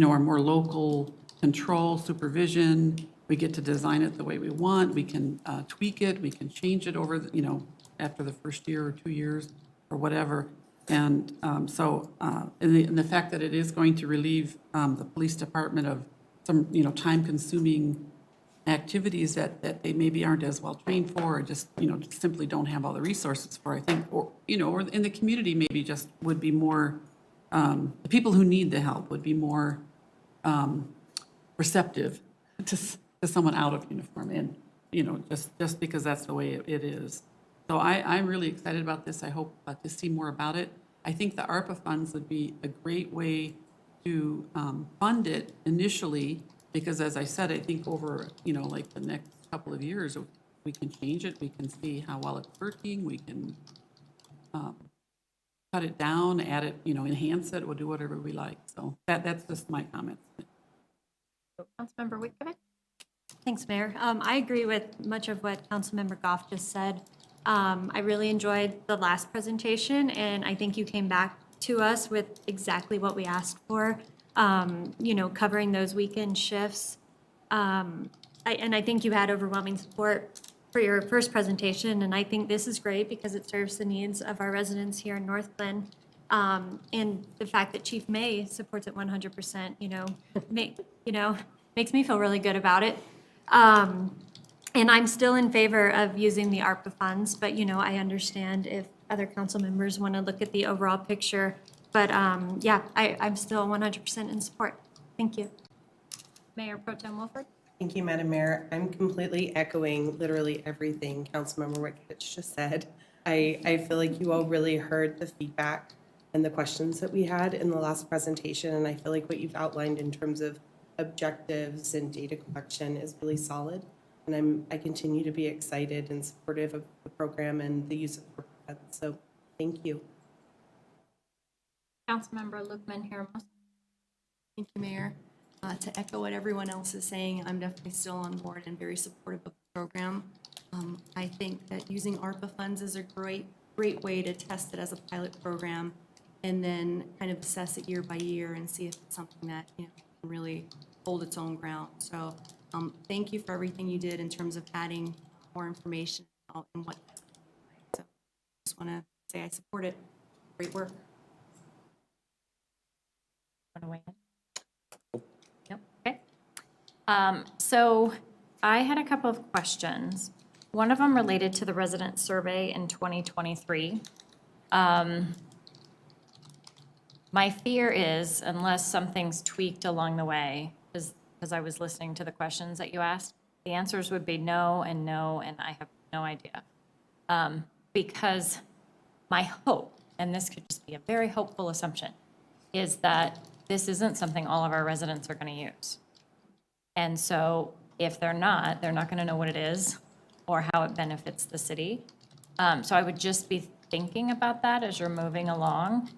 our more local control, supervision. We get to design it the way we want. We can tweak it. We can change it over, after the first year or 2 years or whatever. And and the fact that it is going to relieve the police department of some, time-consuming activities that they maybe aren't as well trained for, or just, simply don't have all the resources for, I think, or in the community maybe just would be more, the people who need the help would be more receptive to someone out of uniform, and, just because that's the way it is. So I'm really excited about this. I hope to see more about it. I think the ARPA funds would be a great way to fund it initially, because as I said, I think over, like the next couple of years, we can change it, we can see how well it's working, we can cut it down, add it, enhance it, we'll do whatever we like. So that's just my comments. Councilmember Wittkevic? Thanks, Mayor. I agree with much of what Councilmember Goff just said. I really enjoyed the last presentation, and I think you came back to us with exactly what we asked for. Covering those weekend shifts. And I think you had overwhelming support for your first presentation, and I think this is great because it serves the needs of our residents here in Northglenn. And the fact that Chief May supports it 100%, makes me feel really good about it. And I'm still in favor of using the ARPA funds, but, I understand if other council members want to look at the overall picture. But I'm still 100% in support. Thank you. Mayor Pro Tem Wilford? Thank you, Madam Mayor. I'm completely echoing literally everything Councilmember Wittkevic just said. I feel like you all really heard the feedback and the questions that we had in the last presentation, and I feel like what you've outlined in terms of objectives and data collection is really solid. And I continue to be excited and supportive of the program and the use of funds. So thank you. Councilmember Lookman-Heramos? Thank you, Mayor. To echo what everyone else is saying, I'm definitely still on board and very supportive of the program. I think that using ARPA funds is a great way to test it as a pilot program, and then kind of assess it year by year and see if it's something that can really hold its own ground. So thank you for everything you did in terms of adding more information and what. So just want to say I support it. Great work. Want to weigh in? Nope. Okay. So I had a couple of questions. One of them related to the resident survey in 2023. My fear is, unless something's tweaked along the way, because I was listening to the questions that you asked, the answers would be no, and I have no idea. Because my hope, and this could just be a very hopeful assumption, is that this isn't something all of our residents are going to use. And so if they're not going to know what it is or how it benefits the city. So I would just be thinking about that as you're moving along.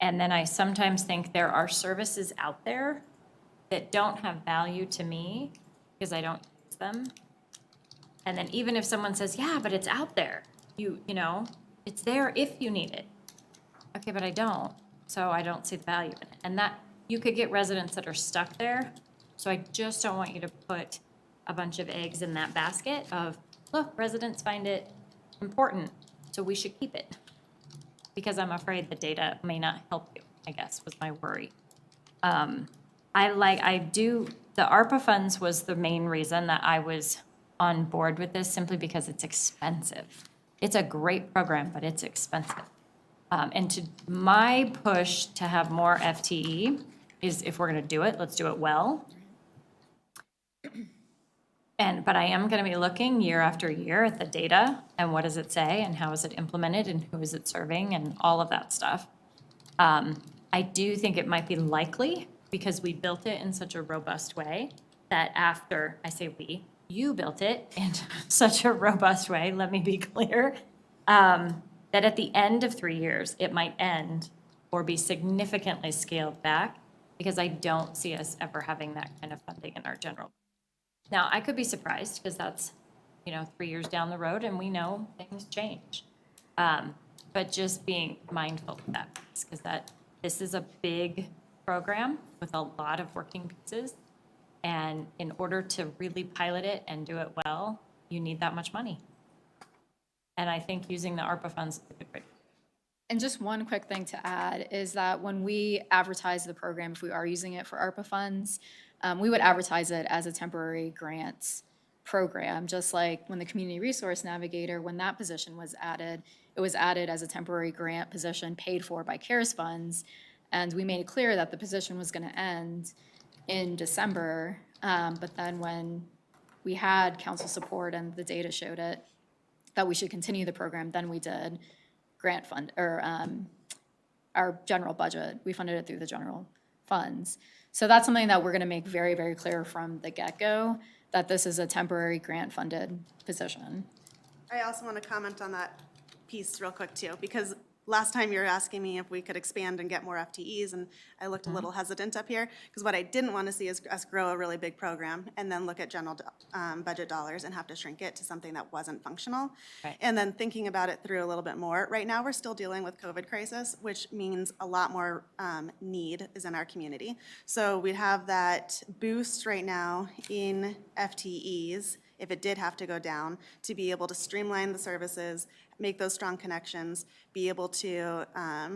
And then I sometimes think there are services out there that don't have value to me because I don't use them. And then even if someone says, yeah, but it's out there, you know, it's there if you need it. Okay, but I don't, so I don't see the value in it. And that, you could get residents that are stuck there, so I just don't want you to put a bunch of eggs in that basket of, look, residents find it important, so we should keep it. Because I'm afraid the data may not help you, I guess, was my worry. The ARPA funds was the main reason that I was on board with this, simply because it's expensive. It's a great program, but it's expensive. And to my push to have more FTE is, if we're gonna do it, let's do it well. But I am gonna be looking year after year at the data and what does it say and how is it implemented and who is it serving and all of that stuff. I do think it might be likely, because we built it in such a robust way, that after, I say we, you built it in such a robust way, let me be clear, that at the end of 3 years, it might end or be significantly scaled back, because I don't see us ever having that kind of funding in our general. Now, I could be surprised, because that's, 3 years down the road, and we know things change. But just being mindful of that, because this is a big program with a lot of working pieces. And in order to really pilot it and do it well, you need that much money. And I think using the ARPA funds is a good way. And just one quick thing to add is that when we advertise the program, if we are using it for ARPA funds, we would advertise it as a temporary grants program, just like when the Community Resource Navigator, when that position was added, it was added as a temporary grant position paid for by CARES funds. And we made it clear that the position was going to end in December. But then when we had council support and the data showed it, that we should continue the program, then we did grant fund, or our general budget. We funded it through the general funds. So that's something that we're going to make very, very clear from the get-go, that this is a temporary grant-funded position. I also want to comment on that piece real quick too, because last time you were asking me if we could expand and get more FTEs, and I looked a little hesitant up here, because what I didn't want to see is us grow a really big program and then look at general budget dollars and have to shrink it to something that wasn't functional. Right. And then thinking about it through a little bit more, right now we're still dealing with COVID crisis, which means a lot more need is in our community. So we'd have that boost right now in FTEs, if it did have to go down, to be able to streamline the services, make those strong connections, be able to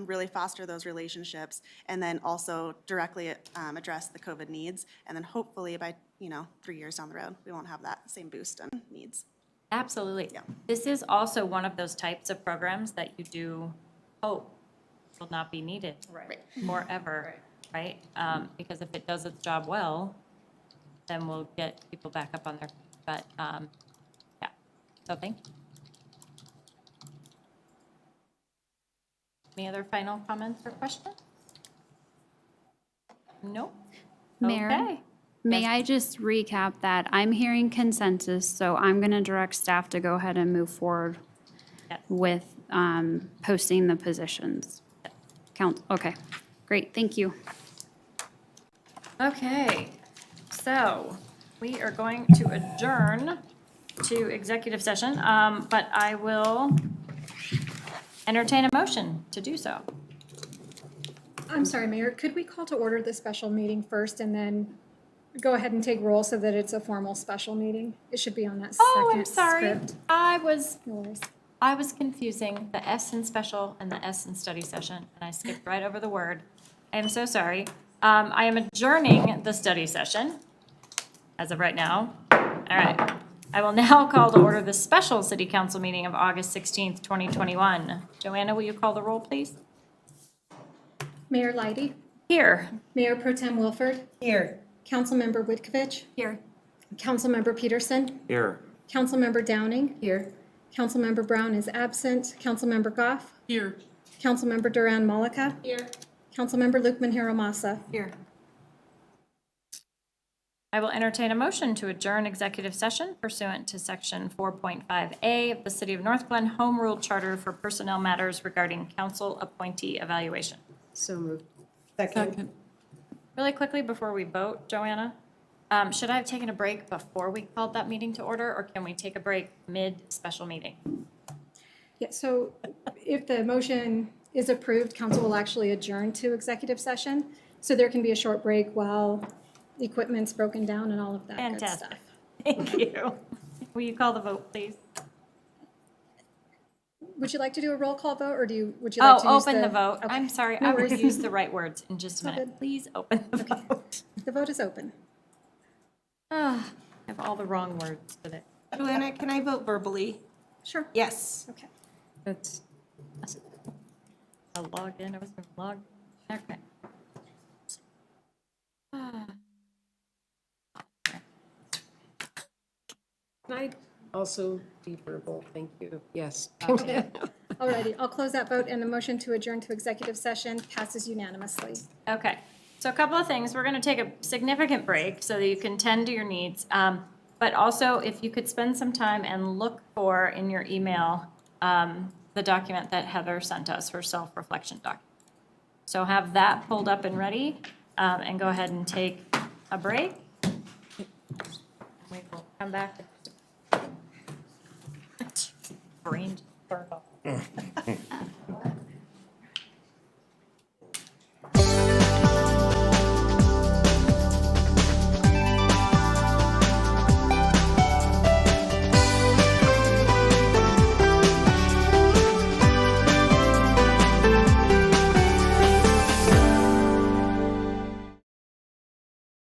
really foster those relationships, and then also directly address the COVID needs. And then hopefully by 3 years down the road, we won't have that same boost in needs. Absolutely. Yeah. This is also one of those types of programs that you do hope will not be needed forever, right? Because if it does its job well, then we'll get people back up on their feet. But, yeah, so thank you. Any other final comments or questions? Nope. Mayor, Okay. may I just recap that? I'm hearing consensus, so I'm going to direct staff to go ahead and move forward Yes. with posting the positions. Okay, great, thank you. Okay, so we are going to adjourn to executive session, but I will entertain a motion to do so. I'm sorry, Mayor, could we call to order the special meeting first and then go ahead and take roll so that it's a formal special meeting? It should be on that Oh, I'm second sorry. script. I No worries. was confusing the S in special and the S in study session, and I skipped right over the word. I am so sorry. I am adjourning the study session as of right now. All right. I will now call to order the special city council meeting of August 16th, 2021. Joanna, will you call the roll, please? Mayor Leidy, Here. Mayor Pro Tem Wilford, Here. Councilmember Whitkovich, Here. Councilmember Peterson, Here. Councilmember Downing, Here. Councilmember Brown is absent, Councilmember Goff, Here. Councilmember Duran Malika. Here. Councilmember Lukman Hiramasa. Here. I will entertain a motion to adjourn executive session pursuant to section 4.5A of the City of Northglenn Home Rule Charter for personnel matters regarding council appointee evaluation. So moved. Second. Really quickly before we vote, Joanna, should I have taken a break before we called that meeting to order, or can we take a break mid-special meeting? Yeah, so if the motion is approved, council will actually adjourn to executive session. So there can be a short break while equipment's broken down and all of that good Fantastic. stuff. Thank you. Will you call the vote, please? Would you like to do a roll call vote, or would you like to Oh, use open the vote. Okay. I'm sorry, No I will worries. use the right words in just a all minute. good. Please open the vote. The vote is open. I have all the wrong words with it. Joanna, can I vote verbally? Sure. Yes. Okay. That's, I'll log in, I was gonna log, okay. Can I also be verbal? Thank you. Yes. Alrighty, I'll close that vote, and the motion to adjourn to executive session passes unanimously. Okay, so a couple of things. We're going to take a significant break so that you can tend to your needs. But also, if you could spend some time and look for in your email the document that Heather sent us, her self-reflection document. So have that pulled up and ready, and go ahead and take a break. We will come back. Brain burn.